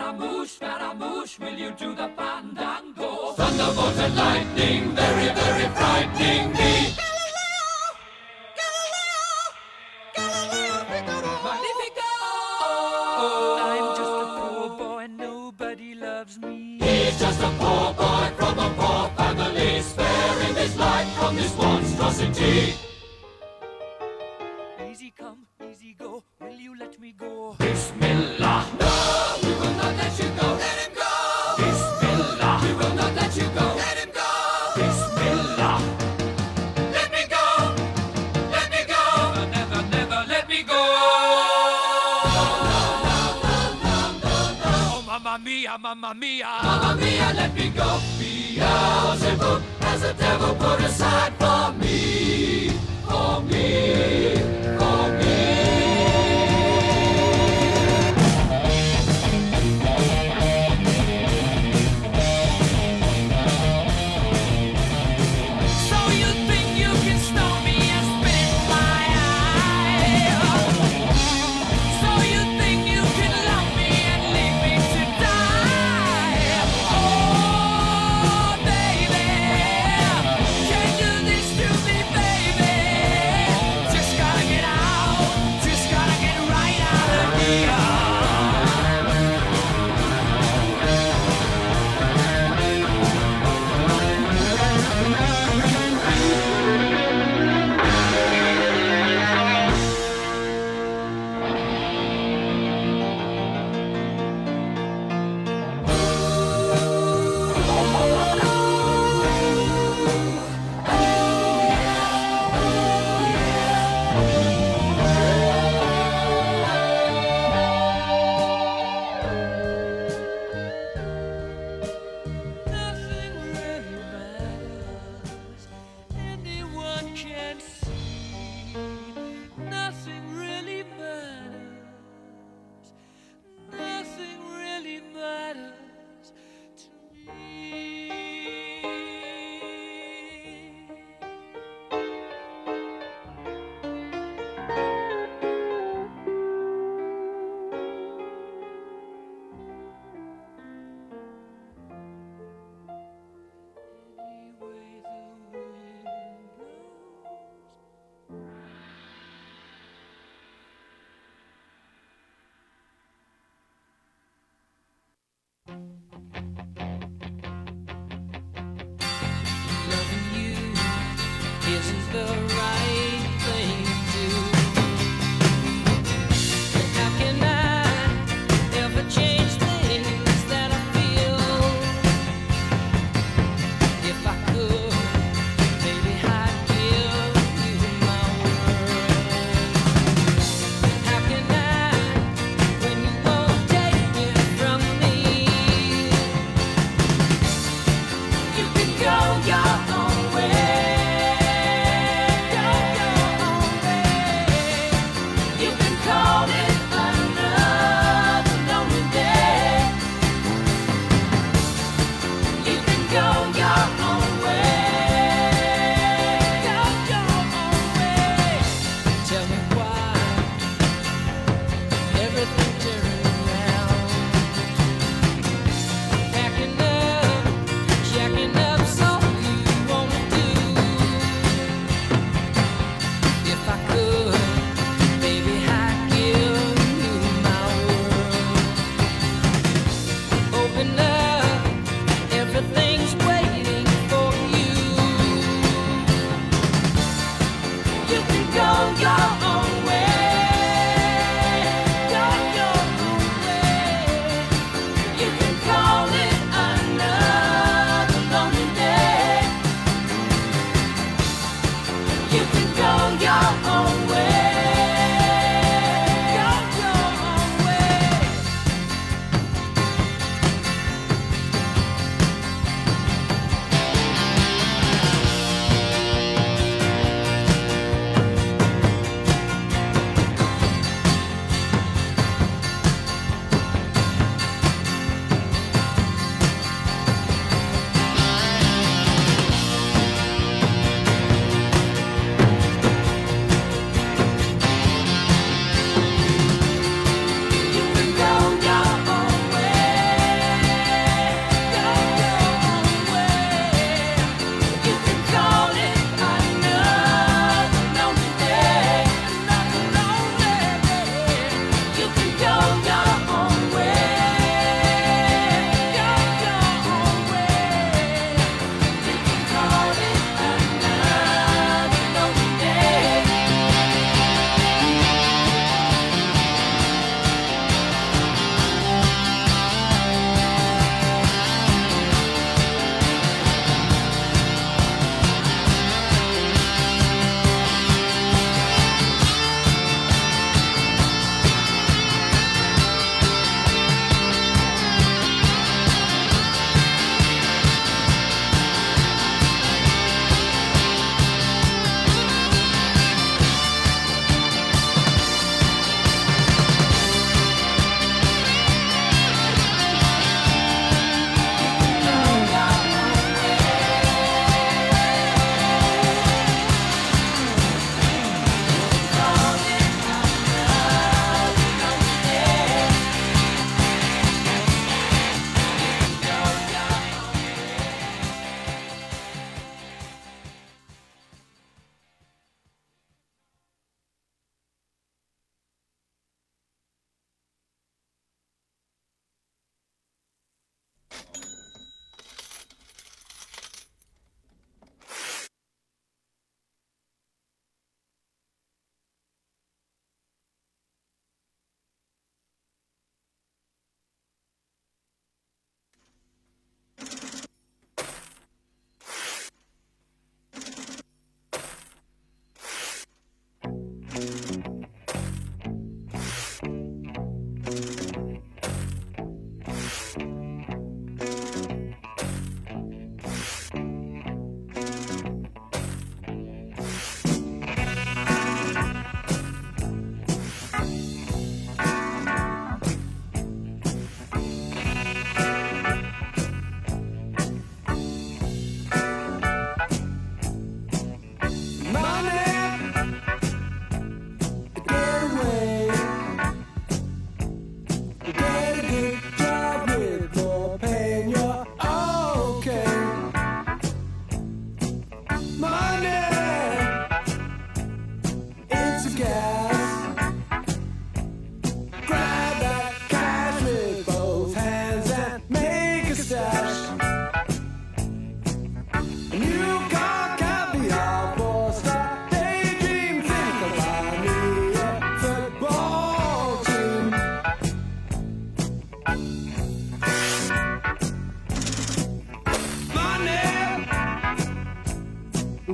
Scaramouche, will you do the fandango? Thunderbolt and lightning, very, very frightening me. Magnifico! I'm just a poor boy, nobody loves me. He's just a poor boy from a poor family, sparing his life from this monstrosity. Easy come, easy go, will you let me go? Bismillah! No, we will not let you go. Let him go! Bismillah! We will not let you go. Let him go! Bismillah! Let me go! Let me go! Never, never, never let me go! No, no, no, no, no, no, no. Oh, mamma mia, mamma mia! Mamma mia, let me go! Beelzebub has the devil put aside for me! For me! For me!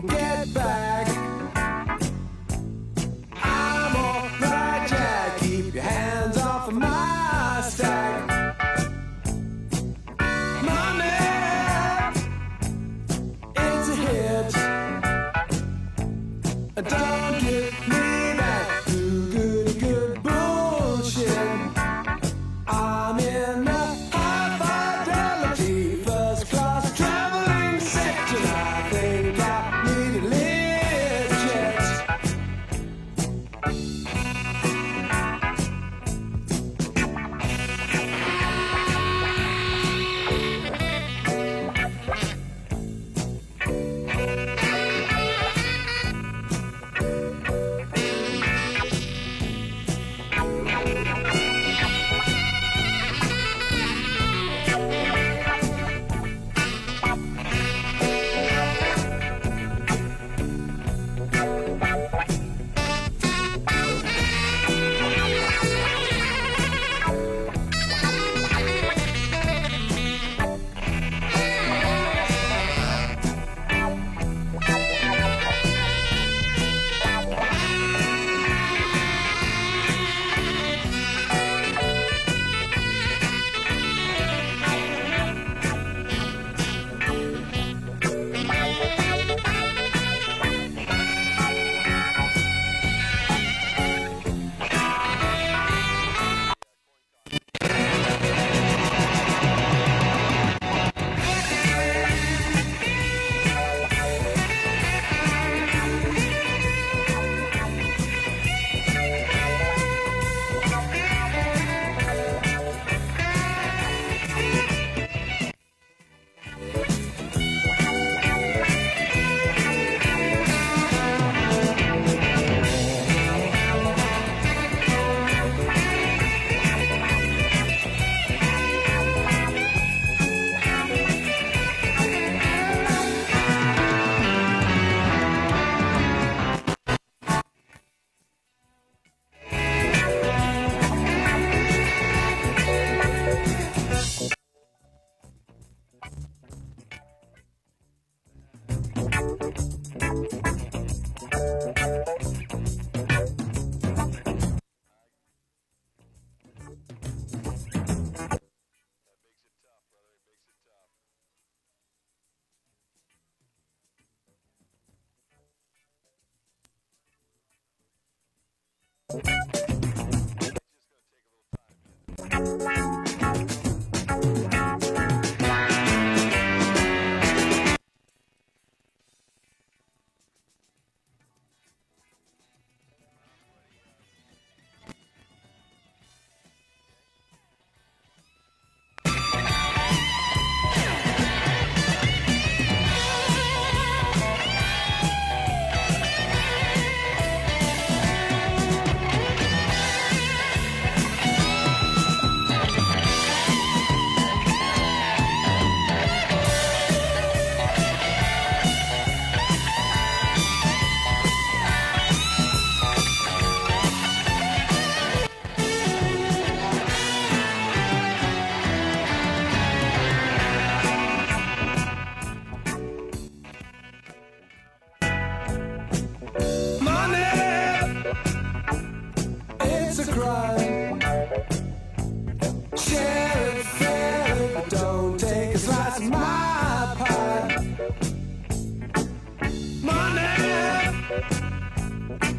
Get back. I'm alright, Jack. Keep your hands off of my stack. Money, it's a hit. Don't give me that good bullshit. I'm in the high fidelity first class traveling section. I think I need a lift jet.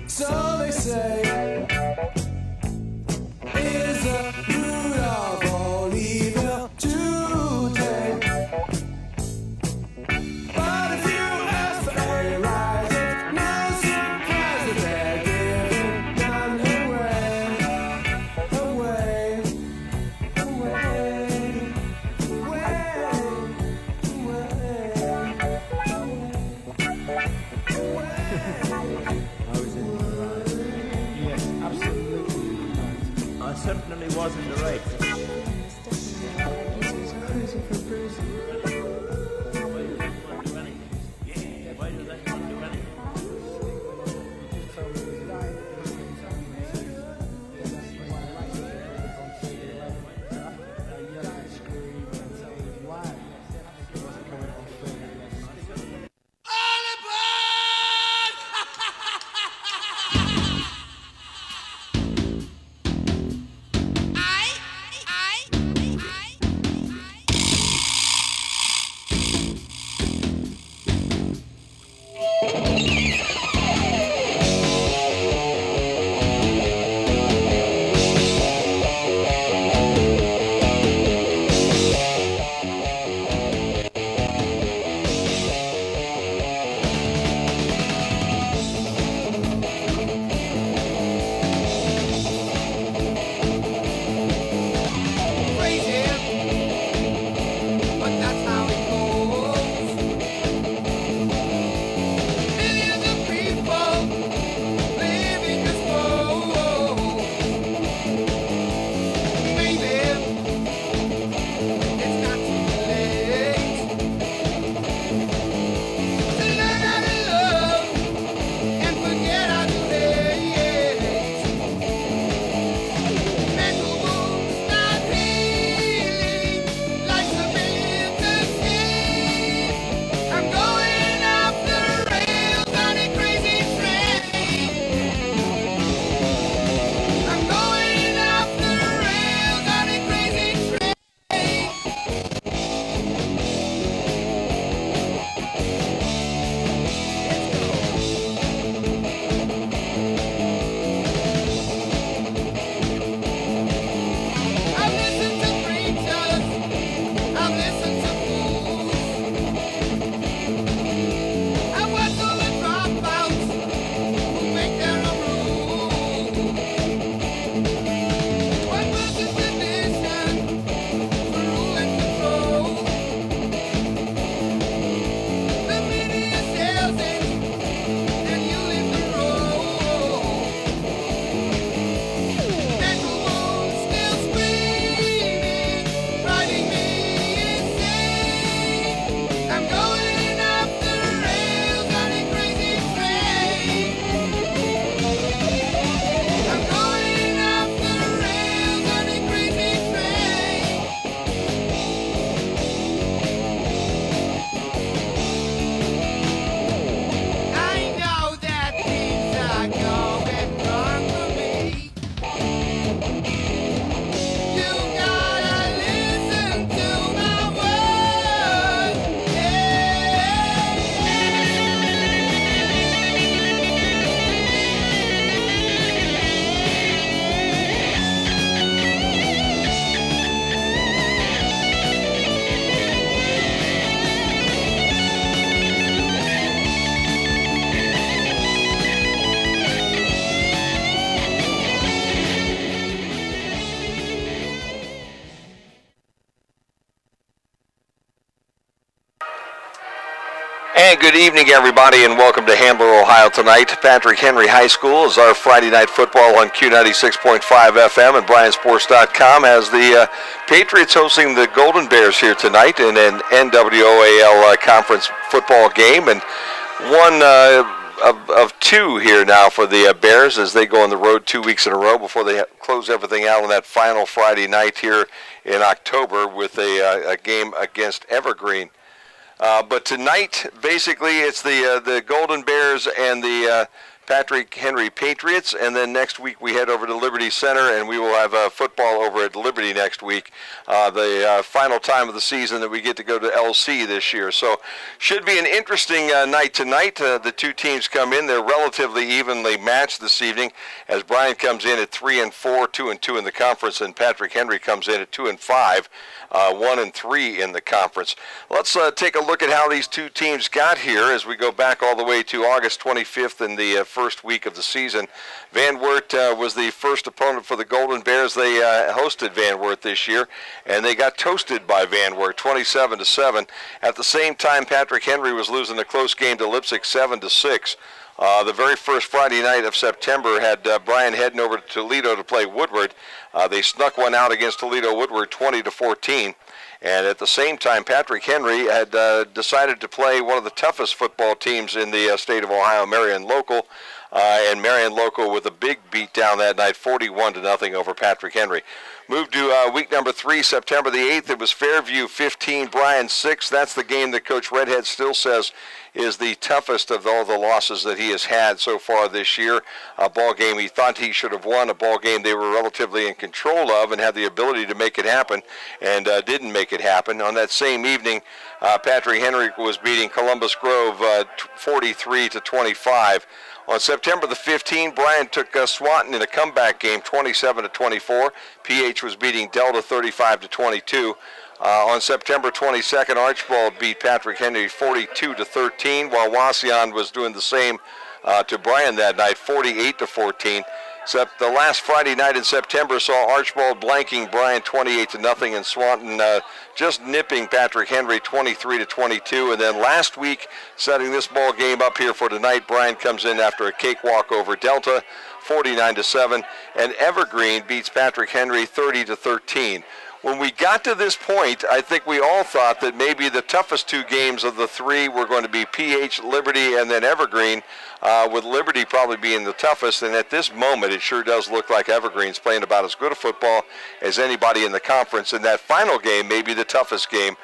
So they say, is the root of all evil today. But if you ask for a rise, it's no surprise that they're giving none away, away, away, away, away. And good evening, everybody, and welcome to Handler, Ohio tonight. Patrick Henry High School is our Friday night football on Q96.5 FM and BryanSports.com as the Patriots hosting the Golden Bears here tonight in an NWOAL conference football game. And one of two here now for the Bears as they go on the road 2 weeks in a row before they close everything out on that final Friday night here in October with a game against Evergreen. But tonight, basically, it's the Golden Bears and the Patrick Henry Patriots, and then next week we head over to Liberty Center, and we will have football over at Liberty next week, the final time of the season that we get to go to LC this year. So should be an interesting night tonight. The two teams come in. They're relatively evenly matched this evening as Bryan comes in at 3-4, 2-2 in the conference, and Patrick Henry comes in at 2-5. 1-3 in the conference. Let's take a look at how these two teams got here as we go back all the way to August 25th in the first week of the season. Van Wert was the first opponent for the Golden Bears. They hosted Van Wert this year, and they got toasted by Van Wert, 27-7. At the same time, Patrick Henry was losing a close game to Leipzig, 7-6. The very first Friday night of September had Bryan heading over to Toledo to play Woodward. They snuck one out against Toledo Woodward 20-14. And at the same time, Patrick Henry had decided to play one of the toughest football teams in the state of Ohio, Marion Local. And Marion Local with a big beat down that night, 41-0 over Patrick Henry. Moved to week number 3, September the 8th. It was Fairview 15, Bryan 6. That's the game that Coach Redhead still says is the toughest of all the losses that he has had so far this year. A ball game he thought he should have won, a ball game they were relatively in control of and had the ability to make it happen, and didn't make it happen. On that same evening, Patrick Henry was beating Columbus Grove 43-25. On September the 15th, Bryan took Swanton in a comeback game, 27-24. PH was beating Delta 35-22. On September 22nd, Archibald beat Patrick Henry 42-13, while Wauseon was doing the same to Bryan that night, 48-14. Except the last Friday night in September saw Archibald blanking Bryan 28-0 and Swanton just nipping Patrick Henry 23-22. And then last week, setting this ball game up here for tonight, Bryan comes in after a cakewalk over Delta, 49-7, and Evergreen beats Patrick Henry 30-13. When we got to this point, I think we all thought that maybe the toughest two games of the three were going to be PH, Liberty, and then Evergreen, with Liberty probably being the toughest. And at this moment, it sure does look like Evergreen's playing about as good a football as anybody in the conference. And that final game may be the toughest game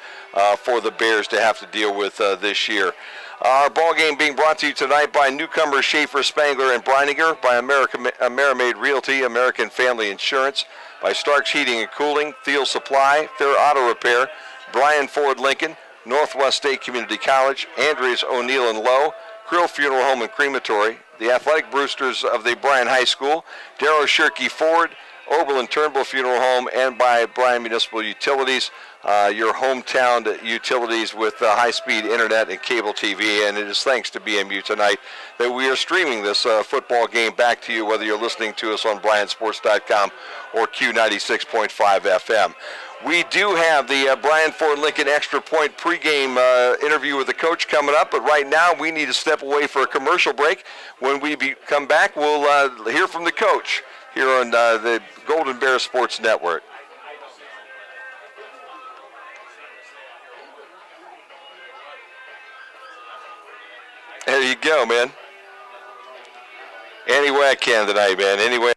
for the Bears to have to deal with this year. Our ball game being brought to you tonight by newcomers Schaefer, Spangler, and Breininger, by Amerimaid Realty, American Family Insurance, by Stark's Heating and Cooling, Thiel Supply, Fair Auto Repair, Bryan Ford Lincoln, Northwest State Community College, Andrews O'Neill and Lowe, Krill Funeral Home and Crematory, the Athletic Brewsters of the Bryan High School, Darrow Shirkey Ford, Oberlin Turnbull Funeral Home, and by Bryan Municipal Utilities, your hometown utilities with high-speed internet and cable TV. And it is thanks to BMU tonight that we are streaming this football game back to you, whether you're listening to us on BryanSports.com or Q96.5 FM. We do have the Bryan Ford Lincoln Extra Point pregame interview with the coach coming up, but right now we need to step away for a commercial break. When we come back, we'll hear from the coach here on the Golden Bear Sports Network. There you go, man. Any way I can tonight, man. Any way.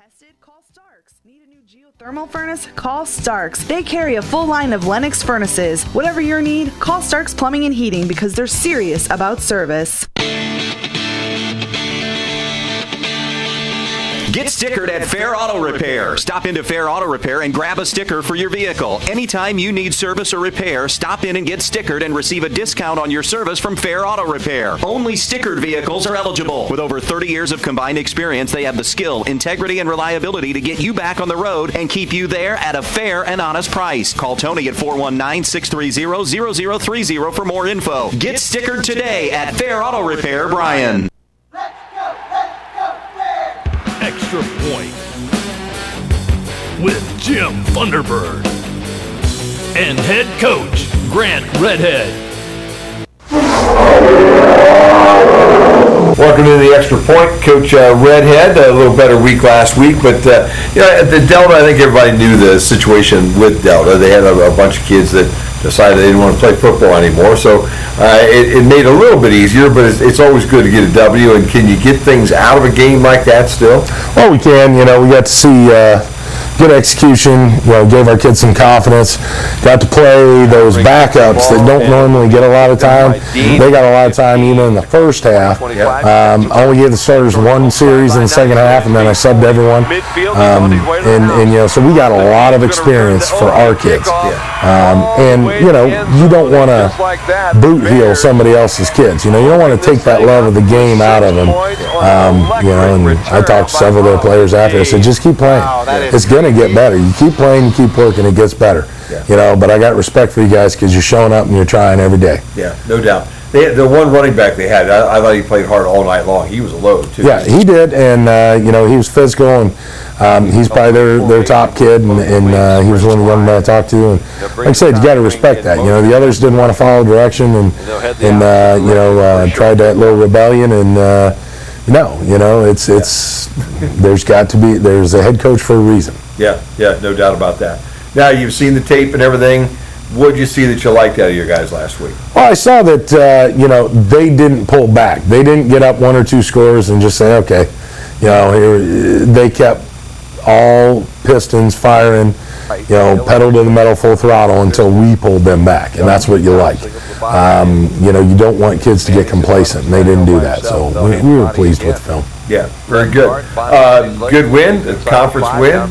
Tested? Call Starks. Need a new geothermal furnace? Call Starks. They carry a full line of Lennox furnaces. Whatever your need, call Starks Plumbing and Heating because they're serious about service. Get stickered at Fair Auto Repair. Stop into Fair Auto Repair and grab a sticker for your vehicle. Anytime you need service or repair, stop in and get stickered and receive a discount on your service from Fair Auto Repair. Only stickered vehicles are eligible. With over 30 years of combined experience, they have the skill, integrity, and reliability to get you back on the road and keep you there at a fair and honest price. Call Tony at 419-630-0030 for more info. Get stickered today at Fair Auto Repair, Bryan. Extra Point with Jim Thunderbird and head coach Grant Redhead. Welcome to the Extra Point, Coach Redhead. A little better week last week, but at the Delta, I think everybody knew the situation with Delta. They had a bunch of kids that decided they didn't want to play football anymore, so it made it a little bit easier, but it's always good to get a W. And can you get things out of a game like that still? Well, we can. We got to see good execution, gave our kids some confidence, got to play those backups that don't normally get a lot of time. They got a lot of time even in the first half. I only gave the starters one series in the second half, and then I subbed everyone. So we got a lot of experience for our kids. You don't want to boot heel somebody else's kids. You don't want to take that love of the game out of them. And I talked to several of their players after. I said, just keep playing. It's going to get better. You keep playing, you keep working, it gets better. But I got respect for you guys because you're showing up and you're trying every day. Yeah, no doubt. The one running back they had, I thought he played hard all night long. He was a load, too. Yeah, he did, and, he was physical, and he's probably their top kid, and he was one of the young men I talked to. And like I said, you got to respect that. The others didn't want to follow direction and tried that little rebellion, and there's a head coach for a reason. Yeah, no doubt about that. Now, you've seen the tape and everything. What did you see that you liked out of your guys last week? Well, I saw that, they didn't pull back. They didn't get up one or two scores and just say, okay, they kept all pistons firing, pedal to the metal full throttle until we pulled them back, and that's what you like. You don't want kids to get complacent, and they didn't do that, so we were pleased with the film. Yeah, very good. Good win, a conference win.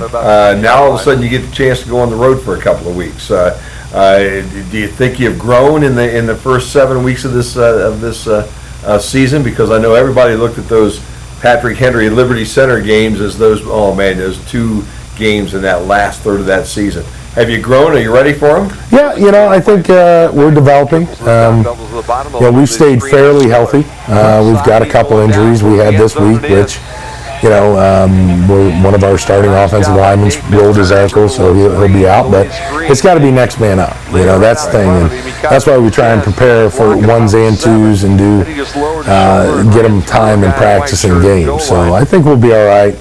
Now all of a sudden you get the chance to go on the road for a couple of weeks. Do you think you've grown in the first 7 weeks of this season? Because I know everybody looked at those Patrick Henry Liberty Center games as those two games in that last third of that season. Have you grown? Are you ready for them? Yeah, I think we're developing. We've stayed fairly healthy. We've got a couple injuries we had this week, which, one of our starting offensive linemen rolled his ankle, so he'll be out. But it's got to be next man up. That's the thing. And that's why we try and prepare for ones and twos and get them time in practice and games. So I think we'll be all right.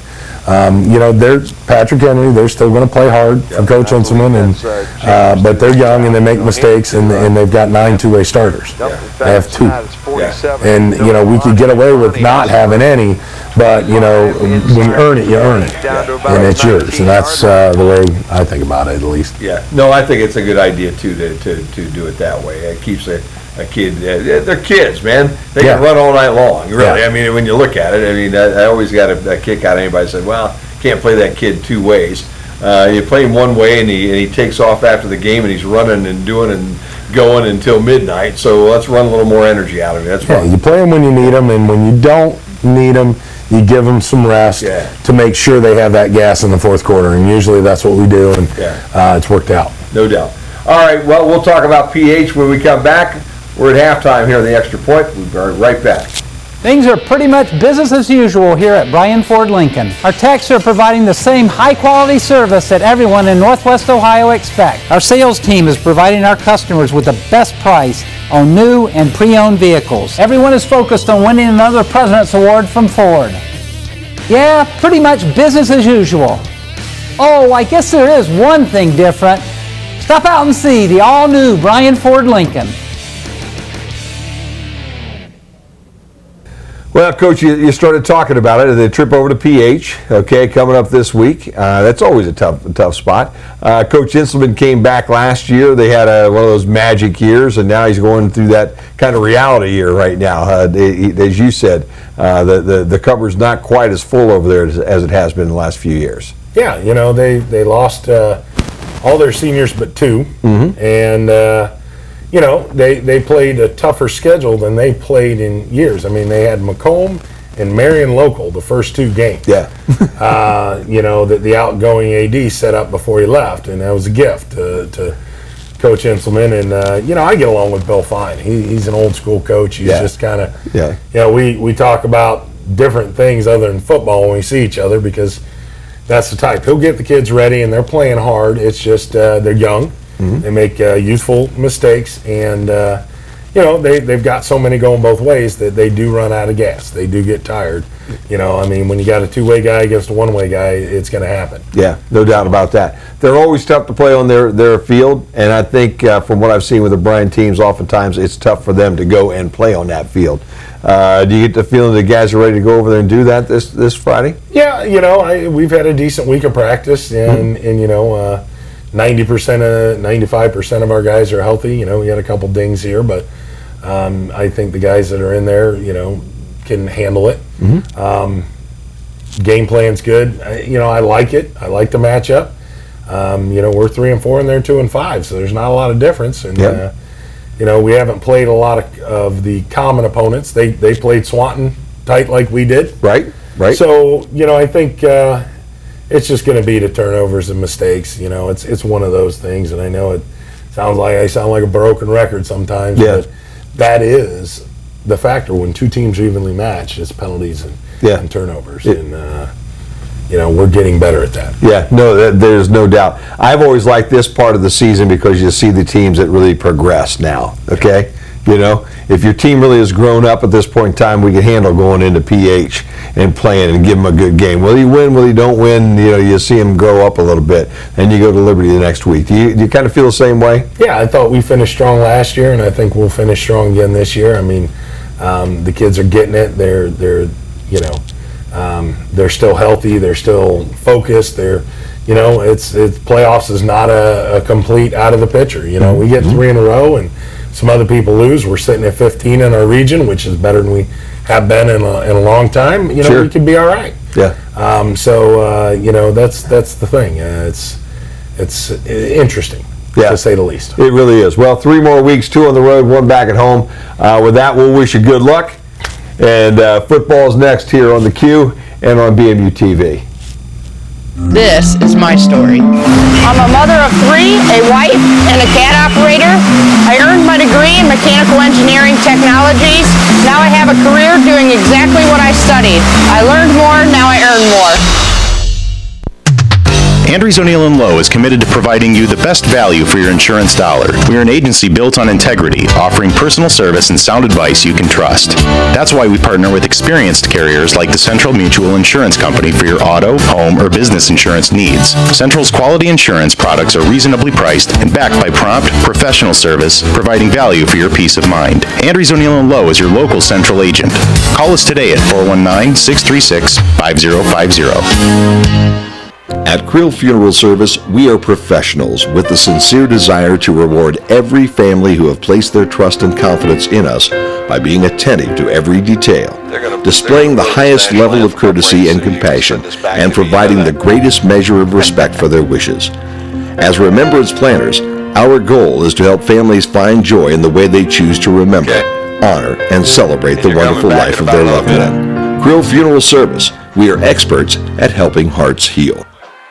There's Patrick Henry. They're still going to play hard for Coach Inselman, but they're young and they make mistakes, and they've got 9 two-way starters. They have 2, and we could get away with not having any, but when you earn it, and it's yours, and that's the way I think about it, at least. Yeah, no, I think it's a good idea too to do it that way. It keeps a kid, they're kids, man. They can run all night long, really. I mean, when you look at it, I always got a kick out of anybody who said, well, can't play that kid 2 ways. You play him one way, and he takes off after the game, and he's running and doing and going until midnight, so let's run a little more energy out of him. That's fine. You play them when you need them, and when you don't need them, you give them some rest to make sure they have that gas in the fourth quarter, and usually that's what we do, and it's worked out. No doubt. All right, well, we'll talk about PH when we come back. We're at halftime here on the Extra Point. We'll be right back. Things are pretty much business as usual here at Bryan Ford Lincoln. Our techs are providing the same high-quality service that everyone in Northwest Ohio expects. Our sales team is providing our customers with the best price on new and pre-owned vehicles. Everyone is focused on winning another President's Award from Ford. Yeah, pretty much business as usual. Oh, I guess there is one thing different. Stop out and see the all-new Bryan Ford Lincoln. Well, Coach, you started talking about it. The trip over to PH, okay, coming up this week. That's always a tough spot. Coach Inselman came back last year. They had one of those magic years, and now he's going through that kind of reality year right now. As you said, the cover's not quite as full over there as it has been in the last few years. Yeah, they lost all their seniors but two, and they played a tougher schedule than they played in years. I mean, they had Macomb and Marion Local the first two games. Yeah. That the outgoing AD set up before he left, and that was a gift to Coach Inselman. And I get along with Bill fine. He's an old school coach. He's just kind of we talk about different things other than football when we see each other, because that's the type. He'll get the kids ready, and they're playing hard. It's just they're young. They make youthful mistakes, and they've got so many going both ways that they do run out of gas. They do get tired. When you got a two-way guy against a one-way guy, it's going to happen. Yeah, no doubt about that. They're always tough to play on their field, and I think from what I've seen with the Bryan teams, oftentimes it's tough for them to go and play on that field. Do you get the feeling the guys are ready to go over there and do that this Friday? Yeah, we've had a decent week of practice, and 95% of our guys are healthy. We had a couple dings here, but I think the guys that are in there, can handle it. Game plan's good. I like it. I like the matchup. We're 3-4 and they're 2-5, so there's not a lot of difference. And we haven't played a lot of the common opponents. They played Swanton tight like we did. Right. So I think it's just going to be the turnovers and mistakes. It's one of those things, and I know it sounds like I sound like a broken record sometimes. Yeah. But that is the factor when two teams are evenly matched. It's penalties and turnovers, and we're getting better at that. Yeah, no, there's no doubt. I've always liked this part of the season because you see the teams that really progress now. Okay. If your team really has grown up at this point in time, we can handle going into PH and playing and give them a good game. Will you win? Will you don't win? You see them grow up a little bit, and you go to Liberty the next week. Do you kind of feel the same way? Yeah, I thought we finished strong last year, and I think we'll finish strong again this year. I mean, the kids are getting it. They're still healthy. They're still focused. It's playoffs is not a complete out of the picture. We get 3 in a row, and some other people lose. We're sitting at 15 in our region, which is better than we have been in a long time. We could be all right. Yeah. That's the thing. It's interesting, to say the least. It really is. Well, 3 more weeks, 2 on the road, 1 back at home. With that, we'll wish you good luck. And football's next here on the Q and on BMU TV. This is my story. I'm a mother of 3, a wife, and a cat operator. I earned my degree in mechanical engineering technologies. Now I have a career doing exactly what I studied. I learned more, now I earn more. Andrews O'Neill & Lowe is committed to providing you the best value for your insurance dollar. We are an agency built on integrity, offering personal service and sound advice you can trust. That's why we partner with experienced carriers like the Central Mutual Insurance Company for your auto, home, or business insurance needs. Central's quality insurance products are reasonably priced and backed by prompt, professional service, providing value for your peace of mind. Andrews O'Neill & Lowe is your local Central agent. Call us today at 419-636-5050. At Krill Funeral Service, we are professionals with the sincere desire to reward every family who have placed their trust and confidence in us by being attentive to every detail, displaying the highest level of courtesy and compassion, and providing the greatest measure of respect for their wishes. As remembrance planners, our goal is to help families find joy in the way they choose to remember, honor, and celebrate the wonderful life of their loved one. Krill Funeral Service, we are experts at helping hearts heal.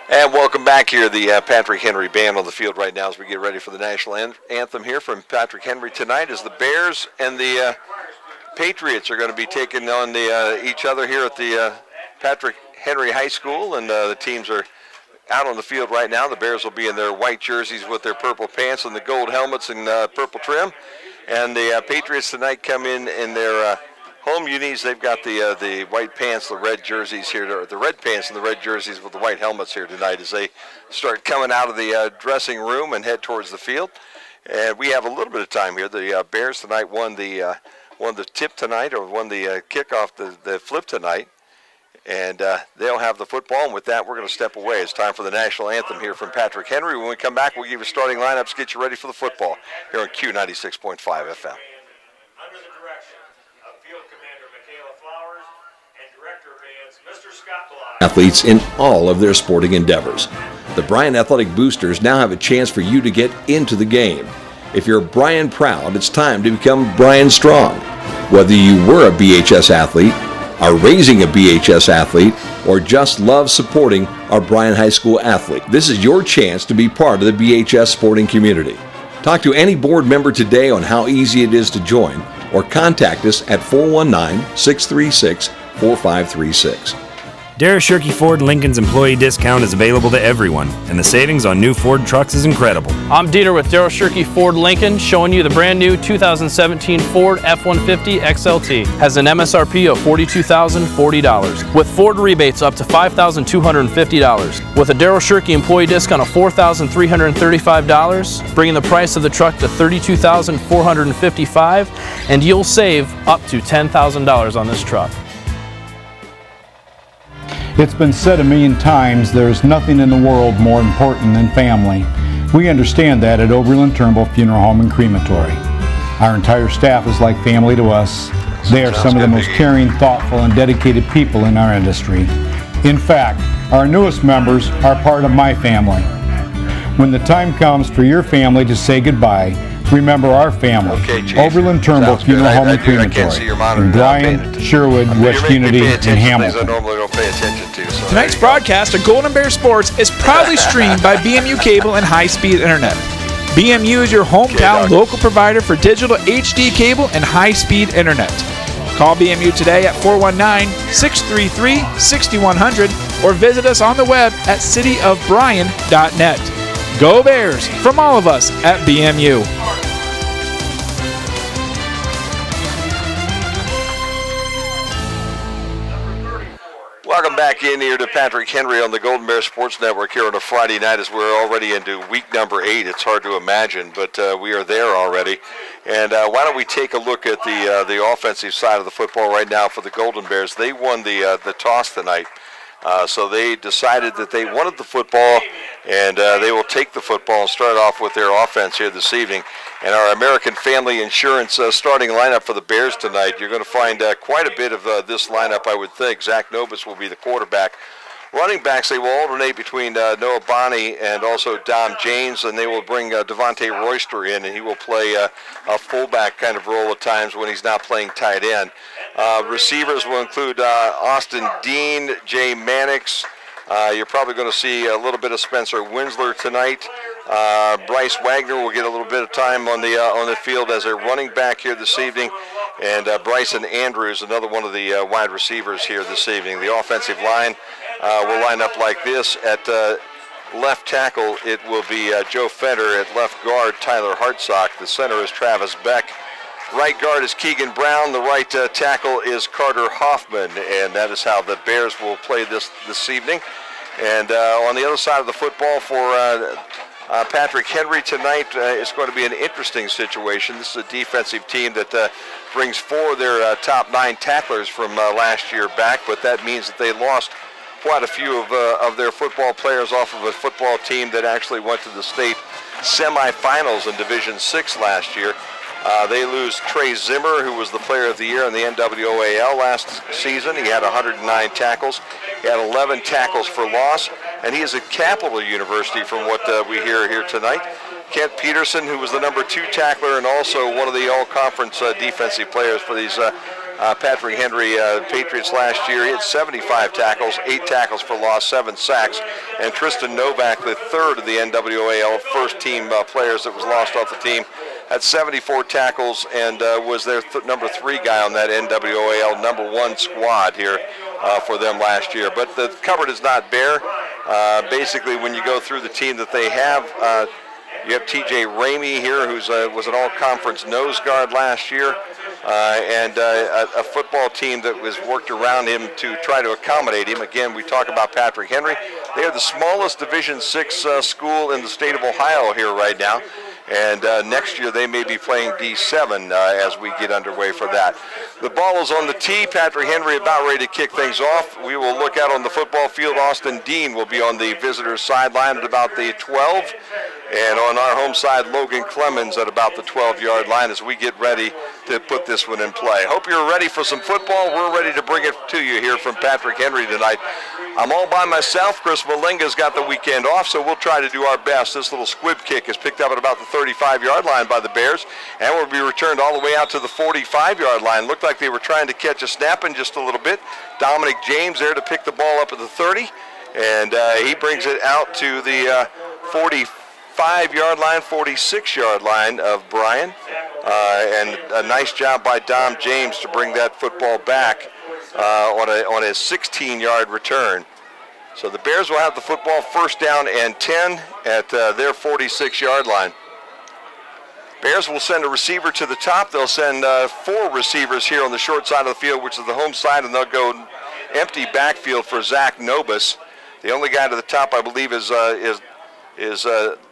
And welcome back here, the Patrick Henry Band on the field right now as we get ready for the national anthem here from Patrick Henry tonight, as the Bears and the Patriots are going to be taking on each other here at the Patrick Henry High School, and the teams are out on the field right now. The Bears will be in their white jerseys with their purple pants and the gold helmets and purple trim, and the Patriots tonight come in their home unis. They've got the white pants, the red jerseys here, the red pants and the red jerseys with the white helmets here tonight as they start coming out of the dressing room and head towards the field. And we have a little bit of time here. The Bears tonight won the won the tip tonight or won the kickoff, the flip tonight. And they'll have the football. And with that, we're going to step away. It's time for the national anthem here from Patrick Henry. When we come back, we'll give you starting lineups, get you ready for the football here on Q96.5 FM. Athletes in all of their sporting endeavors. The Bryan Athletic Boosters now have a chance for you to get into the game. If you're Bryan proud, it's time to become Bryan strong. Whether you were a BHS athlete, are raising a BHS athlete, or just love supporting our Bryan High School athlete, this is your chance to be part of the BHS sporting community. Talk to any board member today on how easy it is to join, or contact us at 419-636-4536. Dara Shirky Ford Lincoln's employee discount is available to everyone, and the savings on new Ford trucks is incredible. I'm Dieter with Daryl Shirky Ford Lincoln, showing you the brand new 2017 Ford F-150 XLT. Has an MSRP of $42,040, with Ford rebates up to $5,250. With a Daryl Shirky employee discount of $4,335, bringing the price of the truck to $32,455, and you'll save up to $10,000 on this truck. It's been said a million times, there's nothing in the world more important than family. We understand that at Oberlin Turnbull Funeral Home and Crematory. Our entire staff is like family to us. They are some of the most caring, thoughtful, and dedicated people in our industry. In fact, our newest members are part of my family. When the time comes for your family to say goodbye, remember our family, Oberlin Turnbull Funeral Home and Crematory, in Bryan, Sherwood, West Unity, and Hamilton. Tonight's broadcast of Golden Bear Sports is proudly streamed by BMU Cable and High-Speed Internet. BMU is your hometown local provider for digital HD cable and high-speed internet. Call BMU today at 419-633-6100 or visit us on the web at cityofbryan.net. Go Bears from all of us at BMU. Welcome back in here to Patrick Henry on the Golden Bear Sports Network here on a Friday night as we're already into week number 8. It's hard to imagine, but we are there already. And why don't we take a look at the offensive side of the football right now for the Golden Bears. They won the toss tonight. So they decided that they wanted the football, and they will take the football and start off with their offense here this evening. And our American Family Insurance starting lineup for the Bears tonight, you're going to find quite a bit of this lineup, I would think. Zach Novus will be the quarterback. Running backs, they will alternate between Noah Bonney and also Dom James, and they will bring Devontae Royster in, and he will play a fullback kind of role at times when he's not playing tight end. Receivers will include Austin Dean, Jay Mannix. You're probably going to see a little bit of Spencer Winsler tonight. Bryce Wagner will get a little bit of time on the field as a running back here this evening. And Bryson Andrews, another one of the wide receivers here this evening. The offensive line will line up like this. At left tackle, it will be Joe Feder. At left guard, Tyler Hartsock. The center is Travis Beck. Right guard is Keegan Brown. The right tackle is Carter Hoffman. And that is how the Bears will play this evening. And on the other side of the football for Patrick Henry tonight, it's going to be an interesting situation. This is a defensive team that brings 4 of their top 9 tacklers from last year back, but that means that they lost quite a few of their football players off of a football team that actually went to the state semifinals in Division 6 last year. They lose Trey Zimmer, who was the player of the year in the NWAL last season. He had 109 tackles. He had 11 tackles for loss, and he is at Capital University from what we hear here tonight. Kent Peterson, who was the number 2 tackler and also one of the all-conference defensive players for these Patrick Henry Patriots last year. He had 75 tackles, 8 tackles for loss, 7 sacks. And Tristan Novak, the third of the NWAL first-team players that was lost off the team, had 74 tackles and was their number 3 guy on that NWAL number 1 squad here for them last year. But the cupboard is not bare. Basically, when you go through the team that they have, you have T.J. Ramey here, who was an all-conference nose guard last year, and a football team that was worked around him to try to accommodate him. Again, we talk about Patrick Henry. They are the smallest Division 6 school in the state of Ohio here right now. And next year they may be playing D7 as we get underway for that. The ball is on the tee. Patrick Henry about ready to kick things off. We will look out on the football field. Austin Dean will be on the visitor's sideline at about the 12. And on our home side, Logan Clemens at about the 12-yard line as we get ready to put this one in play. Hope you're ready for some football. We're ready to bring it to you here from Patrick Henry tonight. I'm all by myself. Chris Malinga's got the weekend off, so we'll try to do our best. This little squib kick is picked up at about the 35-yard line by the Bears and will be returned all the way out to the 45-yard line. Looked like they were trying to catch a snap in just a little bit. Dominic James there to pick the ball up at the 30, and he brings it out to the 45-yard line, 46-yard line of Bryan. And a nice job by Dom James to bring that football back on a 16-yard return. So the Bears will have the football first down and 10 at their 46-yard line. Bears will send a receiver to the top. They'll send 4 receivers here on the short side of the field, which is the home side, and they'll go empty backfield for Zach Nobis. The only guy to the top, I believe, is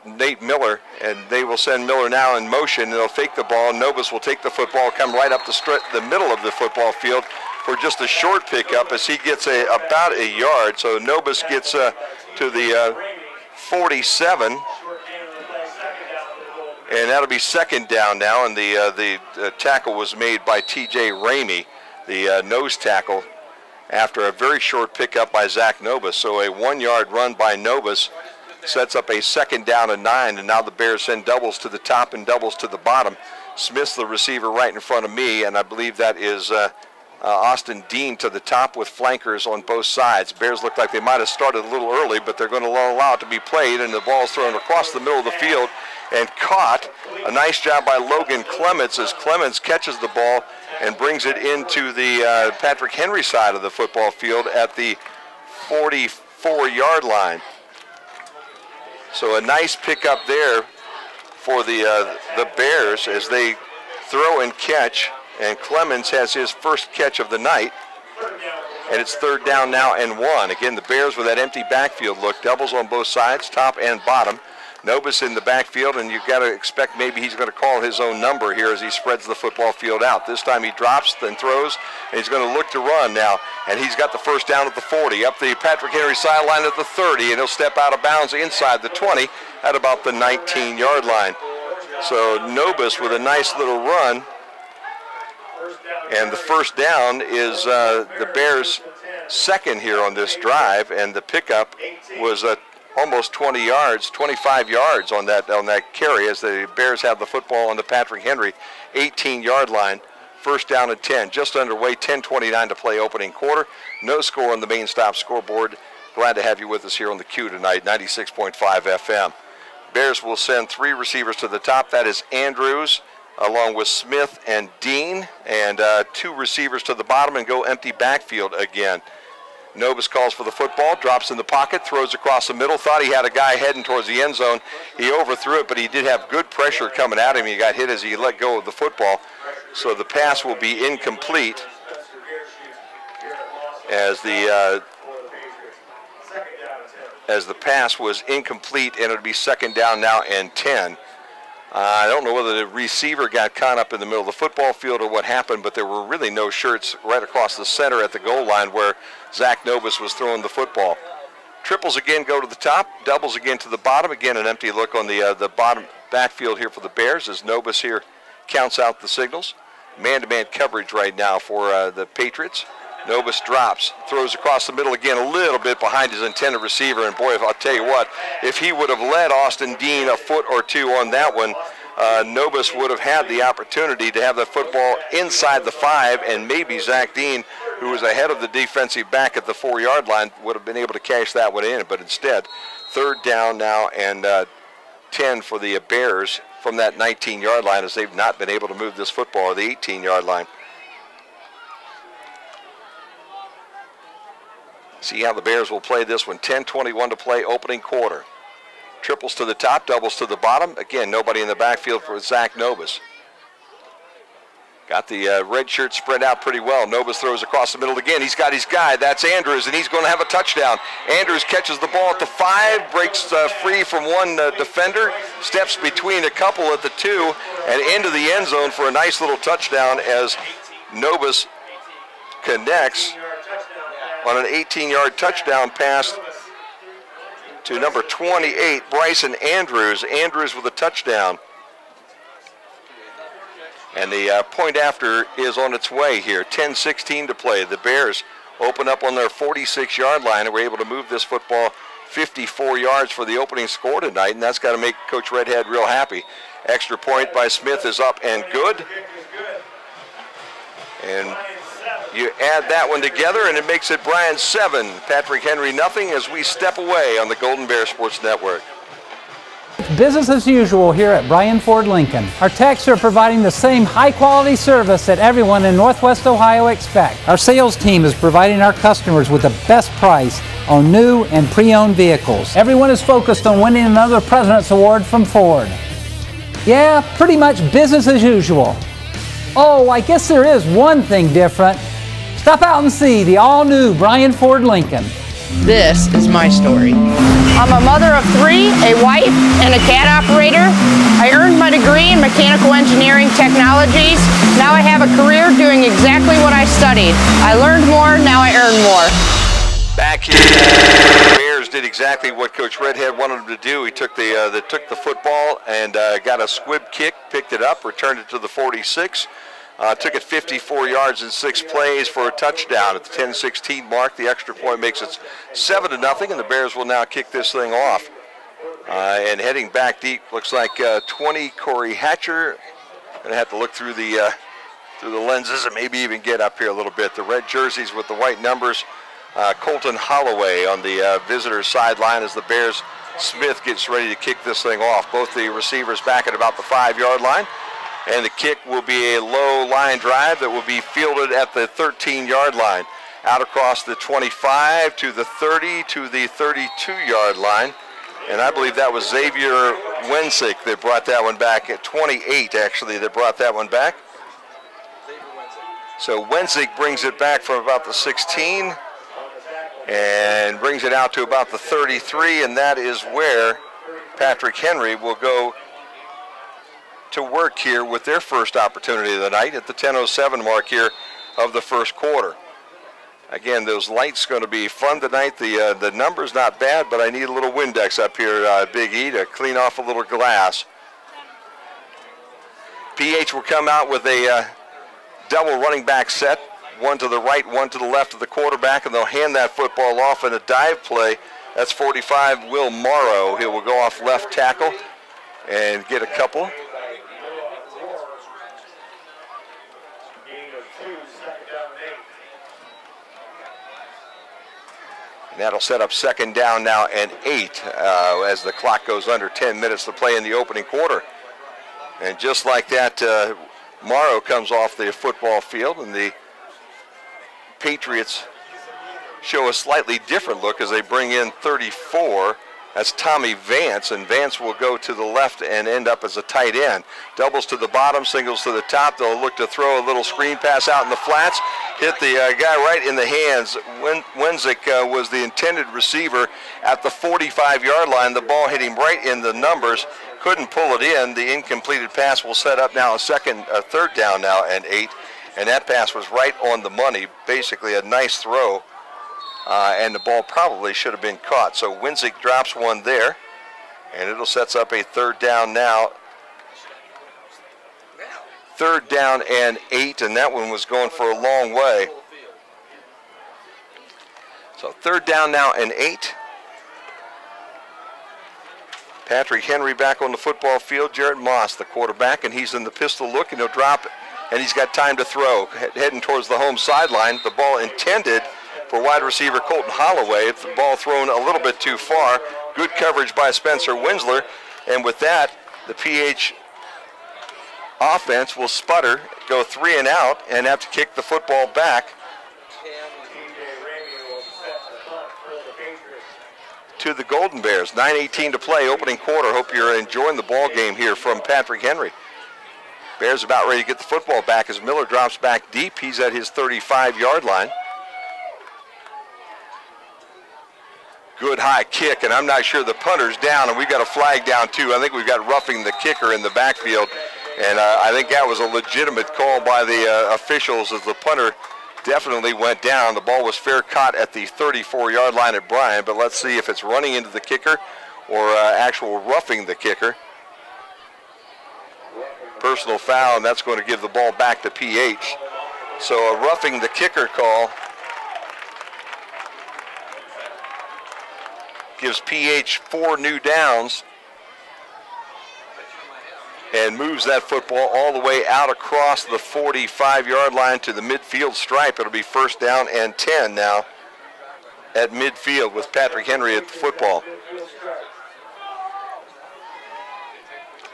Nate Miller, and they will send Miller now in motion, and they'll fake the ball. Nobis will take the football, come right up the middle of the football field for just a short pickup as he gets about a yard. So Nobis gets to the 47, and that'll be second down now, and the tackle was made by T.J. Ramey, the nose tackle, after a very short pickup by Zach Nobis. So a 1-yard run by Nobis sets up a second down and 9, and now the Bears send doubles to the top and doubles to the bottom. Smith's the receiver right in front of me, and I believe that is Austin Dean to the top with flankers on both sides. Bears look like they might have started a little early, but they're going to allow it to be played, and the ball's thrown across the middle of the field and caught. A nice job by Logan Clements as Clements catches the ball and brings it into the Patrick Henry side of the football field at the 44-yard line. So a nice pickup there for the Bears as they throw and catch, and Clemens has his first catch of the night, and it's third down now and 1. Again, the Bears with that empty backfield look, doubles on both sides, top and bottom. Nobis in the backfield, and you've got to expect maybe he's going to call his own number here as he spreads the football field out. This time he drops, then throws, and he's going to look to run now, and he's got the first down at the 40, up the Patrick Henry sideline at the 30, and he'll step out of bounds inside the 20 at about the 19-yard line. So Nobis with a nice little run, and the first down is the Bears' second here on this drive, and the pickup was almost 20 yards, 25 yards on that carry as the Bears have the football on the Patrick Henry 18-yard line. First down and 10, just underway, 10:29 to play opening quarter. No score on the main stop scoreboard. Glad to have you with us here on the Q tonight, 96.5 FM. Bears will send 3 receivers to the top. That is Andrews, along with Smith and Dean, and 2 receivers to the bottom and go empty backfield again. Nobis calls for the football, drops in the pocket, throws across the middle. Thought he had a guy heading towards the end zone. He overthrew it, but he did have good pressure coming at him. He got hit as he let go of the football. So the pass will be incomplete as the pass was incomplete, and it'll be second down now and 10. I don't know whether the receiver got caught up in the middle of the football field or what happened, but there were really no shirts right across the center at the goal line where Zach Nobis was throwing the football. Triples again go to the top, doubles again to the bottom. Again, an empty look on the bottom backfield here for the Bears as Nobis here counts out the signals. Man-to-man coverage right now for the Patriots. Nobis drops, throws across the middle again, a little bit behind his intended receiver. And boy, I'll tell you what, if he would have led Austin Dean a foot or two on that one, Nobis would have had the opportunity to have the football inside the 5, and maybe Zach Dean, who was ahead of the defensive back at the 4-yard line, would have been able to cash that one in. But instead, third down now and 10 for the Bears from that 19-yard line as they've not been able to move this football to the 18-yard line. See how the Bears will play this one. 10:21 to play, opening quarter. Triples to the top, doubles to the bottom. Again, nobody in the backfield for Zach Nobis. Got the red shirt spread out pretty well. Nobis throws across the middle again. He's got his guy. That's Andrews, and he's going to have a touchdown. Andrews catches the ball at the 5, breaks free from one defender, steps between a couple at the 2, and into the end zone for a nice little touchdown as Nobis connects on an 18-yard touchdown pass to number 28, Bryson Andrews. Andrews with a touchdown. And the point after is on its way here. 10-16 to play. The Bears open up on their 46-yard line and were able to move this football 54 yards for the opening score tonight, and that's got to make Coach Redhead real happy. Extra point by Smith is up and good. And you add that one together, and it makes it Bryan 7, Patrick Henry nothing as we step away on the Golden Bear Sports Network. Business as usual here at Bryan Ford Lincoln. Our techs are providing the same high-quality service that everyone in Northwest Ohio expects. Our sales team is providing our customers with the best price on new and pre-owned vehicles. Everyone is focused on winning another President's Award from Ford. Yeah, pretty much business as usual. Oh, I guess there is one thing different. Stop out and see the all-new Bryan Ford Lincoln. This is my story. I'm a mother of 3, a wife, and a CAD operator. I earned my degree in mechanical engineering technologies. Now I have a career doing exactly what I studied. I learned more, now I earn more. Back here, the Bears did exactly what Coach Redhead wanted them to do. He took the football and got a squib kick, picked it up, returned it to the 46. Took it 54 yards in 6 plays for a touchdown at the 10-16 mark. The extra point makes it 7-0, and the Bears will now kick this thing off. And heading back deep, looks like 20, Corey Hatcher. Gonna have to look through the lenses and maybe even get up here a little bit. The red jerseys with the white numbers. Colton Holloway on the visitor sideline as the Bears. Smith gets ready to kick this thing off. Both the receivers back at about the 5-yard line. And the kick will be a low line drive that will be fielded at the 13-yard line. Out across the 25 to the 30 to the 32-yard line. And I believe that was Xavier Wensick that brought that one back at 28, actually, that brought that one back. So Wensick brings it back from about the 16 and brings it out to about the 33, and that is where Patrick Henry will go to work here with their first opportunity of the night at the 10:07 mark here of the first quarter. Again, those lights going to be fun tonight. The number's not bad, but I need a little Windex up here, Big E, to clean off a little glass. PH will come out with a double running back set, one to the right, one to the left of the quarterback, and they'll hand that football off in a dive play. That's 45, Will Morrow. He will go off left tackle and get a couple. And that'll set up 2nd down now and 8 as the clock goes under 10 minutes to play in the opening quarter. And just like that, Morrow comes off the football field, and the Patriots show a slightly different look as they bring in 34. That's Tommy Vance, and Vance will go to the left and end up as a tight end. Doubles to the bottom, singles to the top. They'll look to throw a little screen pass out in the flats. Hit the guy right in the hands. Wensick was the intended receiver at the 45-yard line. The ball hit him right in the numbers. Couldn't pull it in. The incompleted pass will set up now a 3rd down now and 8. And that pass was right on the money. Basically a nice throw. And the ball probably should have been caught. So Wensick drops one there, and it'll set up a 3rd down now. 3rd down and 8, and that one was going for a long way. So 3rd down now and 8. Patrick Henry back on the football field. Jarrett Moss, the quarterback, and he's in the pistol look, and he'll drop it, and he's got time to throw. Heading towards the home sideline. The ball intended for wide receiver Colton Holloway. The ball thrown a little bit too far. Good coverage by Spencer Winsler. And with that, the PH offense will sputter, go 3 and out, and have to kick the football back to the Golden Bears. 9:18 to play, opening quarter. Hope you're enjoying the ball game here from Patrick Henry. Bears about ready to get the football back as Miller drops back deep. He's at his 35-yard line. Good high kick, and I'm not sure the punter's down, and we've got a flag down too. I think we've got roughing the kicker in the backfield, and I think that was a legitimate call by the officials as the punter definitely went down. The ball was fair caught at the 34-yard line at Bryan, but let's see if it's running into the kicker or actual roughing the kicker. Personal foul, and that's going to give the ball back to PH. So a roughing the kicker call gives PH 4 new downs and moves that football all the way out across the 45-yard line to the midfield stripe. It'll be 1st down and 10 now at midfield with Patrick Henry at the football.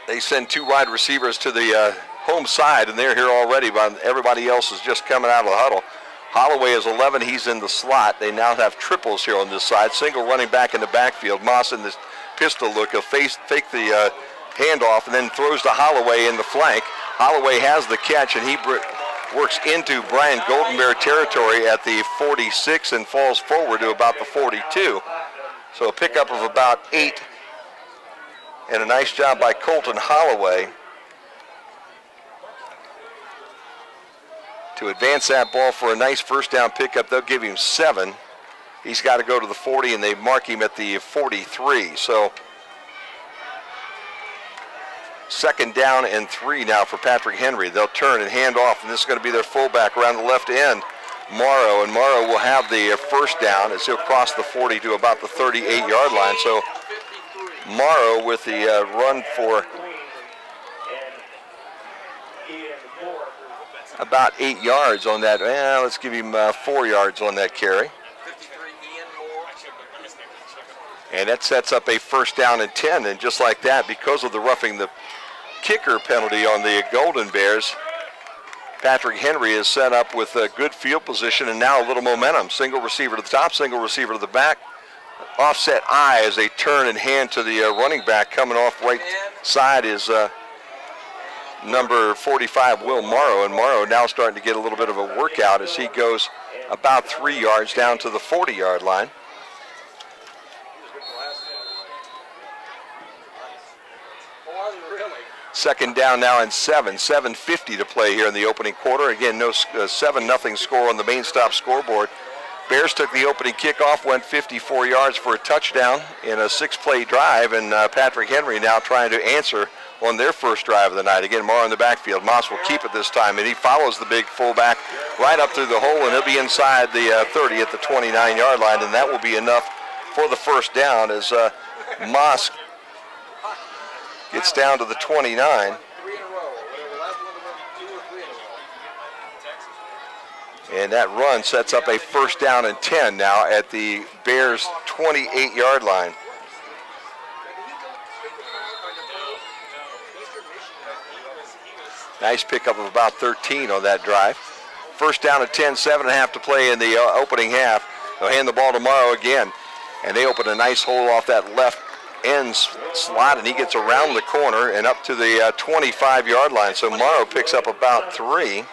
They send 2 wide receivers to the home side, and they're here already, but everybody else is just coming out of the huddle. Holloway is 11. He's in the slot. They now have triples here on this side. Single running back in the backfield. Moss in this pistol look. He'll fake the handoff and then throws to Holloway in the flank. Holloway has the catch, and he works into Bryan Golden Bear territory at the 46 and falls forward to about the 42. So a pickup of about 8. And a nice job by Colton Holloway to advance that ball for a nice 1st down pickup. They'll give him 7. He's got to go to the 40, and they mark him at the 43. So 2nd down and 3 now for Patrick Henry. They'll turn and hand off, and this is going to be their fullback around the left end, Morrow. And Morrow will have the 1st down as he'll cross the 40 to about the 38-yard line. So Morrow with the run for about 8 yards on that. Let's give him 4 yards on that carry. And that sets up a 1st down and 10. And just like that, because of the roughing the kicker penalty on the Golden Bears, Patrick Henry is set up with a good field position and now a little momentum. Single receiver to the top, single receiver to the back. Offset eye as they turn and hand to the running back. Coming off right side is number 45, Will Morrow. And Morrow now starting to get a little bit of a workout as he goes about 3 yards down to the 40-yard line. Second down now and 7. 7:50 to play here in the opening quarter. Again, no 7-0 score on the main stop scoreboard. Bears took the opening kickoff, went 54 yards for a touchdown in a 6-play drive, and Patrick Henry now trying to answer on their first drive of the night. Again, Morrow in the backfield. Moss will keep it this time, and he follows the big fullback right up through the hole, and he'll be inside the 30 at the 29-yard line, and that will be enough for the 1st down as Moss gets down to the 29. And that run sets up a 1st down and 10 now at the Bears' 28-yard line. Nice pickup of about 13 on that drive. 1st down and 10, 7.5 to play in the opening half. They'll hand the ball to Morrow again, and they open a nice hole off that left end slot, and he gets around the corner and up to the 25-yard line. So Morrow picks up about 3.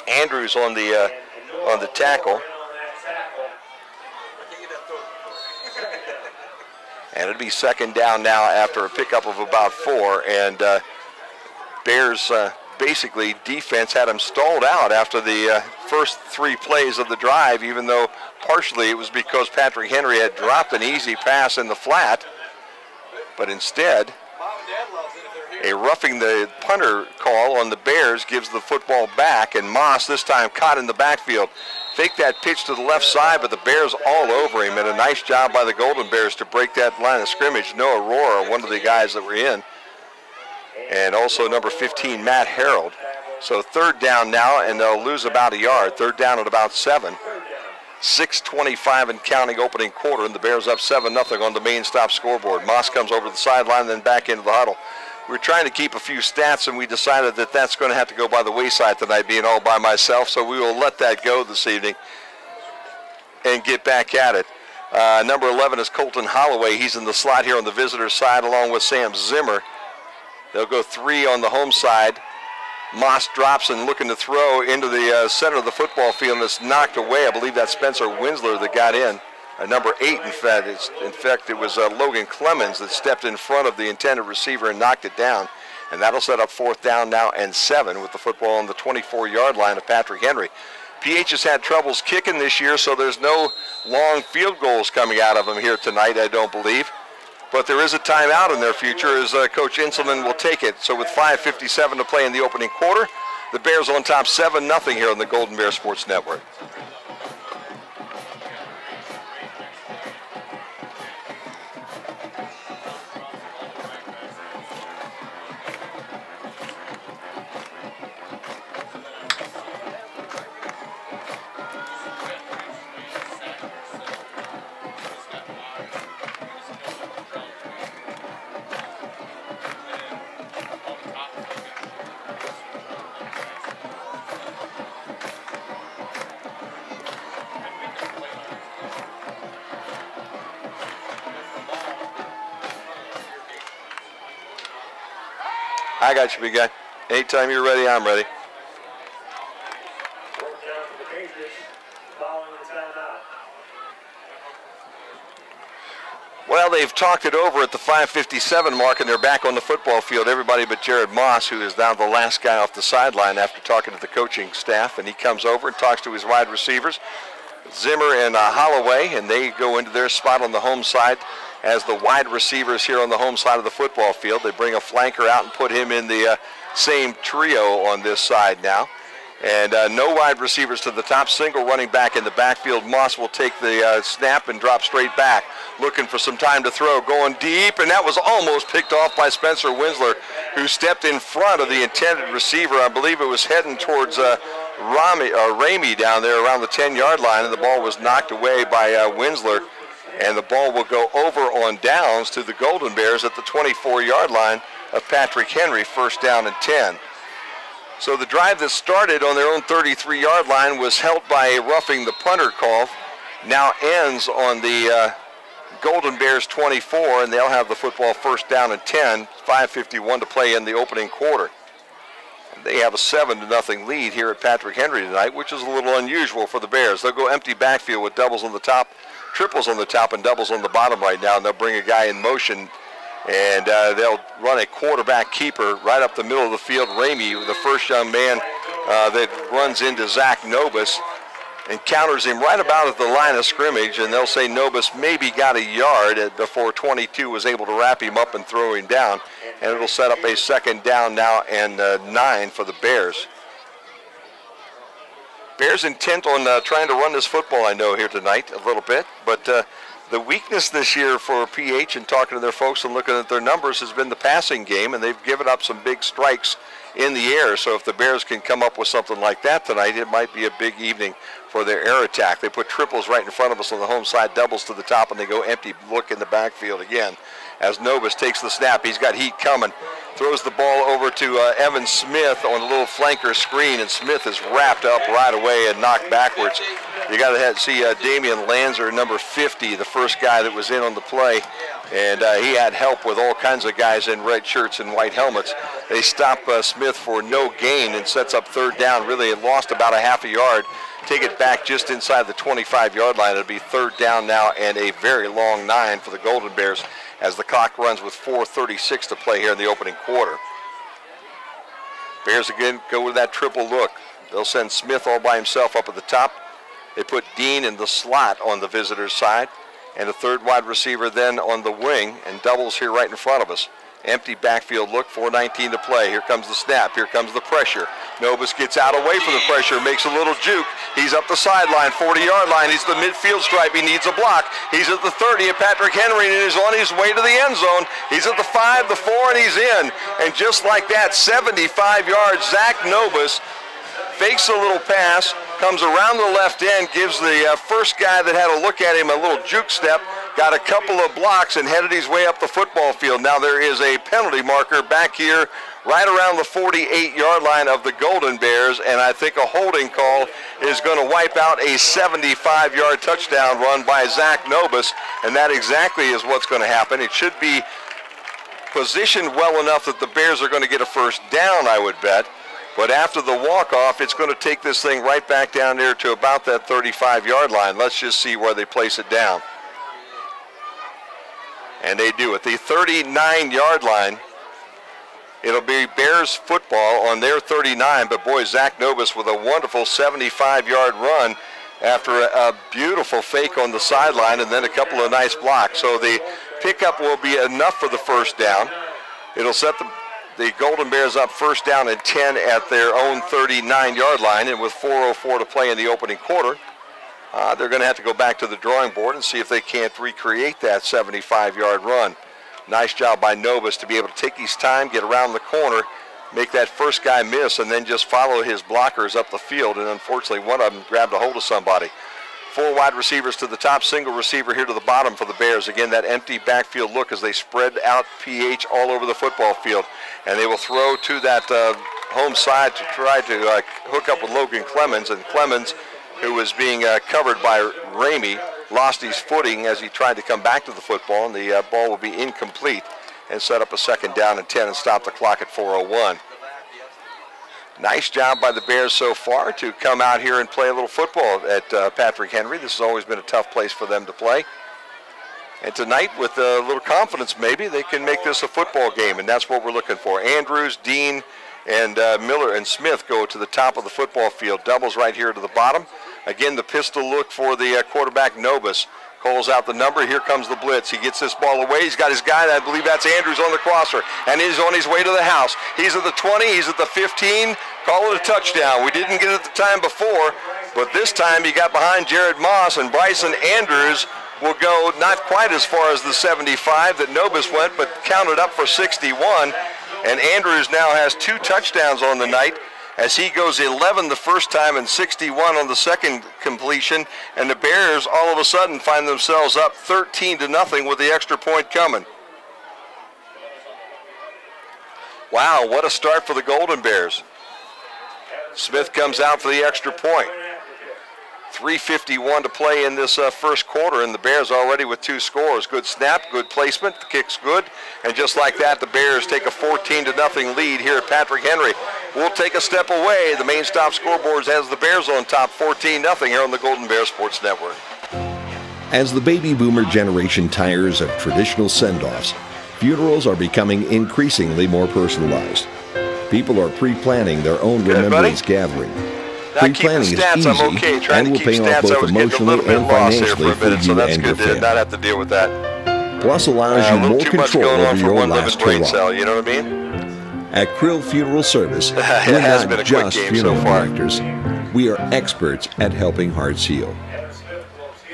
Andrews on the tackle. And it'll be 2nd down now after a pickup of about 4. And Bears basically defense had them stalled out after the first 3 plays of the drive, even though partially it was because Patrick Henry had dropped an easy pass in the flat. But instead, a roughing the punter call on the Bears gives the football back, and Moss this time caught in the backfield. Fake that pitch to the left side, but the Bears all over him, and a nice job by the Golden Bears to break that line of scrimmage. Noah Rohrer, one of the guys that were in, and also number 15, Matt Harold. So 3rd down now, and they'll lose about a yard. 3rd down at about 7. 6:25 and counting opening quarter, and the Bears up 7-0 on the main stop scoreboard. Moss comes over to the sideline, then back into the huddle. We're trying to keep a few stats, and we decided that that's going to have to go by the wayside tonight, being all by myself, so we will let that go this evening and get back at it. Number 11 is Colton Holloway. He's in the slot here on the visitor's side along with Sam Zimmer. They'll go 3 on the home side. Moss drops and looking to throw into the center of the football field, and it's knocked away. I believe that's Spencer Winsler that got in. Number 8, in fact, it was Logan Clemens that stepped in front of the intended receiver and knocked it down. And that'll set up 4th down now and 7 with the football on the 24-yard line of Patrick Henry. PH has had troubles kicking this year, so there's no long field goals coming out of them here tonight, I don't believe. But there is a timeout in their future as Coach Inselman will take it. So with 5:57 to play in the opening quarter, the Bears on top 7-0 here on the Golden Bear Sports Network. I got you, big guy. Anytime you're ready, I'm ready. Well, they've talked it over at the 5:57 mark, and they're back on the football field. Everybody but Jared Moss, who is now the last guy off the sideline after talking to the coaching staff, and he comes over and talks to his wide receivers, Zimmer and Holloway, and they go into their spot on the home side as the wide receivers here on the home side of the football field. They bring a flanker out and put him in the same trio on this side now. And no wide receivers to the top, single running back in the backfield. Moss will take the snap and drop straight back, looking for some time to throw, going deep, and that was almost picked off by Spencer Winsler, who stepped in front of the intended receiver. I believe it was heading towards Ramey down there around the 10-yard line, and the ball was knocked away by Winsler. And the ball will go over on downs to the Golden Bears at the 24-yard line of Patrick Henry, 1st down and 10. So the drive that started on their own 33-yard line was helped by a roughing the punter call. Now ends on the Golden Bears 24, and they'll have the football 1st down and 10, 5:51 to play in the opening quarter. And they have a 7-0 lead here at Patrick Henry tonight, which is a little unusual for the Bears. They'll go empty backfield with doubles on the top, triples on the top, and doubles on the bottom right now, and they'll bring a guy in motion, and they'll run a quarterback keeper right up the middle of the field. Ramey, the first young man that runs into Zach Nobis, encounters him right about at the line of scrimmage, and they'll say Nobis maybe got a yard before 22 was able to wrap him up and throw him down, and it'll set up a 2nd down now and 9 for the Bears. Bears intent on trying to run this football, I know, here tonight a little bit, but the weakness this year for PH and talking to their folks and looking at their numbers has been the passing game, and they've given up some big strikes in the air. So if the Bears can come up with something like that tonight, it might be a big evening for their air attack. They put triples right in front of us on the home side, doubles to the top, and they go empty look in the backfield again. As Nobis takes the snap, he's got heat coming. Throws the ball over to Evan Smith on a little flanker screen, and Smith is wrapped up right away and knocked backwards. You got to see Damian Lanzer, number 50, the first guy that was in on the play, and he had help with all kinds of guys in red shirts and white helmets. They stop Smith for no gain and sets up 3rd down. Really, it lost about a half a yard. Take it back just inside the 25-yard line. It'll be 3rd down now and a very long 9 for the Golden Bears as the clock runs with 4:36 to play here in the opening quarter. Bears again go with that triple look. They'll send Smith all by himself up at the top. They put Dean in the slot on the visitors' side, and a 3rd wide receiver then on the wing, and doubles here right in front of us. Empty backfield look, 4:19 to play. Here comes the snap. Here comes the pressure. Nobis gets out away from the pressure, makes a little juke. He's up the sideline, 40-yard line. He's the midfield stripe. He needs a block. He's at the 30 at Patrick Henry, and is on his way to the end zone. He's at the 5, the 4, and he's in. And just like that, 75 yards, Zach Nobis fakes a little pass, comes around the left end, gives the first guy that had a look at him a little juke step, got a couple of blocks, and headed his way up the football field. Now there is a penalty marker back here right around the 48-yard line of the Golden Bears, and I think a holding call is going to wipe out a 75-yard touchdown run by Zach Nobis, and that exactly is what's going to happen. It should be positioned well enough that the Bears are going to get a first down, I would bet. But after the walk-off, it's going to take this thing right back down there to about that 35-yard line. Let's just see where they place it down. And they do it. The 39-yard line. It'll be Bears football on their 39, but boy, Zach Nobis with a wonderful 75-yard run after a beautiful fake on the sideline and then a couple of nice blocks. So the pickup will be enough for the first down. It'll set the Golden Bears up first down and 10 at their own 39-yard line, and with 4:04 to play in the opening quarter, they're going to have to go back to the drawing board and see if they can't recreate that 75-yard run. Nice job by Nobis to be able to take his time, get around the corner, make that first guy miss, and then just follow his blockers up the field. And unfortunately, one of them grabbed a hold of somebody. 4 wide receivers to the top, single receiver here to the bottom for the Bears. Again, that empty backfield look as they spread out PH all over the football field. And they will throw to that home side to try to hook up with Logan Clemens. And Clemens, who was being covered by Ramey, lost his footing as he tried to come back to the football, and the ball will be incomplete and set up a second down and 10 and stop the clock at 4:01. Nice job by the Bears so far to come out here and play a little football at Patrick Henry. This has always been a tough place for them to play. And tonight, with a little confidence maybe, they can make this a football game, and that's what we're looking for. Andrews, Dean, and Miller and Smith go to the top of the football field. Doubles right here to the bottom. Again, the pistol look for the quarterback, Nobis. Calls out the number. Here comes the blitz. He gets this ball away. He's got his guy. I believe that's Andrews on the crosser. And he's on his way to the house. He's at the 20. He's at the 15. Call it a touchdown. We didn't get it the time before, but this time he got behind Jared Moss, and Bryson Andrews will go not quite as far as the 75 that Nobis went, but counted up for 61. And Andrews now has 2 touchdowns on the night, as he goes 11 the first time and 61 on the second completion, and the Bears all of a sudden find themselves up 13-0 with the extra point coming. Wow, what a start for the Golden Bears. Smith comes out for the extra point. 3:51 to play in this first quarter, and the Bears already with 2 scores. Good snap, good placement, the kick's good, and just like that, the Bears take a 14-0 lead here at Patrick Henry. We'll take a step away. The main stop scoreboards has the Bears on top 14-0 here on the Golden Bear Sports Network. As the baby boomer generation tires of traditional send-offs, funerals are becoming increasingly more personalized. People are pre-planning their own remembrance gathering. Pre-planning is easy and will pay off both emotionally and financially for you and your family. Not have to deal with that. Plus allows you more control over your own last hurrah. Cell, you know what I mean? At Krill Funeral Service, we're not just funeral directors. We are experts at helping hearts heal.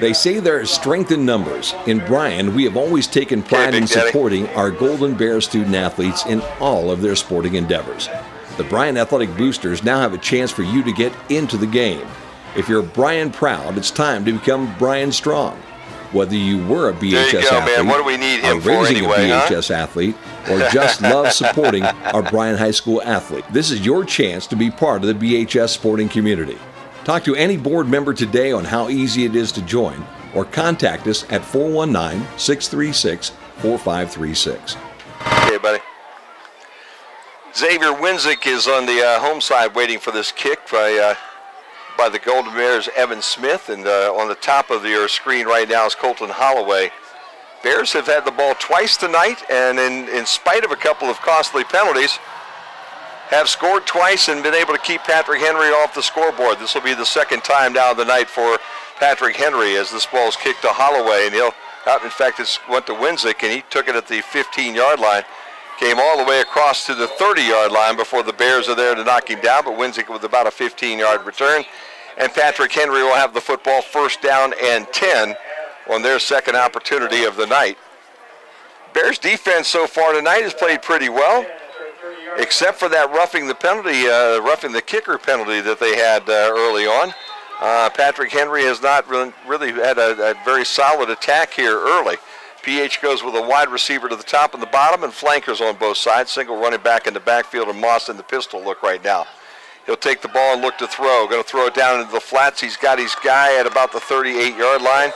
They say there is strength in numbers. In Bryan, we have always taken pride in supporting our Golden Bear student athletes in all of their sporting endeavors. The Bryan Athletic Boosters now have a chance for you to get into the game. If you're Bryan proud, it's time to become Bryan strong. Whether you were a BHS athlete, What do we need him are raising anyway, a BHS athlete, or just love supporting our Bryan High School athlete, this is your chance to be part of the BHS sporting community. Talk to any board member today on how easy it is to join, or contact us at 419-636-4536. Okay, buddy. Xavier Winzik is on the home side waiting for this kick by the Golden Bears' Evan Smith, and on the top of your screen right now is Colton Holloway. Bears have had the ball twice tonight, and in spite of a couple of costly penalties, have scored twice and been able to keep Patrick Henry off the scoreboard. This will be the second time now of the night for Patrick Henry as this ball is kicked to Holloway, and in fact, it went to Winzik, and he took it at the 15-yard line. Came all the way across to the 30-yard line before the Bears are there to knock him down, but Winzik with about a 15-yard return. And Patrick Henry will have the football first down and 10 on their second opportunity of the night. Bears defense so far tonight has played pretty well, except for that roughing the kicker penalty that they had early on. Patrick Henry has not really had a very solid attack here early. PH goes with a wide receiver to the top and the bottom and flankers on both sides. Single running back in the backfield, and Moss in the pistol look right now. He'll take the ball and look to throw. Going to throw it down into the flats. He's got his guy at about the 38-yard line.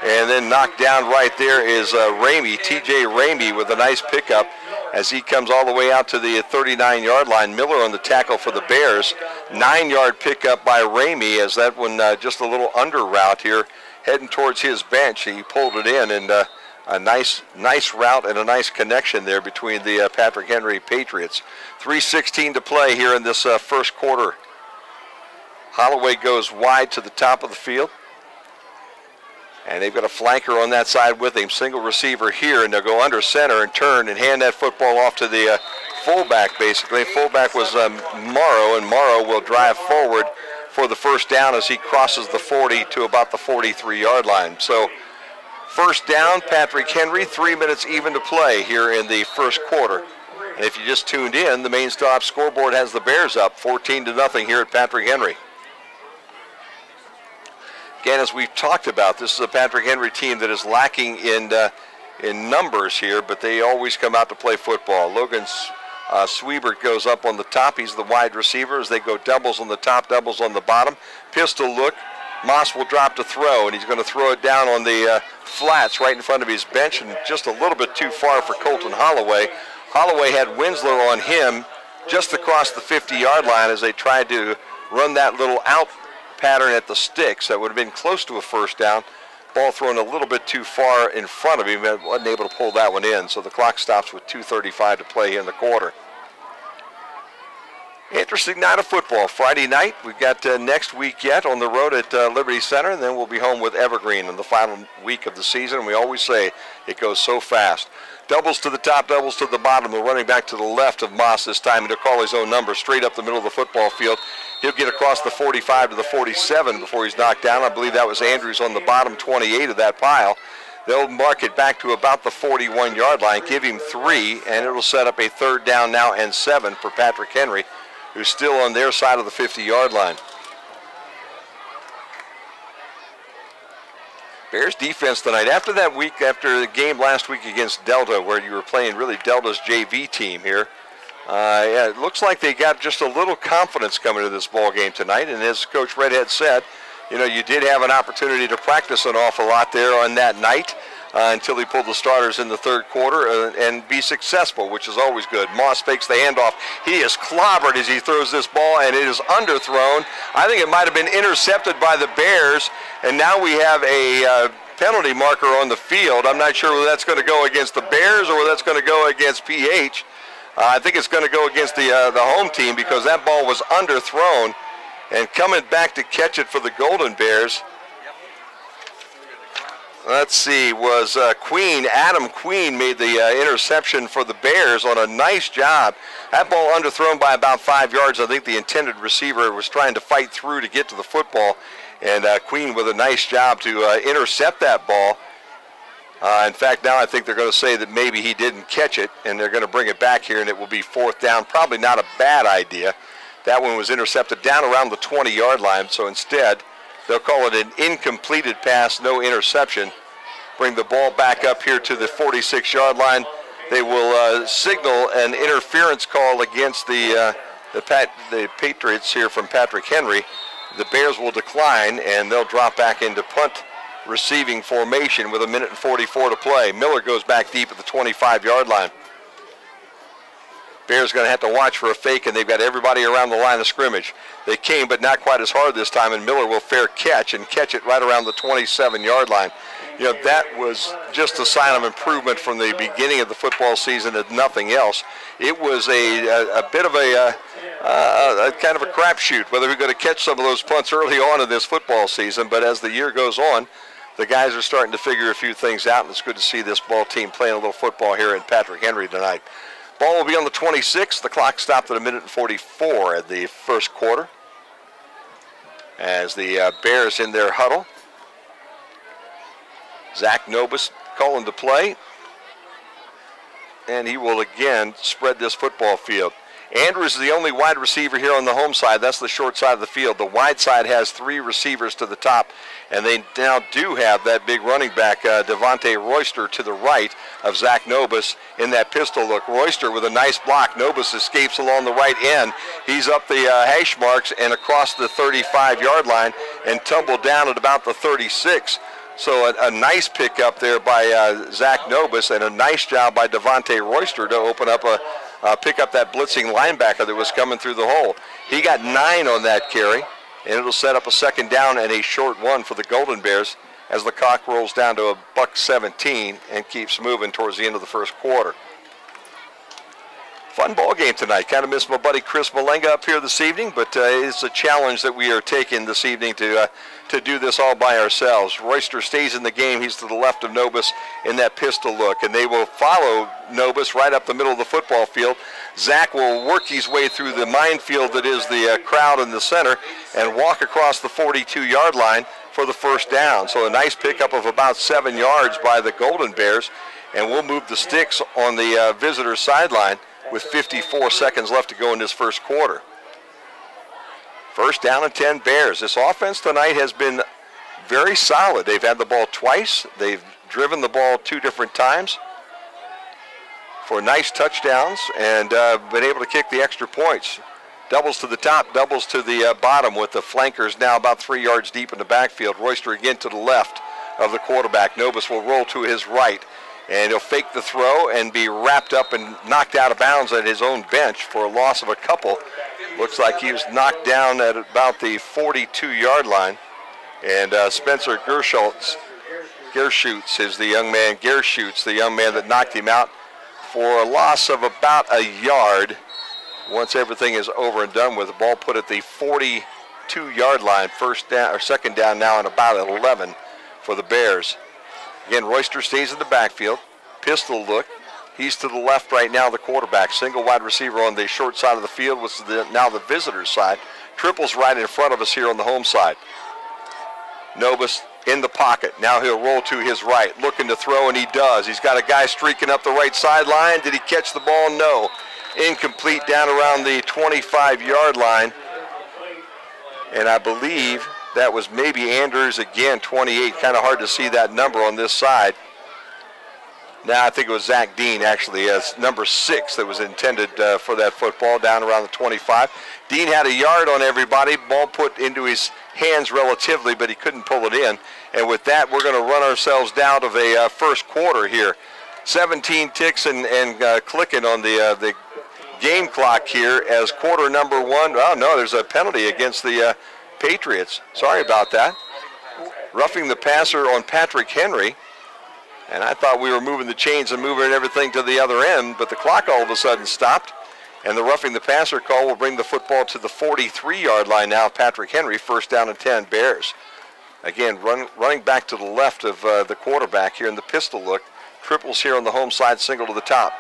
And then knocked down right there is Ramey, TJ Ramey, with a nice pickup. as he comes all the way out to the 39-yard line. Miller on the tackle for the Bears. 9-yard pickup by Ramey, as that one just a little under route here, heading towards his bench. He pulled it in, and a nice route and a nice connection there between the Patrick Henry Patriots. 3:16 to play here in this first quarter. Holloway goes wide to the top of the field. And they've got a flanker on that side with him. Single receiver here, and they'll go under center and turn and hand that football off to the fullback, basically. Fullback was Morrow, and Morrow will drive forward for the first down as he crosses the 40 to about the 43-yard line. So first down, Patrick Henry, 3 minutes even to play here in the first quarter. And if you just tuned in, the main stop scoreboard has the Bears up 14-0 here at Patrick Henry. Again, as we've talked about, this is a Patrick Henry team that is lacking in numbers here, but they always come out to play football. Logan Swiebert goes up on the top. He's the wide receiver as they go doubles on the top, doubles on the bottom. Pistol look. Moss will drop to throw, and he's going to throw it down on the flats right in front of his bench, and just a little bit too far for Colton Holloway. Holloway had Winslow on him just across the 50-yard line as they tried to run that little out pattern at the sticks. That would have been close to a first down. Ball thrown a little bit too far in front of him, and wasn't able to pull that one in. So the clock stops with 2:35 to play here in the quarter. Interesting night of football. Friday night, we've got next week yet on the road at Liberty Center, and then we'll be home with Evergreen in the final week of the season. We always say it goes so fast. Doubles to the top, doubles to the bottom. The running back to the left of Moss this time, and to call his own number straight up the middle of the football field. He'll get across the 45 to the 47 before he's knocked down. I believe that was Andrews on the bottom 28 of that pile. They'll mark it back to about the 41-yard line, give him 3, and it'll set up a third down now and 7 for Patrick Henry, who's still on their side of the 50-yard line. Bears defense tonight. After that week, after the game last week against Delta, where you were playing really Delta's JV team here, yeah, it looks like they got just a little confidence coming to this ball game tonight. And as Coach Redhead said, you know, you did have an opportunity to practice an awful lot there on that night until he pulled the starters in the third quarter and be successful, which is always good. Moss fakes the handoff. He is clobbered as he throws this ball, and it is underthrown. I think it might have been intercepted by the Bears, and now we have a penalty marker on the field. I'm not sure whether that's going to go against the Bears or whether that's going to go against PH. I think it's going to go against the home team because that ball was underthrown, and coming back to catch it for the Golden Bears, let's see, was Queen. Adam Queen made the interception for the Bears on a nice job. That ball underthrown by about 5 yards. I think the intended receiver was trying to fight through to get to the football, and Queen with a nice job to intercept that ball. In fact, now I think they're going to say that maybe he didn't catch it, and they're going to bring it back here, and it will be fourth down. Probably not a bad idea. That one was intercepted down around the 20-yard line, so instead they'll call it an incompleted pass, no interception. Bring the ball back up here to the 46-yard line. They will signal an interference call against the Patriots here from Patrick Henry. The Bears will decline, and they'll drop back into punt receiving formation with 1:44 to play. Miller goes back deep at the 25-yard line. Bears going to have to watch for a fake, and they've got everybody around the line of scrimmage. They came, but not quite as hard this time, and Miller will fair catch and catch it right around the 27-yard line. You know, that was just a sign of improvement from the beginning of the football season, if nothing else. It was a bit of a kind of a crapshoot whether we're going to catch some of those punts early on in this football season, but as the year goes on, the guys are starting to figure a few things out, and it's good to see this ball team playing a little football here in Patrick Henry tonight. Ball will be on the 26. The clock stopped at 1:44 at the first quarter as the Bears in their huddle. Zach Nobis calling the play, and he will again spread this football field. Andrews is the only wide receiver here on the home side. That's the short side of the field. The wide side has 3 receivers to the top, and they now do have that big running back, Devontae Royster, to the right of Zach Nobis in that pistol look. Royster with a nice block. Nobis escapes along the right end. He's up the hash marks and across the 35-yard line and tumbled down at about the 36. So a nice pickup there by Zach Nobis, and a nice job by Devontae Royster to open up pick up that blitzing linebacker that was coming through the hole. He got 9 on that carry, and it'll set up a second down and a short one for the Golden Bears as the clock rolls down to $1:17 and keeps moving towards the end of the first quarter. Fun ball game tonight. Kind of missed my buddy Chris Malenga up here this evening, but it's a challenge that we are taking this evening to do this all by ourselves. Royster stays in the game. He's to the left of Nobis in that pistol look, and they will follow Nobis right up the middle of the football field. Zach will work his way through the minefield that is the crowd in the center and walk across the 42-yard line for the first down. So a nice pickup of about 7 yards by the Golden Bears, and we'll move the sticks on the visitor sideline with 54 seconds left to go in this first quarter. First down and 10 Bears. This offense tonight has been very solid. They've had the ball twice. They've driven the ball 2 different times for nice touchdowns and been able to kick the extra points. Doubles to the top, doubles to the bottom with the flankers now about 3 yards deep in the backfield. Royster again to the left of the quarterback. Nobis will roll to his right, and he'll fake the throw and be wrapped up and knocked out of bounds at his own bench for a loss of a couple. Looks like he was knocked down at about the 42-yard line. And Spencer Gershutz is the young man, Gershutz, the young man that knocked him out for a loss of about a yard. Once everything is over and done with, the ball put at the 42-yard line, first down or second down now, and about 11 for the Bears. Again, Royster stays in the backfield. Pistol look. He's to the left right now, the quarterback. Single wide receiver on the short side of the field, which is now the visitor's side. Triples right in front of us here on the home side. Nobis in the pocket. Now he'll roll to his right, looking to throw, and he does. He's got a guy streaking up the right sideline. Did he catch the ball? No. Incomplete down around the 25-yard line. And I believe that was maybe Andrews again, 28. Kind of hard to see that number on this side. Now I think it was Zach Dean, actually, as number 6 that was intended for that football down around the 25. Dean had a yard on everybody. Ball put into his hands relatively, but he couldn't pull it in. And with that, we're going to run ourselves down to the first quarter here. 17 ticks and clicking on the game clock here as quarter number 1. Oh, no, there's a penalty against the Patriots. Sorry about that. Roughing the passer on Patrick Henry. And I thought we were moving the chains and moving everything to the other end, but the clock all of a sudden stopped. And the roughing the passer call will bring the football to the 43-yard line now. Patrick Henry, first down and 10 Bears. Again, running back to the left of the quarterback here in the pistol look. Triples here on the home side, single to the top.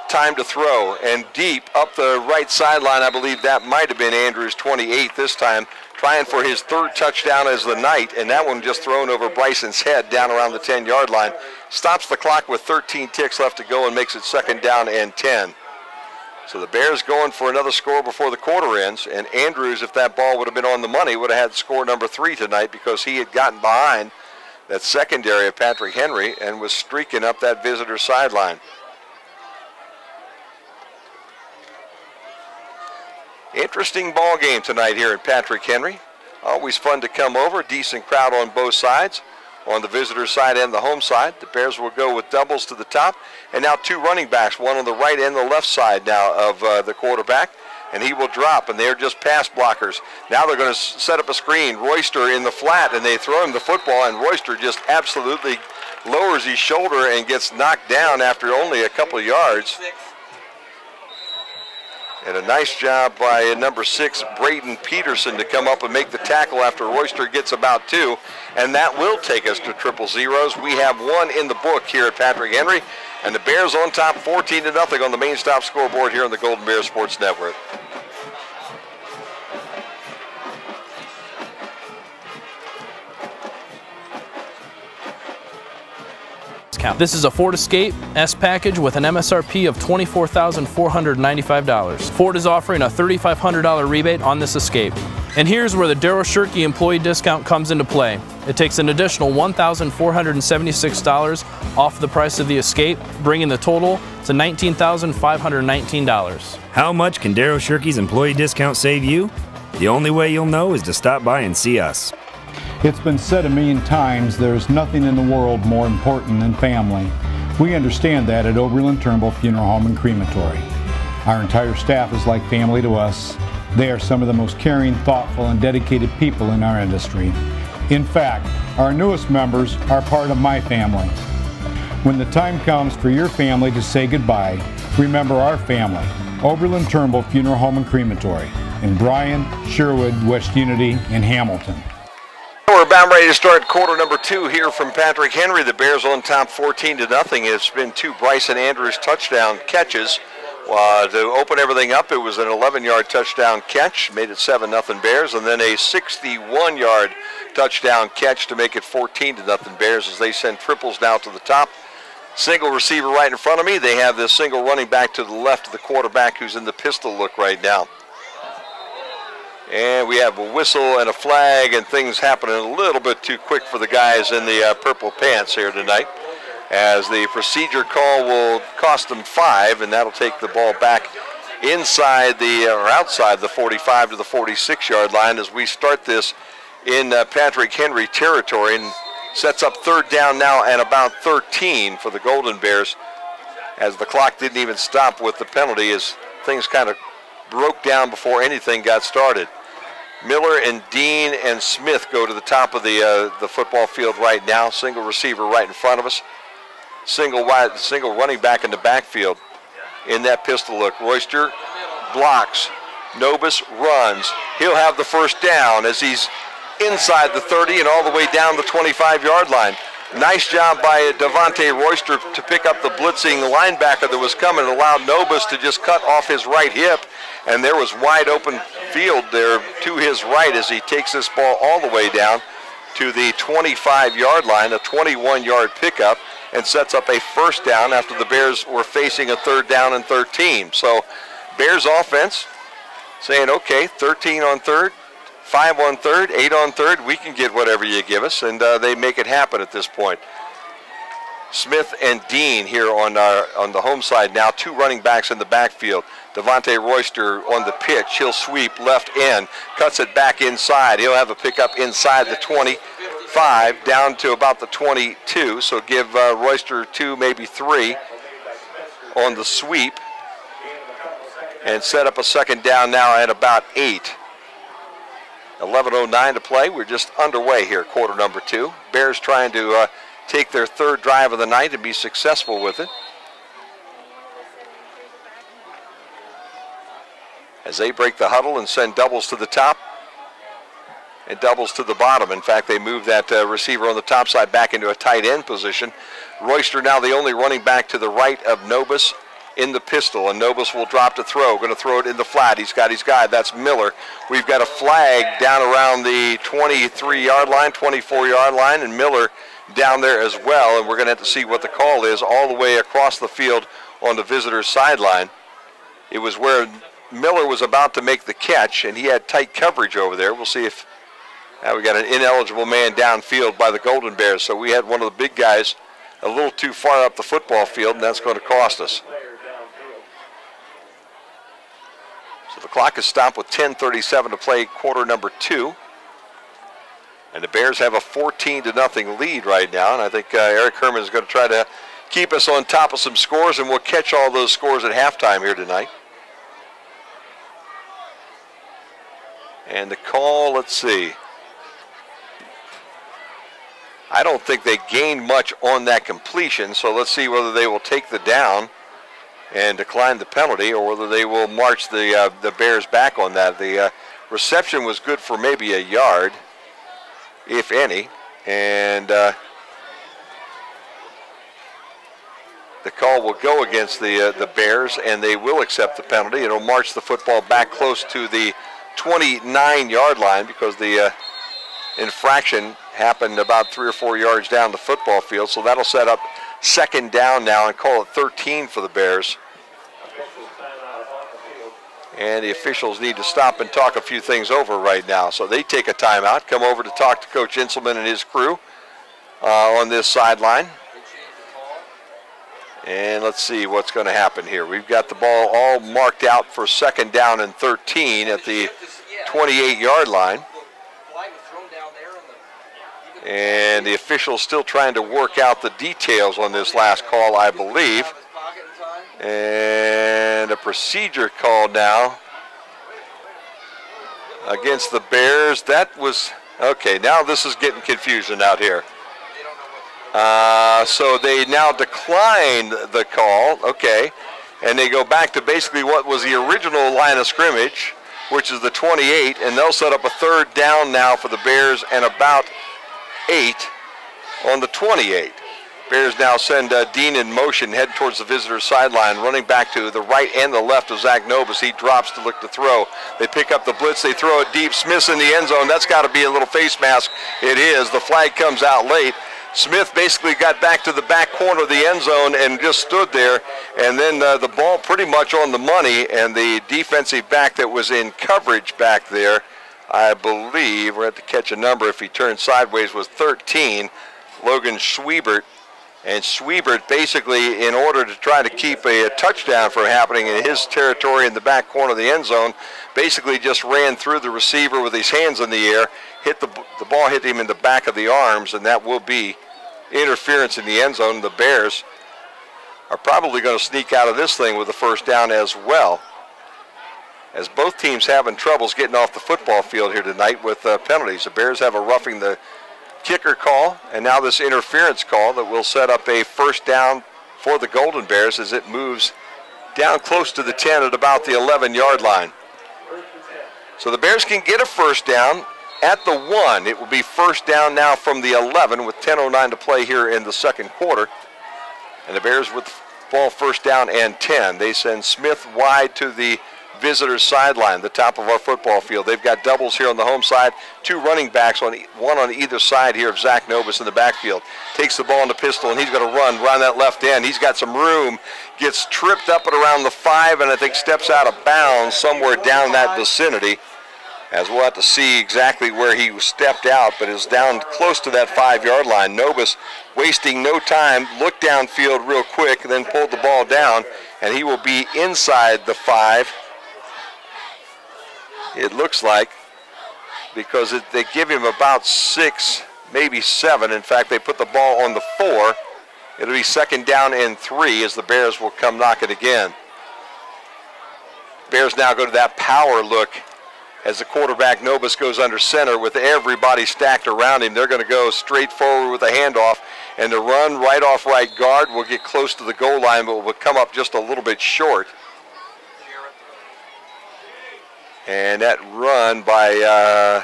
Time to throw, and deep up the right sideline. I believe that might have been Andrews' 28 this time, trying for his 3rd touchdown as the night, and that one just thrown over Bryson's head down around the 10-yard line. Stops the clock with 13 ticks left to go and makes it second down and 10. So the Bears going for another score before the quarter ends, and Andrews, if that ball would have been on the money, would have had score number 3 tonight because he had gotten behind that secondary of Patrick Henry and was streaking up that visitor sideline. Interesting ball game tonight here at Patrick Henry. Always fun to come over. Decent crowd on both sides, on the visitor side and the home side. The Bears will go with doubles to the top. And now 2 running backs, one on the right and the left side now of the quarterback. And he will drop, and they're just pass blockers. Now they're going to set up a screen. Royster in the flat, and they throw him the football, and Royster just absolutely lowers his shoulder and gets knocked down after only a couple of yards. And a nice job by number 6, Braden Peterson, to come up and make the tackle after Royster gets about 2. And that will take us to triple zeros. We have 1 in the book here at Patrick Henry. And the Bears on top 14-0 on the main stop scoreboard here on the Golden Bears Sports Network. This is a Ford Escape S package with an MSRP of $24,495. Ford is offering a $3,500 rebate on this Escape. And here's where the Daryl Shirkey employee discount comes into play. It takes an additional $1,476 off the price of the Escape, bringing the total to $19,519. How much can Daryl Shirkey's employee discount save you? The only way you'll know is to stop by and see us. It's been said a million times, there's nothing in the world more important than family. We understand that at Oberlin Turnbull Funeral Home and Crematory. Our entire staff is like family to us. They are some of the most caring, thoughtful, and dedicated people in our industry. In fact, our newest members are part of my family. When the time comes for your family to say goodbye, remember our family, Oberlin Turnbull Funeral Home and Crematory in Bryan, Sherwood, West Unity, and Hamilton. We're about ready to start quarter number 2 here from Patrick Henry. The Bears on top 14-0. It's been 2 Bryson Andrews touchdown catches. To open everything up, it was an 11-yard touchdown catch, made it 7-0 Bears, and then a 61-yard touchdown catch to make it 14-0 Bears as they send triples now to the top. Single receiver right in front of me. They have this single running back to the left of the quarterback who's in the pistol look right now. And we have a whistle and a flag, and things happening a little bit too quick for the guys in the purple pants here tonight, as the procedure call will cost them 5, and that'll take the ball back inside or outside the 45 to the 46-yard line as we start this in Patrick Henry territory, and sets up 3rd down now and about 13 for the Golden Bears, as the clock didn't even stop with the penalty as things kind of broke down before anything got started. Miller and Dean and Smith go to the top of the football field right now. Single receiver right in front of us. Single running back in the backfield in that pistol look. Royster blocks. Nobis runs. He'll have the 1st down as he's inside the 30 and all the way down the 25-yard line. Nice job by Devontae Royster to pick up the blitzing linebacker that was coming and allowed Nobis to just cut off his right hip, and there was wide open field there to his right as he takes this ball all the way down to the 25-yard line, a 21-yard pickup, and sets up a 1st down after the Bears were facing a 3rd down and 13. So Bears offense saying, okay, 13 on 3rd, 5 on 3rd, 8 on 3rd, we can get whatever you give us, and they make it happen at this point. Smith and Dean here on the home side now, 2 running backs in the backfield. Devontae Royster on the pitch. He'll sweep left end, cuts it back inside. He'll have a pickup inside the 25 down to about the 22, so give Royster 2, maybe 3 on the sweep, and set up a 2nd down now at about 8. 11:09 to play. We're just underway here, quarter number 2. Bears trying to take their 3rd drive of the night and be successful with it, as they break the huddle and send doubles to the top and doubles to the bottom. In fact, they move that receiver on the top side back into a tight end position. Royster now the only running back to the right of Nobis in the pistol, and Nobis will drop to throw. Going to throw it in the flat. He's got his guy. That's Miller. We've got a flag down around the 23-yard line, 24-yard line, and Miller down there as well, and we're going to have to see what the call is all the way across the field on the visitor's sideline. It was where Miller was about to make the catch, and he had tight coverage over there. We'll see if we got an ineligible man downfield by the Golden Bears, so we had one of the big guys a little too far up the football field, and that's going to cost us. So the clock is stopped with 10:37 to play, quarter number 2. And the Bears have a 14-0 lead right now, and I think Eric Herman is going to try to keep us on top of some scores, and we'll catch all those scores at halftime here tonight. And the call, let's see. I don't think they gained much on that completion, so let's see whether they will take the down and decline the penalty, or whether they will march the Bears back on that. The reception was good for maybe a yard, if any, and the call will go against the Bears, and they will accept the penalty. It'll march the football back close to the 29-yard line, because the infraction happened about 3 or 4 yards down the football field, so that'll set up 2nd down now and call it 13 for the Bears. And the officials need to stop and talk a few things over right now. So they take a timeout, come over to talk to Coach Inselman and his crew on this sideline. And let's see what's going to happen here. We've got the ball all marked out for 2nd down and 13 at the 28-yard line. And the official's still trying to work out the details on this last call, I believe. And a procedure call now against the Bears. That was, okay, now this is getting confusion out here. So they now decline the call, okay, and they go back to basically what was the original line of scrimmage, which is the 28, and they'll set up a third down now for the Bears and about 8 on the 28. Bears now send Dean in motion, head towards the visitor's sideline, running back to the right and the left of Zach Novus. He drops to look to throw. They pick up the blitz. They throw it deep. Smith's in the end zone. That's got to be a little face mask. It is. The flag comes out late. Smith basically got back to the back corner of the end zone and just stood there. And then the ball pretty much on the money, and the defensive back that was in coverage back there, I believe, we're going to have to catch a number if he turned sideways, was 13, Logan Schwiebert. And Schwiebert basically, in order to try to keep a touchdown from happening in his territory in the back corner of the end zone, basically just ran through the receiver with his hands in the air, hit the ball hit him in the back of the arms, and that will be interference in the end zone. The Bears are probably going to sneak out of this thing with a first down as well, as both teams having troubles getting off the football field here tonight with penalties. The Bears have a roughing the kicker call, and now this interference call that will set up a first down for the Golden Bears as it moves down close to the 10 at about the 11-yard line. So the Bears can get a first down at the 1. It will be first down now from the 11 with 10:09 to play here in the second quarter. And the Bears with the ball first down and 10. They send Smith wide to the visitor's sideline, the top of our football field. They've got doubles here on the home side, 2 running backs, one on either side here of Zach Novus in the backfield. Takes the ball in the pistol, and he's going to run that left end. He's got some room, gets tripped up at around the 5, and I think steps out of bounds somewhere down that vicinity, as we'll have to see exactly where he stepped out, but is down close to that 5-yard line. Novus wasting no time, looked downfield real quick, and then pulled the ball down, and he will be inside the 5. It looks like, because they give him about 6, maybe 7. In fact, they put the ball on the 4. It'll be second down and 3 as the Bears will come knocking again. Bears now go to that power look as the quarterback Novus goes under center with everybody stacked around him. They're going to go straight forward with a handoff, and the run right off right guard will get close to the goal line, but will come up just a little bit short. And that run by,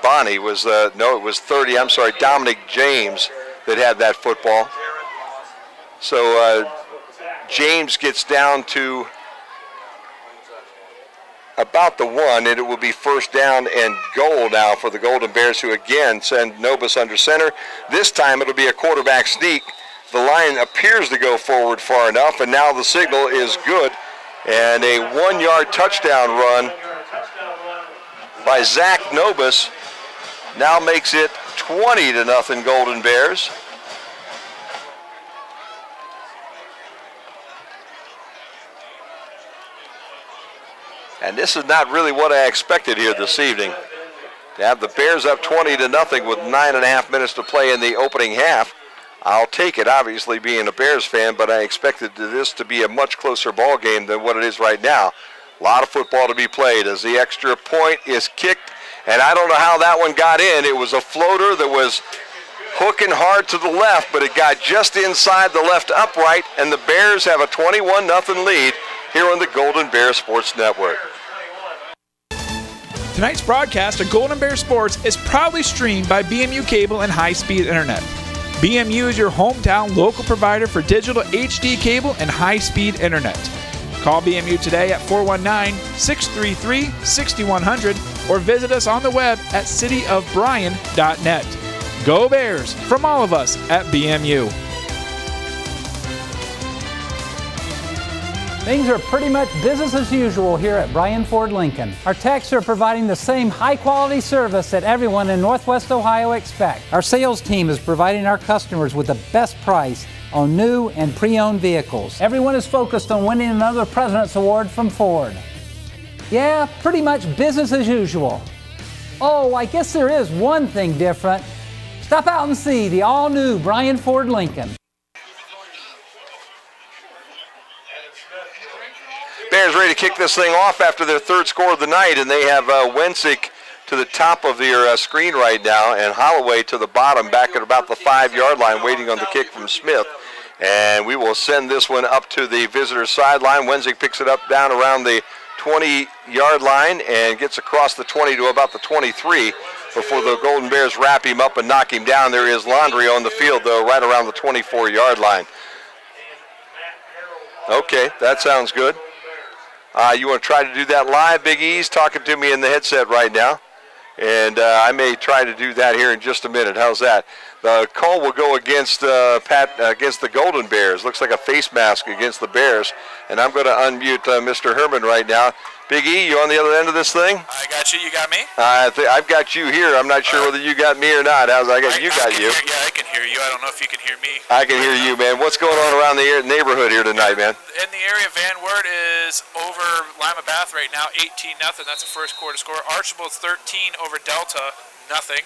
Bonnie was, no, it was 30, I'm sorry, Dominic James that had that football. So James gets down to about the 1, and it will be first down and goal now for the Golden Bears, who again send Novus under center. This time it'll be a quarterback sneak. The line appears to go forward far enough, and now the signal is good. And a 1-yard touchdown run by Zach Novus now makes it 20-0 Golden Bears. And this is not really what I expected here this evening. To have the Bears up 20-0 with 9.5 minutes to play in the opening half. I'll take it, obviously, being a Bears fan, but I expected this to be a much closer ball game than what it is right now. A lot of football to be played as the extra point is kicked, and I don't know how that one got in. It was a floater that was hooking hard to the left, but it got just inside the left upright, and the Bears have a 21-0 lead here on the Golden Bear Sports Network. Tonight's broadcast of Golden Bear Sports is proudly streamed by BMU Cable and High-Speed Internet. BMU is your hometown local provider for digital HD cable and high-speed internet. Call BMU today at 419-633-6100 or visit us on the web at cityofbryan.net. Go Bears from all of us at BMU. Things are pretty much business as usual here at Bryan Ford Lincoln. Our techs are providing the same high-quality service that everyone in Northwest Ohio expects. Our sales team is providing our customers with the best price on new and pre-owned vehicles. Everyone is focused on winning another President's Award from Ford. Yeah, pretty much business as usual. Oh, I guess there is one thing different. Stop out and see the all-new Bryan Ford Lincoln. Bears ready to kick this thing off after their third score of the night, and they have Wensick to the top of their screen right now, and Holloway to the bottom, back at about the 5-yard line, waiting on the kick from Smith. And we will send this one up to the visitor sideline. Wensick picks it up down around the 20-yard line and gets across the 20 to about the 23 before the Golden Bears wrap him up and knock him down. There is Laundrie on the field, though, right around the 24-yard line. Okay, that sounds good. You want to try to do that live? Big E's talking to me in the headset right now. And I may try to do that here in just a minute. How's that? The call will go against against the Golden Bears. Looks like a face mask against the Bears. And I'm going to unmute Mr. Herman right now. Big E, you on the other end of this thing? I got you. You got me? I've got you here. I'm not sure whether you got me or not. I got you. Yeah, I can hear you. I don't know if you can hear me. I can hear you, man. What's going on around the neighborhood here tonight, man? In the area, Van Wert is over Lima Bath right now, 18-0. That's a first quarter score. Archibald's 13 over Delta, nothing.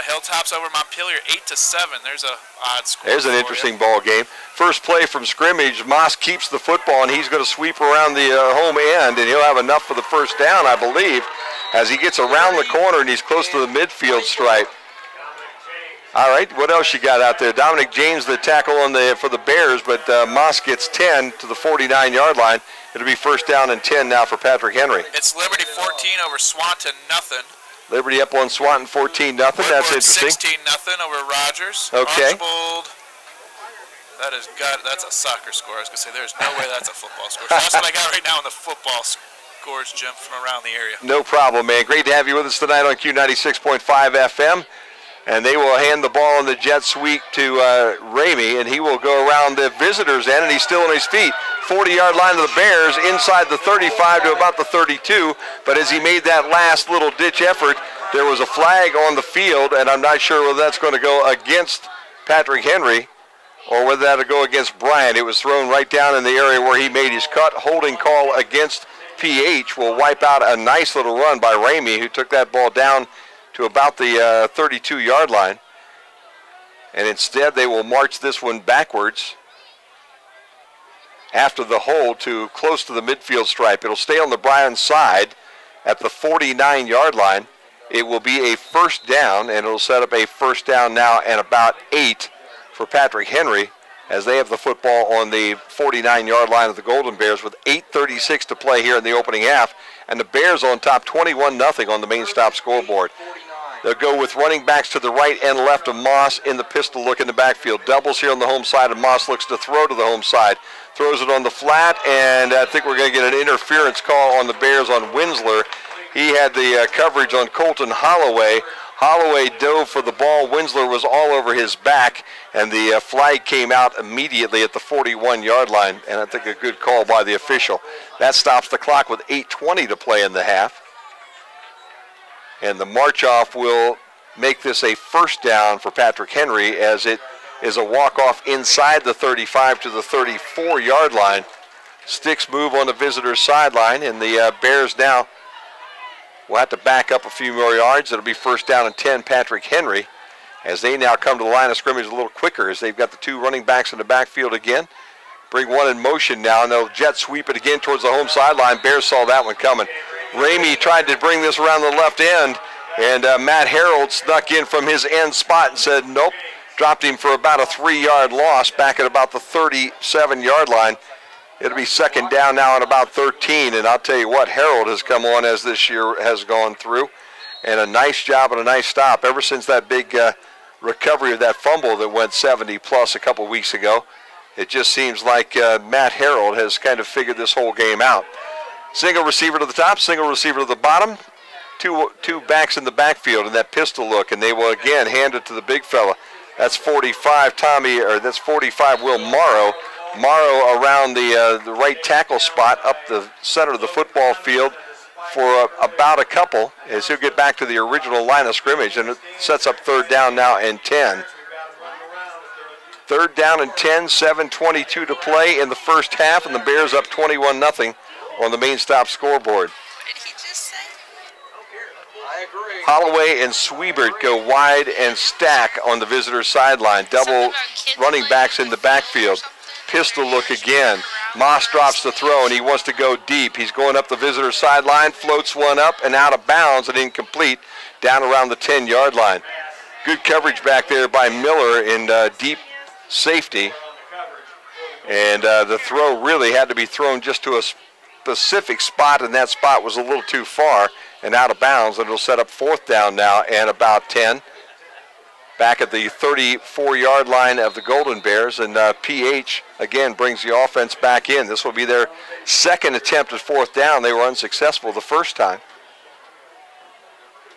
Hilltops over Montpelier, 8-7. There's a odd score. There's an interesting ball game. First play from scrimmage, Moss keeps the football, and he's going to sweep around the home end, and he'll have enough for the first down, I believe, as he gets around the corner and he's close to the midfield stripe. All right, what else you got out there? Dominic James, the tackle for the Bears, but Moss gets 10 to the 49-yard line. It'll be first down and 10 now for Patrick Henry. It's Liberty 14 over Swanton, nothing. Liberty up on Swanton 14-0. That's interesting. 16-0 over Rogers. Okay. Archibald, that's a soccer score. I was going to say, there's no way that's a football score. So that's what I got right now in the football scores, Jim, from around the area. No problem, man. Great to have you with us tonight on Q96.5 FM. And they will hand the ball in the jet sweep to Ramey, and he will go around the visitors' end, and he's still on his feet. 40-yard line of the Bears, inside the 35 to about the 32. But as he made that last little ditch effort, there was a flag on the field, and I'm not sure whether that's going to go against Patrick Henry or whether that'll go against Bryan. It was thrown right down in the area where he made his cut. Holding call against PH will wipe out a nice little run by Ramey, who took that ball down to about the 32-yard line. And instead they will march this one backwards after the hold to close to the midfield stripe. It'll stay on the Bryan side at the 49-yard line. It will be a first down, and it'll set up a first down now and about 8 for Patrick Henry as they have the football on the 49-yard line of the Golden Bears with 8:36 to play here in the opening half. And the Bears on top 21-0 on the main stop scoreboard. They'll go with running backs to the right and left of Moss in the pistol look in the backfield. Doubles here on the home side, and Moss looks to throw to the home side. Throws it on the flat, and I think we're going to get an interference call on the Bears on Winsler. He had the coverage on Colton Holloway. Holloway dove for the ball. Winsler was all over his back, and the flag came out immediately at the 41-yard line, and I think a good call by the official. That stops the clock with 8:20 to play in the half. And the march-off will make this a first down for Patrick Henry as it is a walk-off inside the 35 to the 34-yard line. Sticks move on the visitor's sideline, and the Bears now will have to back up a few more yards. It'll be first down and 10, Patrick Henry, as they now come to the line of scrimmage a little quicker as they've got the two running backs in the backfield again. Bring one in motion now, and they'll jet sweep it again towards the home sideline. Bears saw that one coming. Ramey tried to bring this around the left end, and Matt Harold snuck in from his end spot and said nope. Dropped him for about a 3-yard loss back at about the 37-yard line. It'll be second down now at about 13, and I'll tell you what, Harold has come on as this year has gone through, and a nice job and a nice stop ever since that big recovery of that fumble that went 70-plus a couple weeks ago. It just seems like Matt Harold has kind of figured this whole game out. Single receiver to the top, single receiver to the bottom. Two backs in the backfield in that pistol look, and they will again hand it to the big fella. That's 45 that's 45 Will Morrow. Morrow around the right tackle spot up the center of the football field for about a couple as he'll get back to the original line of scrimmage, and it sets up third down now and 10. Third down and 10, 7:22 to play in the first half, and the Bears up 21-0 on the main stop scoreboard. What did he just say? Holloway and Schwiebert go wide and stack on the visitor sideline. Double running backs in the backfield. Pistol look again. Moss drops the throw, and he wants to go deep. He's going up the visitor sideline, floats one up and out of bounds and incomplete down around the 10-yard line. Good coverage back there by Miller in deep safety. And the throw really had to be thrown just to a specific spot, and that spot was a little too far and out of bounds. And it'll set up 4th down now and about 10. Back at the 34-yard line of the Golden Bears, and PH again brings the offense back in. This will be their second attempt at 4th down. They were unsuccessful the first time.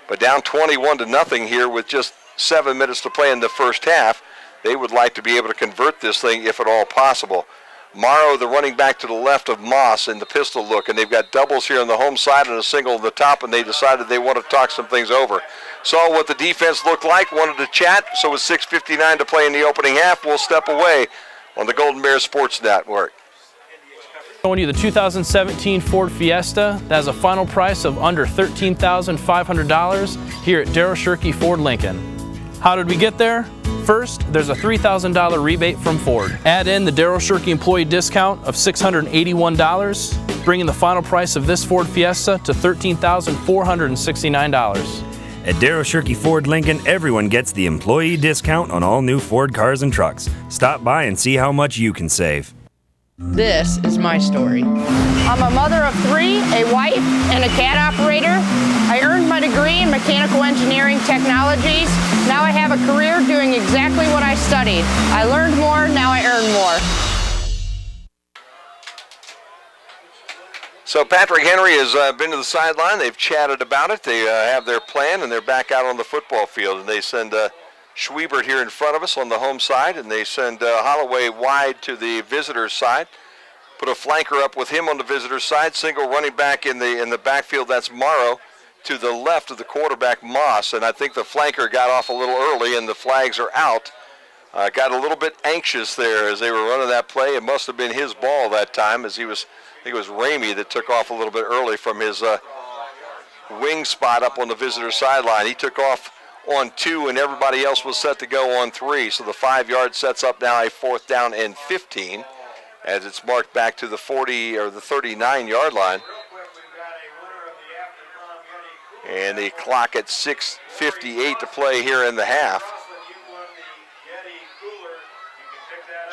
But down 21-0 here with just 7 minutes to play in the first half. They would like to be able to convert this thing if at all possible. Morrow, the running back to the left of Moss in the pistol look, and they've got doubles here on the home side and a single on the top, and they decided they want to talk some things over. Saw what the defense looked like, wanted to chat, so with 6:59 to play in the opening half, we'll step away on the Golden Bears Sports Network. Showing you the 2017 Ford Fiesta that has a final price of under $13,500 here at Darrell Shirky Ford Lincoln. How did we get there? First, there's a $3,000 rebate from Ford. Add in the Darrell Shirky employee discount of $681, bringing the final price of this Ford Fiesta to $13,469. At Darrell Shirky Ford Lincoln, everyone gets the employee discount on all new Ford cars and trucks. Stop by and see how much you can save. This is my story. I'm a mother of 3, a wife, and a CAD operator. I earned my degree in mechanical engineering technologies. Now I have a career doing exactly what I studied. I learned more, now I earn more. So Patrick Henry has been to the sideline. They've chatted about it. They have their plan, and they're back out on the football field. And they send Schwiebert here in front of us on the home side, and they send Holloway wide to the visitor's side. Put a flanker up with him on the visitor's side. Single running back in the backfield. That's Morrow to the left of the quarterback, Moss. And I think the flanker got off a little early, and the flags are out. Got a little bit anxious there as they were running that play. It must have been his ball that time, as I think it was Ramey that took off a little bit early from his wing spot up on the visitor sideline. He took off on 2, and everybody else was set to go on 3. So the 5-yard sets up now a 4th down and 15 as it's marked back to the 40 or the 39-yard line. And the clock at 6:58 to play here in the half.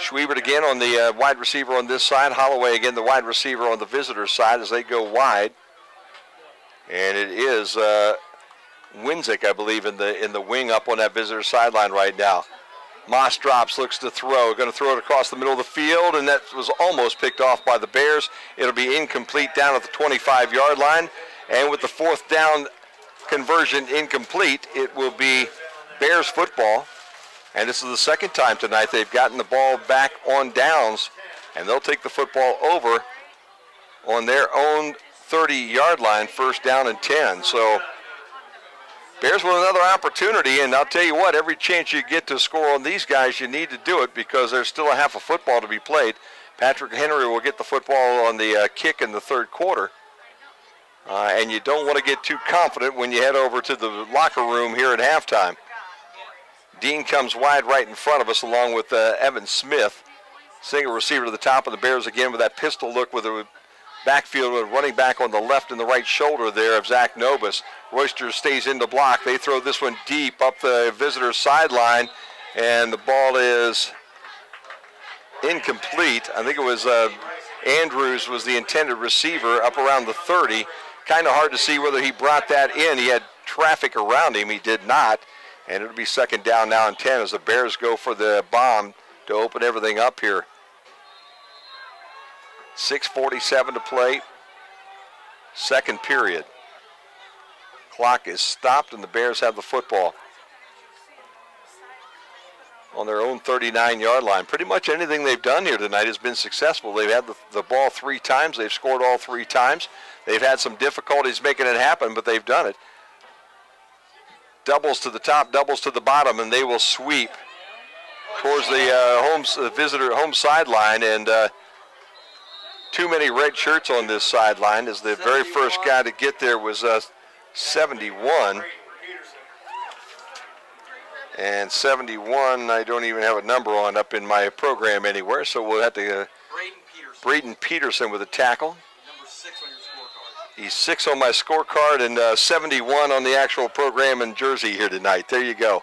Schwiebert again on the wide receiver on this side. Holloway again the wide receiver on the visitor's side as they go wide. And it is Winzik, I believe, in the wing up on that visitor sideline right now. Moss drops, looks to throw. Going to throw it across the middle of the field, and that was almost picked off by the Bears. It'll be incomplete down at the 25-yard line. And with the 4th down conversion incomplete, it will be Bears football. And this is the second time tonight they've gotten the ball back on downs, and they'll take the football over on their own 30-yard line, 1st down and 10. So Bears with another opportunity, and I'll tell you what, every chance you get to score on these guys, you need to do it because there's still a half of football to be played. Patrick Henry will get the football on the kick in the 3rd quarter. And you don't want to get too confident when you head over to the locker room here at halftime. Dean comes wide right in front of us along with Evan Smith. Single receiver to the top of the Bears again with that pistol look with a backfield with a running back on the left and the right shoulder there of Zach Nobis. Royster stays in the block. They throw this one deep up the visitor's sideline, and the ball is incomplete. I think it was Andrews was the intended receiver up around the 30. Kind of hard to see whether he brought that in. He had traffic around him. He did not. And it'll be 2nd down now and 10 as the Bears go for the bomb to open everything up here. 6:47 to play. 2nd period. Clock is stopped and the Bears have the football on their own 39-yard line. Pretty much anything they've done here tonight has been successful. They've had the ball 3 times. They've scored all 3 times. They've had some difficulties making it happen, but they've done it. Doubles to the top, doubles to the bottom, and they will sweep towards the visitor home sideline. And too many red shirts on this sideline, as the very first guy to get there was 71. And 71, I don't even have a number on up in my program anywhere, so we'll have to Braden Peterson with a tackle. Number 6 on your scorecard. He's 6 on my scorecard and 71 on the actual program and jersey here tonight. There you go.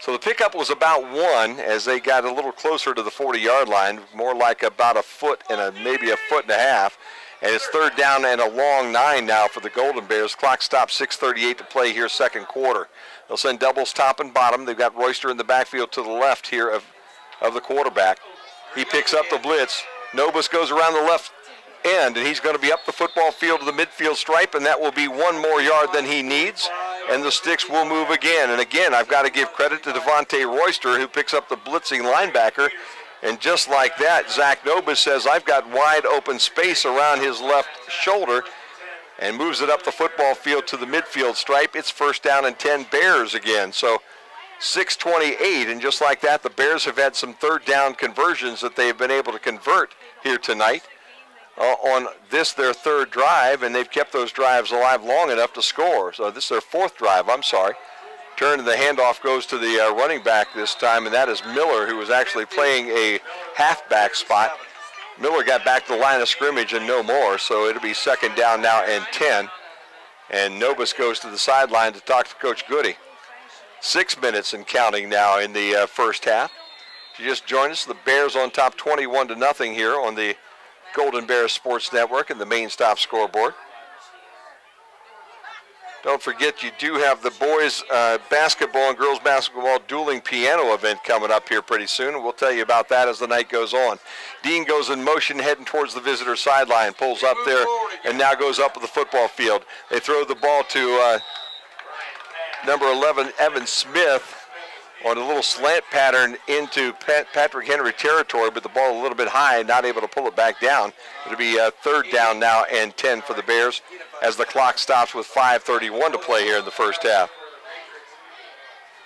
So the pickup was about 1 as they got a little closer to the 40-yard line, more like about a foot and maybe a foot and a half. And it's 3rd down and a long 9 now for the Golden Bears. Clock stops, 6:38 to play here, second quarter. They'll send doubles top and bottom. They've got Royster in the backfield to the left here of the quarterback. He picks up the blitz. Nobis goes around the left end, and he's going to be up the football field to the midfield stripe, and that will be 1 more yard than he needs, and the sticks will move again. And again, I've got to give credit to Devontae Royster, who picks up the blitzing linebacker. And just like that, Zach Nobis says, I've got wide open space around his left shoulder and moves it up the football field to the midfield stripe. It's 1st down and 10 Bears again. So 6:28, and just like that, the Bears have had some 3rd down conversions that they've been able to convert here tonight on this, their 3rd drive, and they've kept those drives alive long enough to score. So this is their 4th drive, I'm sorry. Turn, and the handoff goes to the running back this time, and that is Miller, who was actually playing a halfback spot. Miller got back to the line of scrimmage and no more, so it'll be 2nd down now and 10. And Nobis goes to the sideline to talk to Coach Goody. 6 minutes and counting now in the first half. If you just joined us, the Bears on top 21-0 here on the Golden Bears Sports Network and the main stop scoreboard. Don't forget, you do have the boys basketball and girls basketball dueling piano event coming up here pretty soon, and we'll tell you about that as the night goes on. Dean goes in motion heading towards the visitor sideline, pulls up there, and now goes up to the football field. They throw the ball to number 11, Evan Smith, on a little slant pattern into Patrick Henry territory, but the ball a little bit high, not able to pull it back down. It'll be 3rd down now and 10 for the Bears as the clock stops with 5:31 to play here in the first half.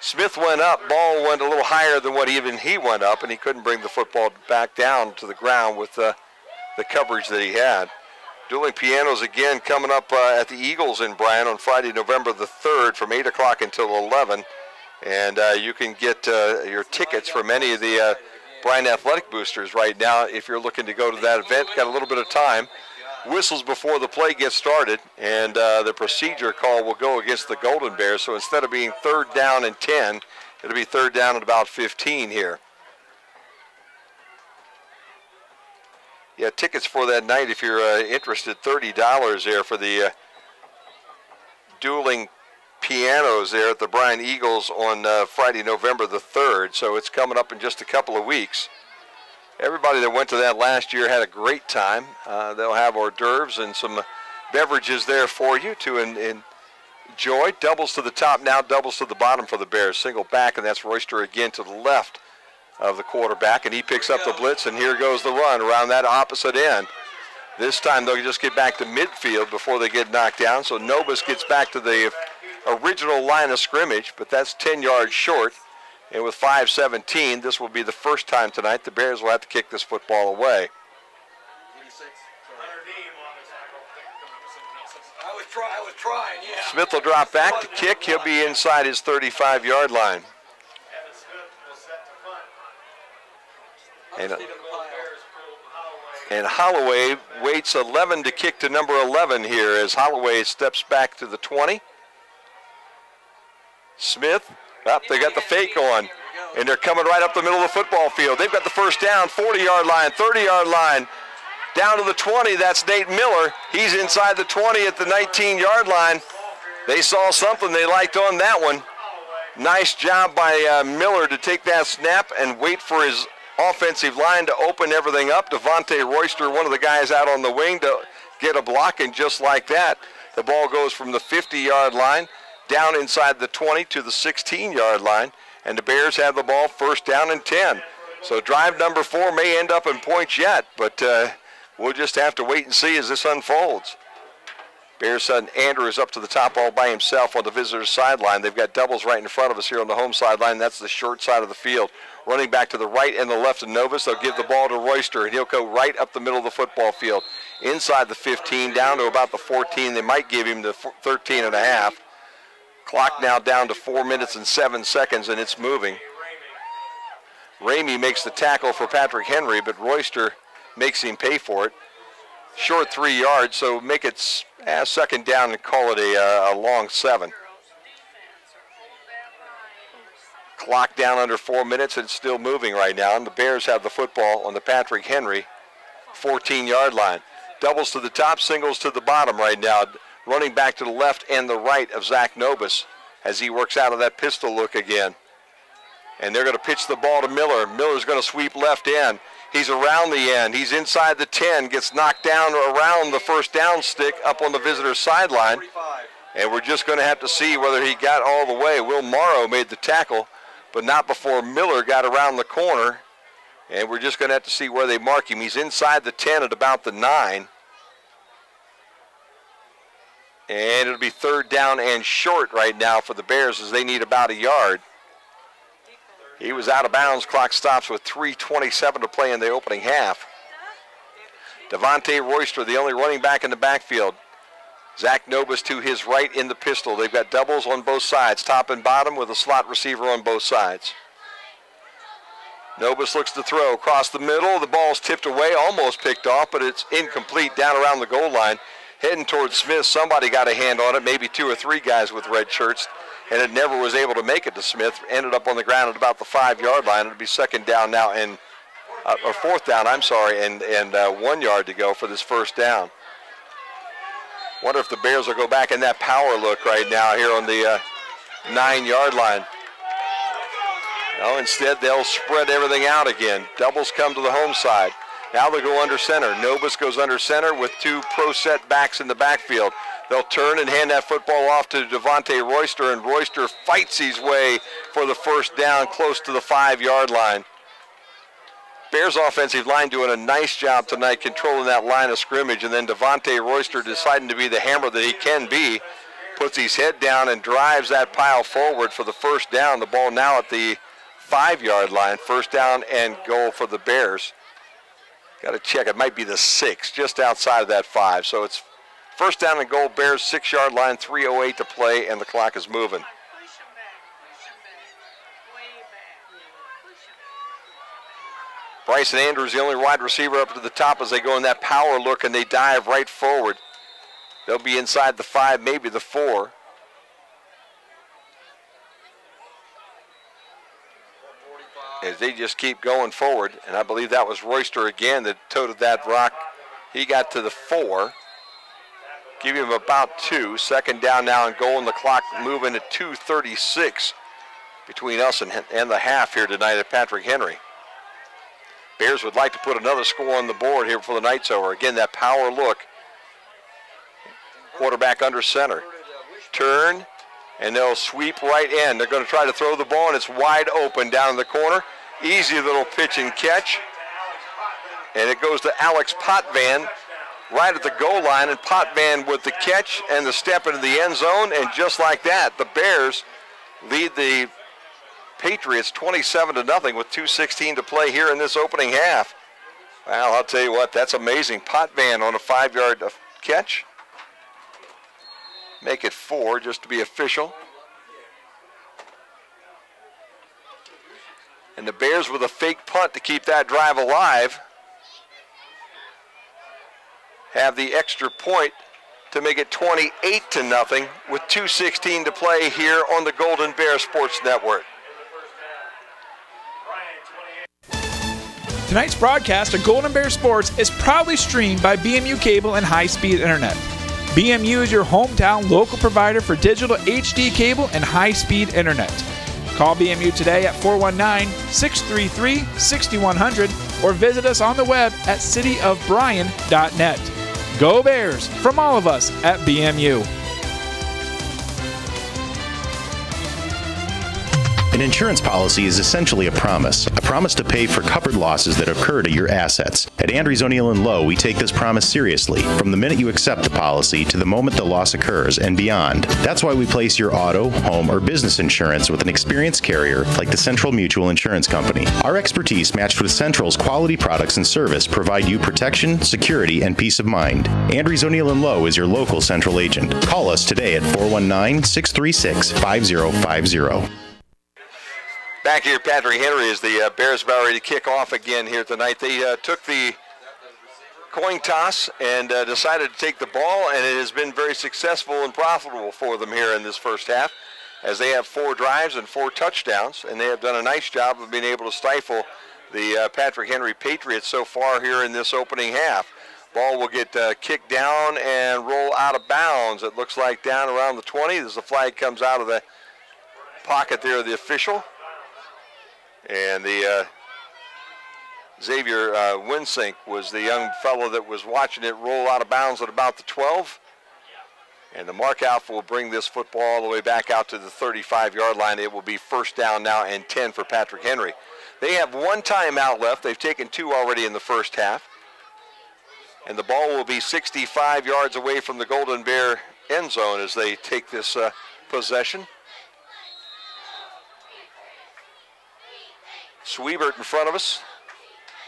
Smith went up, ball went a little higher than what even he went up, and he couldn't bring the football back down to the ground with the coverage that he had. Dueling pianos again coming up at the Eagles in Bryan on Friday, November the 3rd from 8 o'clock until 11. And you can get your tickets from any of the Bryan Athletic Boosters right now if you're looking to go to that event. Got a little bit of time. Whistles before the play gets started, and the procedure call will go against the Golden Bears. So instead of being 3rd down and 10, it'll be 3rd down at about 15 here. Yeah, tickets for that night, if you're interested, $30 there for the dueling pianos there at the Bryan Eagles on Friday, November the 3rd. So it's coming up in just a couple of weeks. Everybody that went to that last year had a great time. They'll have hors d'oeuvres and some beverages there for you to enjoy. Doubles to the top now, doubles to the bottom for the Bears. Single back, and that's Royster again to the left of the quarterback, and he picks up the blitz, and here goes the run around that opposite end. This time they'll just get back to midfield before they get knocked down, so Nobis gets back to the original line of scrimmage, but that's 10 yards short. And with 5:17, this will be the first time tonight the Bears will have to kick this football away. I was trying, yeah. Smith will drop back to kick. He'll be inside his 35-yard line. And Holloway waits 11 to kick to number 11 here as Holloway steps back to the 20. Smith, they got the fake on, and they're coming right up the middle of the football field. They've got the first down, 40-yard line, 30-yard line, down to the 20. That's Nate Miller. He's inside the 20 at the 19-yard line. They saw something they liked on that one. Nice job by Miller to take that snap and wait for his offensive line to open everything up. Devontae Royster, one of the guys out on the wing, to get a block, and just like that, the ball goes from the 50-yard line down inside the 20 to the 16-yard line, and the Bears have the ball first down and 10. So drive number 4 may end up in points yet, but we'll just have to wait and see as this unfolds. Bears son Andrew is up to the top all by himself on the visitor's sideline. They've got doubles right in front of us here on the home sideline. That's the short side of the field. Running back to the right and the left of Novus, they'll give the ball to Royster, and he'll go right up the middle of the football field. inside the 15, down to about the 14. They might give him the 13 and a half. Clock now down to 4 minutes and 7 seconds, and it's moving. Ramey makes the tackle for Patrick Henry, but Royster makes him pay for it. Short 3 yards, so make it second down and call it a long 7. Clock down under 4 minutes, and it's still moving right now, and the Bears have the football on the Patrick Henry 14-yard line. Doubles to the top, singles to the bottom right now. Running back to the left and the right of Zach Nobis as he works out of that pistol look again. And they're going to pitch the ball to Miller. Miller's going to sweep left end. He's around the end. He's inside the 10, gets knocked down around the first down stick up on the visitor's sideline. And we're just going to have to see whether he got all the way. Will Morrow made the tackle, but not before Miller got around the corner. And we're just going to have to see where they mark him. He's inside the 10 at about the 9. And it'll be third down and short right now for the Bears as they need about a yard. He was out of bounds. Clock stops with 3:27 to play in the opening half. Devontae Royster, the only running back in the backfield. Zach Nobis to his right in the pistol. They've got doubles on both sides, top and bottom, with a slot receiver on both sides. Nobis looks to throw across the middle. The ball's tipped away, almost picked off, but it's incomplete down around the goal line. Heading towards Smith, somebody got a hand on it, maybe 2 or 3 guys with red shirts, and it never was able to make it to Smith. Ended up on the ground at about the 5-yard line. It'll be second down now, and or fourth down, I'm sorry, and 1 yard to go for this first down. Wonder if the Bears will go back in that power look right now here on the 9-yard line. No, instead they'll spread everything out again. Doubles come to the home side. Now they'll go under center. Nobis goes under center with 2 pro set backs in the backfield. They'll turn and hand that football off to Devontae Royster, and Royster fights his way for the first down close to the 5-yard line. Bears offensive line doing a nice job tonight controlling that line of scrimmage, and then Devontae Royster deciding to be the hammer that he can be, puts his head down and drives that pile forward for the first down. The ball now at the 5-yard line. First down and goal for the Bears. Got to check. It might be the 6, just outside of that 5. So it's first down and goal, Bears 6-yard line, 3:08 to play, and the clock is moving. Bryson Andrews, the only wide receiver up to the top as they go in that power look, and they dive right forward. They'll be inside the 5, maybe the 4. As they just keep going forward, and I believe that was Royster again that toted that rock. He got to the 4. Give him about 2. Second down now and goal, and the clock moving at 2:36 between us and the half here tonight at Patrick Henry. Bears would like to put another score on the board here before the night's over. Again, that power look. Quarterback under center. Turn, and they'll sweep right in. They're going to try to throw the ball, and it's wide open down in the corner. Easy little pitch and catch. And it goes to Alex Potvin right at the goal line, and Potvin with the catch and the step into the end zone, and just like that, the Bears lead the Patriots 27-0 with 2:16 to play here in this opening half. Well, I'll tell you what, that's amazing. Potvin on a 5-yard catch. Make it 4 just to be official. And the Bears with a fake punt to keep that drive alive have the extra point to make it 28-0 with 2:16 to play here on the Golden Bear Sports Network. Tonight's broadcast of Golden Bear Sports is proudly streamed by BMU Cable and High-Speed Internet. BMU is your hometown local provider for digital HD cable and high-speed internet. Call BMU today at 419-633-6100 or visit us on the web at cityofbryan.net. Go Bears from all of us at BMU. An insurance policy is essentially a promise to pay for covered losses that occur to your assets. At Andrews O'Neill & Lowe, we take this promise seriously, from the minute you accept the policy to the moment the loss occurs and beyond. That's why we place your auto, home, or business insurance with an experienced carrier like the Central Mutual Insurance Company. Our expertise, matched with Central's quality products and service, provide you protection, security, and peace of mind. Andrews O'Neill & Lowe is your local Central agent. Call us today at 419-636-5050. Back here, Patrick Henry, as the Bears about ready to kick off again here tonight. They took the coin toss and decided to take the ball, and it has been very successful and profitable for them here in this first half, as they have 4 drives and 4 touchdowns, and they have done a nice job of being able to stifle the Patrick Henry Patriots so far here in this opening half. Ball will get kicked down and roll out of bounds. It looks like down around the 20 as the flag comes out of the pocket there of the official. And the Xavier Winsink was the young fellow that was watching it roll out of bounds at about the 12. And the mark out will bring this football all the way back out to the 35-yard line. It will be first down now and 10 for Patrick Henry. They have 1 timeout left. They've taken 2 already in the first half. And the ball will be 65 yards away from the Golden Bear end zone as they take this possession. Schwiebert in front of us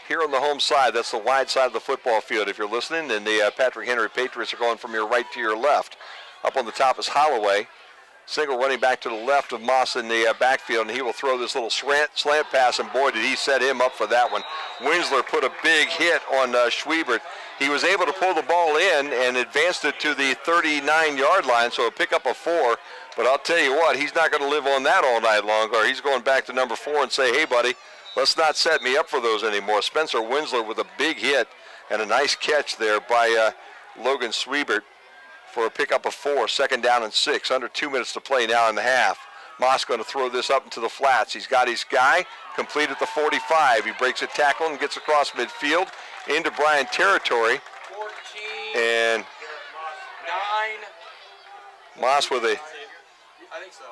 here on the home side. That's the wide side of the football field if you're listening. And the Patrick Henry Patriots are going from your right to your left. Up on the top is Holloway. Single running back to the left of Moss in the backfield, and he will throw this little slant pass, and boy, did he set him up for that one. Winsler put a big hit on Schwiebert. He was able to pull the ball in and advanced it to the 39-yard line, so a pickup of 4. But I'll tell you what, he's not going to live on that all night long, or he's going back to number 4 and say, hey, buddy, let's not set me up for those anymore. Spencer Winsler with a big hit and a nice catch there by Logan Schwiebert for a pickup of 4, 2nd down and 6. Under 2 minutes to play now in the half. Moss going to throw this up into the flats. He's got his guy complete at the 45. He breaks a tackle and gets across midfield into Bryan territory. 14. And 9. Moss with a I think so.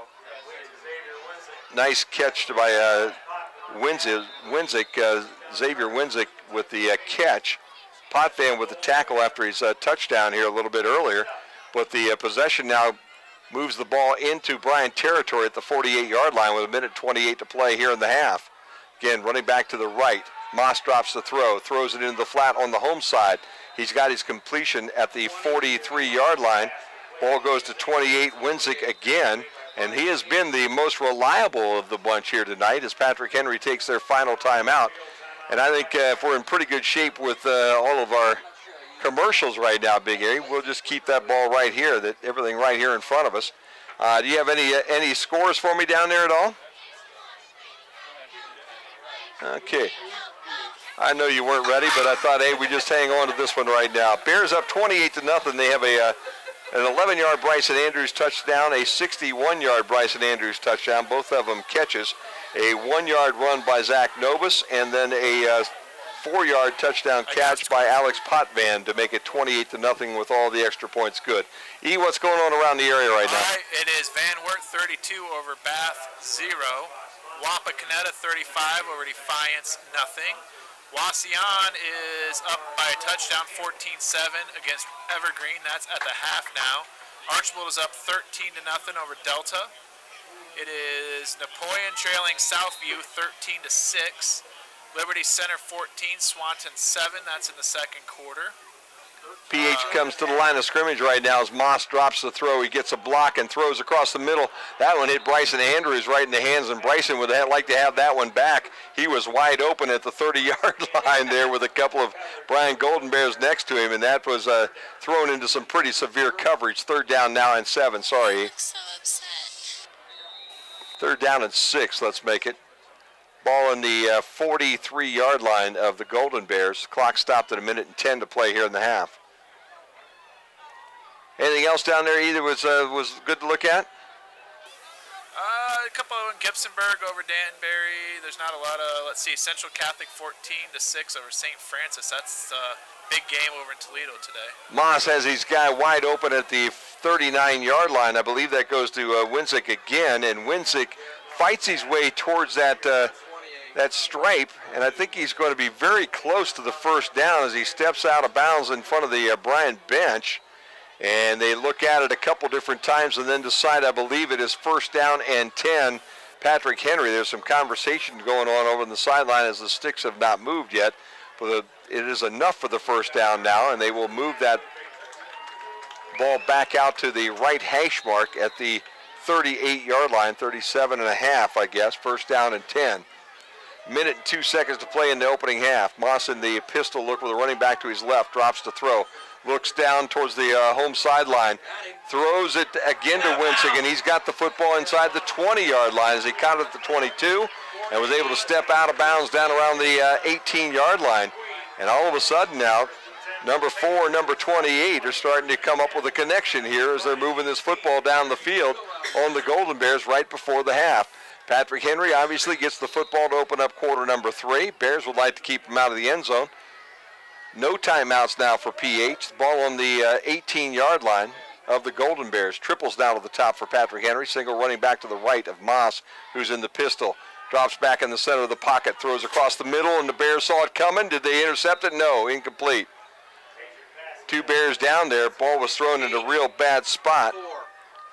nice catch by Xavier Winsink with the catch. Potvin with the tackle after his touchdown here a little bit earlier. But the possession now moves the ball into Bryan territory at the 48-yard line with 1:28 to play here in the half. Again, running back to the right. Moss drops the throw, throws it into the flat on the home side. He's got his completion at the 43-yard line. Ball goes to 28, Winsink again, and he has been the most reliable of the bunch here tonight as Patrick Henry takes their final timeout. And I think if we're in pretty good shape with all of our commercials right now, Big Eddie, we'll just keep that ball right here, everything right here in front of us. Do you have any scores for me down there at all? Okay. I know you weren't ready, but I thought, hey, we just hang on to this one right now. Bears up 28-0. They have an 11-yard Bryson Andrews touchdown, a 61-yard Bryson Andrews touchdown, both of them catches. A 1-yard run by Zach Novus, and then a 4-yard touchdown catch by Alex Potvin to make it 28-0 with all the extra points good. E, what's going on around the area right now? All right, it is Van Wert 32 over Bath 0. Wapakoneta 35 over Defiance 0. Wauseon is up by a touchdown 14-7 against Evergreen. That's at the half now. Archibald is up 13-0 over Delta. It is Napoleon trailing Southview 13-6. Liberty Center 14, Swanton 7. That's in the second quarter. PH comes to the line of scrimmage right now as Moss drops the throw. He gets a block and throws across the middle. That one hit Bryson Andrews right in the hands, and Bryson would like to have that one back. He was wide open at the 30-yard line there with a couple of Bryan Golden Bears next to him, and that was thrown into some pretty severe coverage. 3rd down now and 7. Sorry. So upset. 3rd down and 6. Let's make it. Ball on the 43-yard line of the Golden Bears. Clock stopped at 1:10 to play here in the half. Anything else down there either was good to look at? A couple in Gibsonburg over Danbury. There's not a lot of, let's see, Central Catholic 14-6 over St. Francis. That's a big game over in Toledo today. Moss has his guy wide open at the 39-yard line. I believe that goes to Winsink again, and Winsink fights his way towards that stripe, and I think he's going to be very close to the first down as he steps out of bounds in front of the Bryan bench. And they look at it a couple different times and then decide, I believe it is first down and 10. Patrick Henry, there's some conversation going on over on the sideline as the sticks have not moved yet. But it is enough for the first down now, and they will move that ball back out to the right hash mark at the 38-yard line, 37 and a half, I guess, first down and 10. Minute and 2 seconds to play in the opening half. Moss in the pistol look with a running back to his left, drops to throw. Looks down towards the home sideline. Throws it again to Winsing, and he's got the football inside the 20-yard line as he caught it at the 22 and was able to step out of bounds down around the 18-yard line. And all of a sudden now, number 4 and number 28 are starting to come up with a connection here as they're moving this football down the field on the Golden Bears right before the half. Patrick Henry obviously gets the football to open up quarter number 3. Bears would like to keep him out of the end zone. No timeouts now for PH. The ball on the 18-yard line of the Golden Bears. Triples down to the top for Patrick Henry. Single running back to the right of Moss, who's in the pistol. Drops back in the center of the pocket. Throws across the middle, and the Bears saw it coming. Did they intercept it? No, incomplete. 2 Bears down there. Ball was thrown in a real bad spot,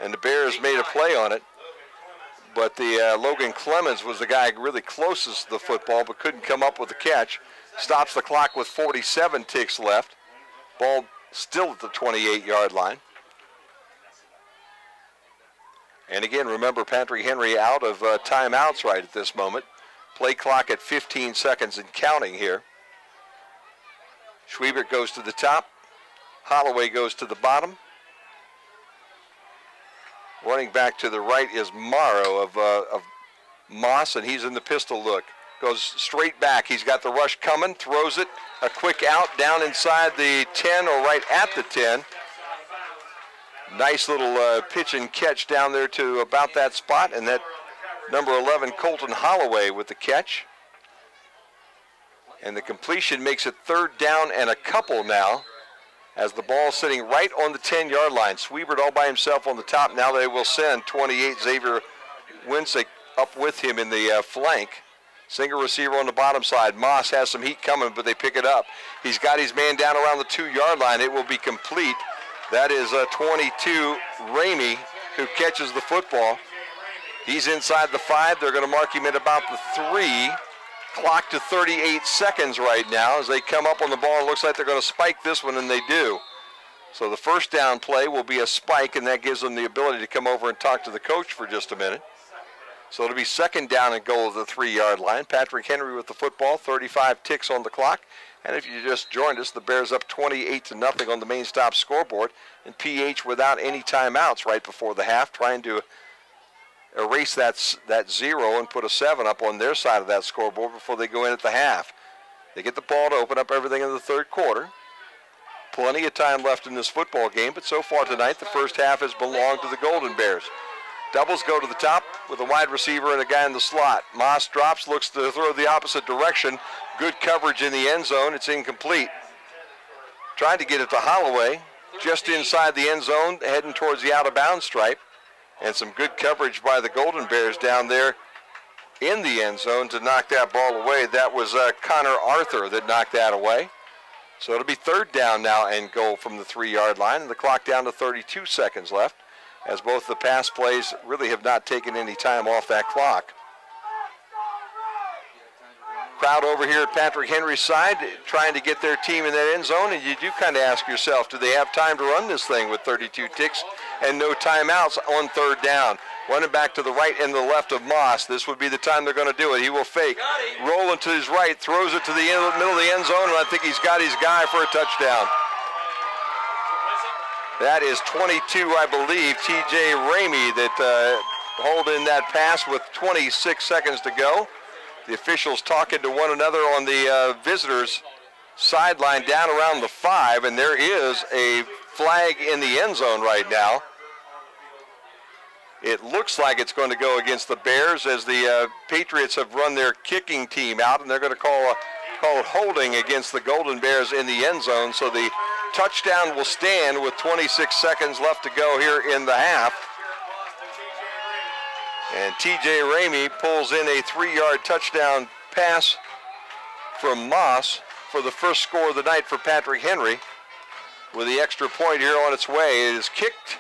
and the Bears made a play on it. But the Logan Clemens was the guy really closest to the football, but couldn't come up with the catch. Stops the clock with 47 ticks left. Ball still at the 28-yard line. And again, remember, Patrick Henry out of timeouts right at this moment. Play clock at 15 seconds and counting here. Schwiebert goes to the top. Holloway goes to the bottom. Running back to the right is Morrow of Moss, and he's in the pistol look. Goes straight back. He's got the rush coming, throws it, a quick out down inside the 10 or right at the 10. Nice little pitch and catch down there to about that spot, and that number 11, Colton Holloway, with the catch. And the completion makes it third down and a couple now, as the ball sitting right on the 10-yard line. Schwiebert all by himself on the top. Now they will send 28 Xavier Winsing up with him in the flank. Single receiver on the bottom side. Moss has some heat coming, but they pick it up. He's got his man down around the 2-yard line. It will be complete. That is 22 Ramey who catches the football. He's inside the 5. They're going to mark him at about the 3. Clock to 38 seconds right now as they come up on the ball. It looks like they're going to spike this one, and they do. So the first down play will be a spike, and that gives them the ability to come over and talk to the coach for just a minute. So it'll be second down and goal at the 3-yard line. Patrick Henry with the football, 35 ticks on the clock. And if you just joined us, the Bears up 28-0 on the main stop scoreboard. And PH without any timeouts right before the half, trying to erase that 0 and put a 7 up on their side of that scoreboard before they go in at the half. They get the ball to open up everything in the third quarter. Plenty of time left in this football game, but so far tonight the first half has belonged to the Golden Bears. Doubles go to the top with a wide receiver and a guy in the slot. Moss drops, looks to throw the opposite direction. Good coverage in the end zone. It's incomplete. Trying to get it to Holloway, just inside the end zone, heading towards the out-of-bounds stripe. And some good coverage by the Golden Bears down there in the end zone to knock that ball away. That was Connor Arthur that knocked that away. So it'll be third down now and goal from the 3-yard line, and the clock down to 32 seconds left, as both the pass plays really have not taken any time off that clock. Crowd over here at Patrick Henry's side trying to get their team in that end zone, and you do kind of ask yourself, do they have time to run this thing with 32 ticks and no timeouts on third down? Running back to the right and the left of Moss. This would be the time they're going to do it. He will fake. Rolling to his right, throws it to the middle of the end zone, and I think he's got his guy for a touchdown. That is 22, I believe, TJ Ramey that hauled in that pass with 26 seconds to go. The officials talking to one another on the visitors' sideline down around the 5, and there is a flag in the end zone right now. It looks like it's going to go against the Bears as the Patriots have run their kicking team out, and they're going to call it holding against the Golden Bears in the end zone. So the touchdown will stand with 26 seconds left to go here in the half. And T.J. Ramey pulls in a 3-yard touchdown pass from Moss for the first score of the night for Patrick Henry. With the extra point here on its way, it is kicked.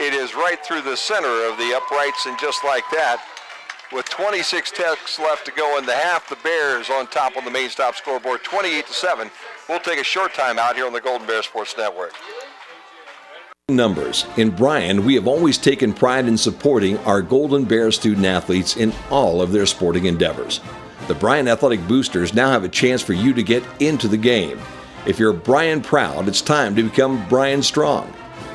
It is right through the center of the uprights, and just like that, with 26 ticks left to go in the half, the Bears on top on the main stop scoreboard, 28-7. We'll take a short time out here on the Golden Bear Sports Network. Numbers. In Bryan, we have always taken pride in supporting our Golden Bear student athletes in all of their sporting endeavors. The Bryan Athletic Boosters now have a chance for you to get into the game. If you're Bryan proud, it's time to become Bryan strong.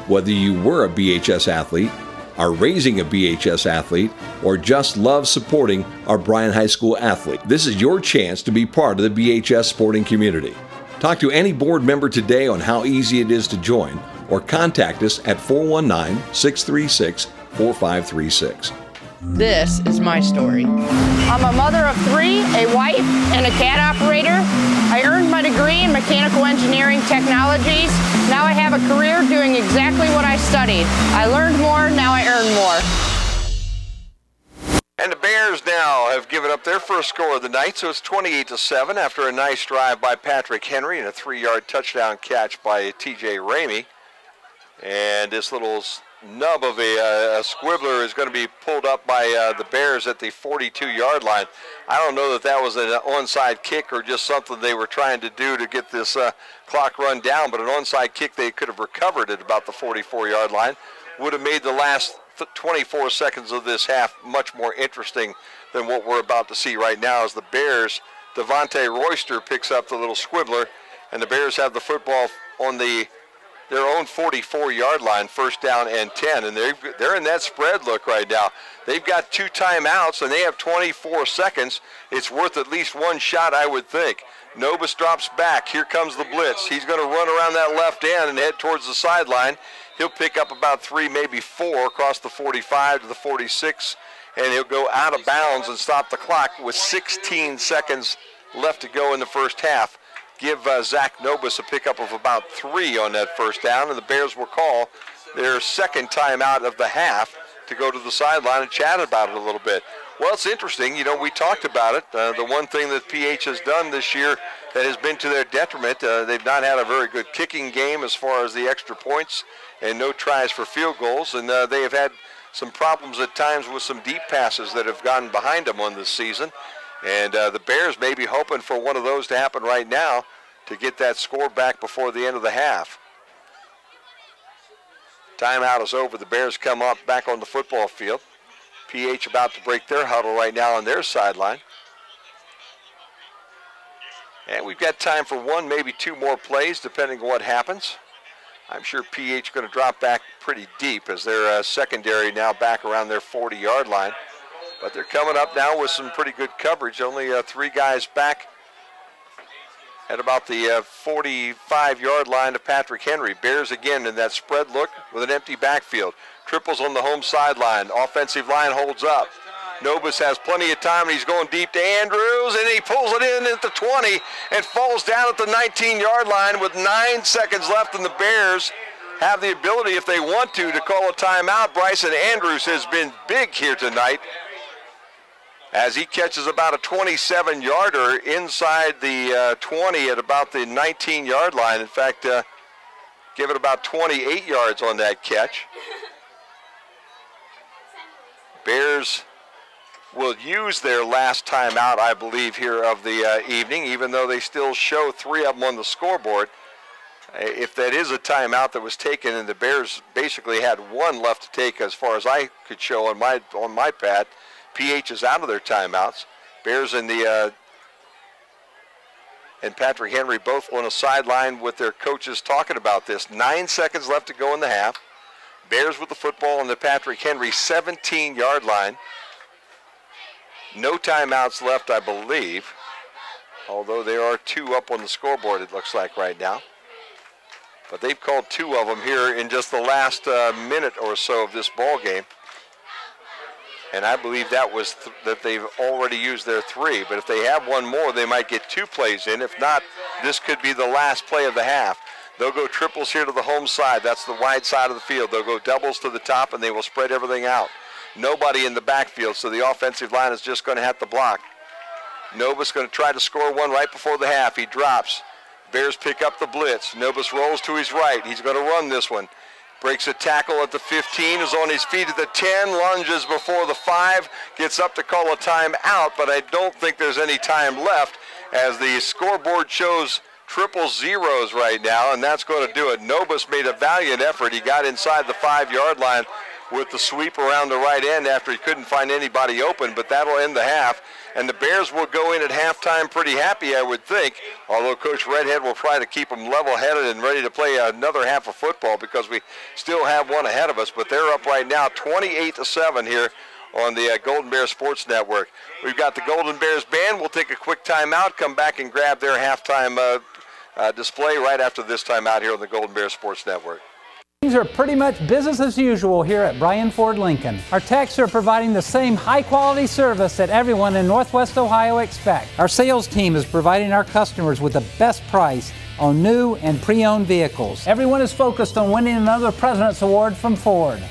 Whether you were a BHS athlete, are raising a BHS athlete, or just love supporting our Bryan High School athlete, this is your chance to be part of the BHS sporting community. Talk to any board member today on how easy it is to join, or contact us at 419-636-4536. This is my story. I'm a mother of 3, a wife, and a CAD operator. I earned my degree in mechanical engineering technologies. Now I have a career doing exactly what I studied. I learned more, now I earn more. And the Bears now have given up their first score of the night, so it's 28-7 after a nice drive by Patrick Henry and a 3-yard touchdown catch by T.J. Ramey. And this little nub of a squibbler is going to be pulled up by the Bears at the 42-yard line. I don't know that that was an onside kick or just something they were trying to do to get this clock run down, but an onside kick they could have recovered at about the 44-yard line would have made the last 24 seconds of this half much more interesting than what we're about to see right now as the Bears, Devontae Royster picks up the little squibbler, and the Bears have the football on their own 44-yard line, first down and 10, and they're in that spread look right now. They've got 2 timeouts, and they have 24 seconds. It's worth at least one shot, I would think. Nobis drops back. Here comes the blitz. He's going to run around that left end and head towards the sideline. He'll pick up about 3, maybe 4 across the 45 to the 46, and he'll go out of bounds and stop the clock with 16 seconds left to go in the first half. Give Zach Nobis a pickup of about 3 on that first down, and the Bears will call their second timeout of the half to go to the sideline and chat about it a little bit. Well, it's interesting. You know, we talked about it. The one thing that PH has done this year that has been to their detriment, they've not had a very good kicking game as far as the extra points and no tries for field goals, and they have had some problems at times with some deep passes that have gotten behind them on this season. And the Bears may be hoping for one of those to happen right now to get that score back before the end of the half. Timeout is over. The Bears come up back on the football field. PH about to break their huddle right now on their sideline. And we've got time for 1, maybe 2 more plays, depending on what happens. I'm sure PH going to drop back pretty deep as their secondary now back around their 40-yard line. But they're coming up now with some pretty good coverage. Only 3 guys back at about the 45-yard line of Patrick Henry. Bears again in that spread look with an empty backfield. Triples on the home sideline. Offensive line holds up. Nobis has plenty of time, and he's going deep to Andrews, and he pulls it in at the 20 and falls down at the 19-yard line with 9 seconds left, and the Bears have the ability, if they want to call a timeout. Bryson Andrews has been big here tonight as he catches about a 27-yarder inside the 20 at about the 19-yard line. In fact, give it about 28 yards on that catch. Bears will use their last timeout, I believe, here of the evening, even though they still show 3 of them on the scoreboard. If that is a timeout that was taken, and the Bears basically had 1 left to take as far as I could show on my pad, PH is out of their timeouts. Bears and Patrick Henry both on a sideline with their coaches talking about this. 9 seconds left to go in the half. Bears with the football on the Patrick Henry 17-yard line. No timeouts left, I believe, although there are 2 up on the scoreboard, it looks like right now. But they've called 2 of them here in just the last minute or so of this ball game. And I believe that was that they've already used their 3. But if they have 1 more, they might get 2 plays in. If not, this could be the last play of the half. They'll go triples here to the home side. That's the wide side of the field. They'll go doubles to the top, and they will spread everything out. nobody in the backfield, so the offensive line is just going to have to block. Novus going to try to score one right before the half. He drops. Bears pick up the blitz. Novus rolls to his right. He's going to run this one. Breaks a tackle at the 15, is on his feet at the 10, lunges before the 5, gets up to call a timeout, but I don't think there's any time left as the scoreboard shows triple zeros right now, and that's going to do it. Novus made a valiant effort. He got inside the 5-yard line with the sweep around the right end after he couldn't find anybody open, but that'll end the half. And the Bears will go in at halftime pretty happy, I would think, although Coach Redhead will try to keep them level-headed and ready to play another half of football because we still have one ahead of us. But they're up right now 28-7 here on the Golden Bears Sports Network. We've got the Golden Bears band. We'll take a quick timeout, come back and grab their halftime display right after this timeout here on the Golden Bears Sports Network. Things are pretty much business as usual here at Bryan Ford Lincoln. Our techs are providing the same high-quality service that everyone in Northwest Ohio expects. Our sales team is providing our customers with the best price on new and pre-owned vehicles. Everyone is focused on winning another President's Award from Ford.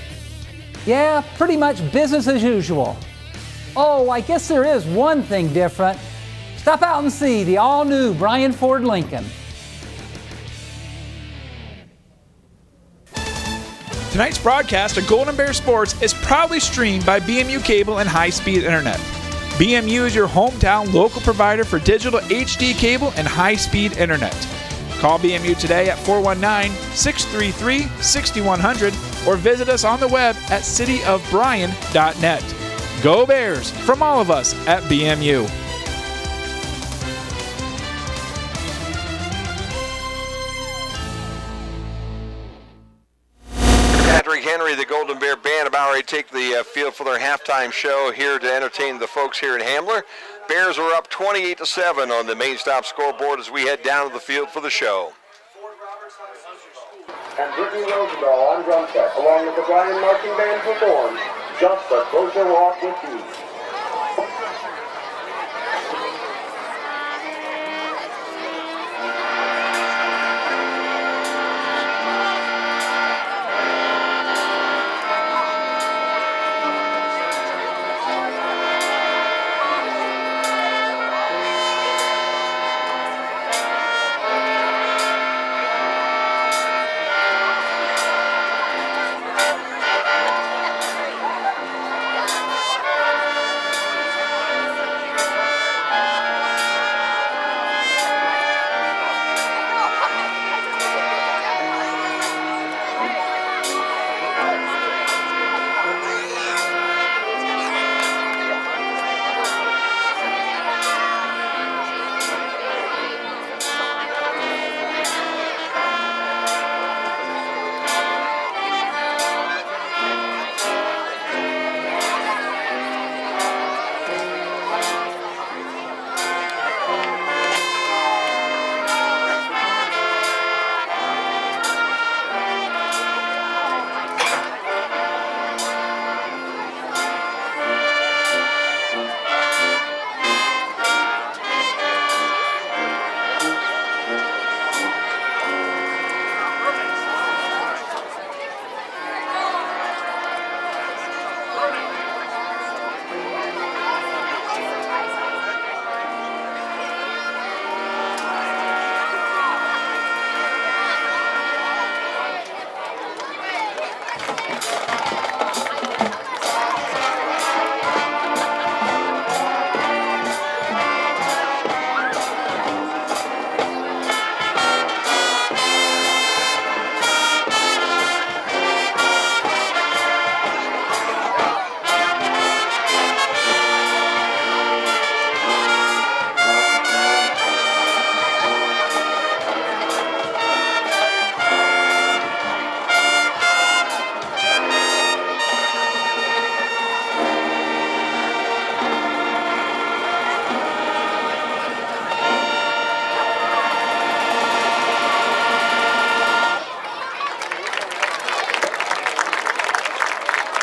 Yeah, pretty much business as usual. Oh, I guess there is one thing different. Stop out and see the all-new Bryan Ford Lincoln. Tonight's broadcast of Golden Bear Sports is proudly streamed by BMU Cable and High-Speed Internet. BMU is your hometown local provider for digital HD cable and high-speed internet. Call BMU today at 419-633-6100 or visit us on the web at cityofbryan.net. Go Bears from all of us at BMU. Henry, the Golden Bear Band, about ready to take the field for their halftime show here to entertain the folks here in Hamler. Bears are up 28-7 on the main stop scoreboard as we head down to the field for the show. And Brittany Rosendahl on drum set, along with the Bryan Marching Band performs Just a Closer Walk with You.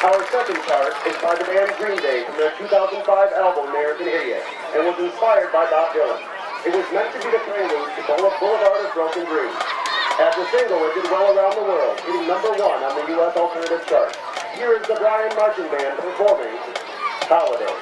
Our second chart is by the band Green Day from their 2005 album American Idiot and was inspired by Bob Dylan. It was meant to be the prelude to Boulevard of Broken Dreams. As a single, it did well around the world, hitting #1 on the U.S. alternative chart. here is the Bryan Marching Band performing Holiday.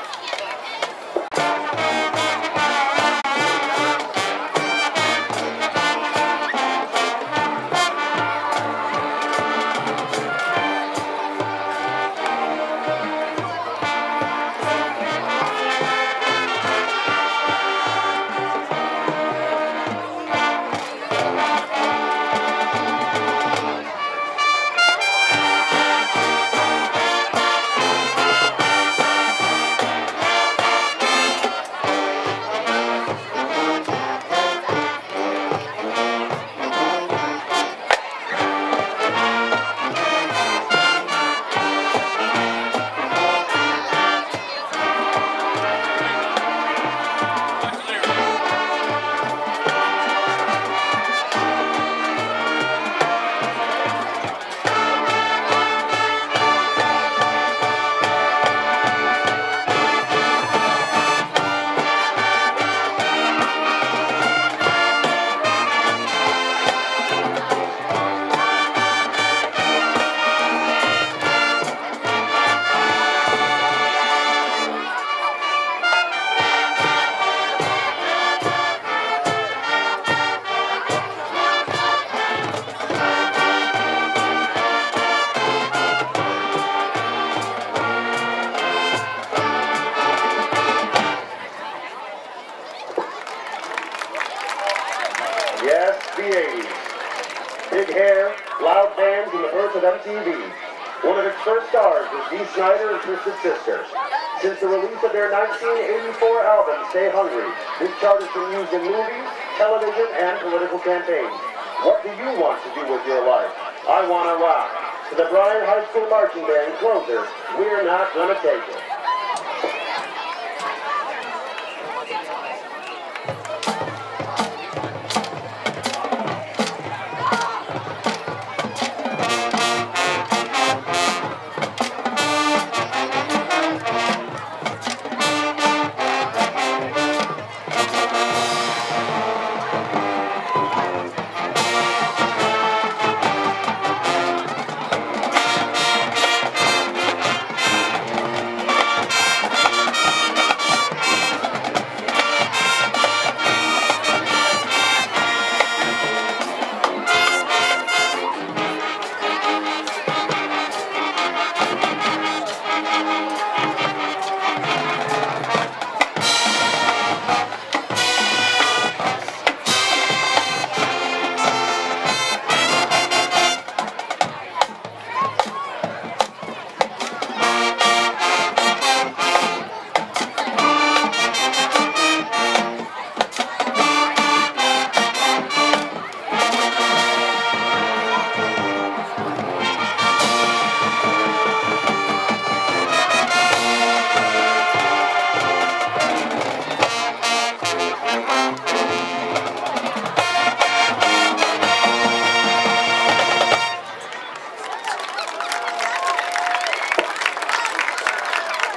Yes, the 80s. Big hair, loud bands, and the birth of MTV. One of its first stars was Dee Snider and Twisted Sister. Since the release of their 1984 album, Stay Hungry, this chart has been used in movies, television, and political campaigns. What do you want to do with your life? I want to rock. To the Bryan High School Marching Band closer, we're not gonna take it.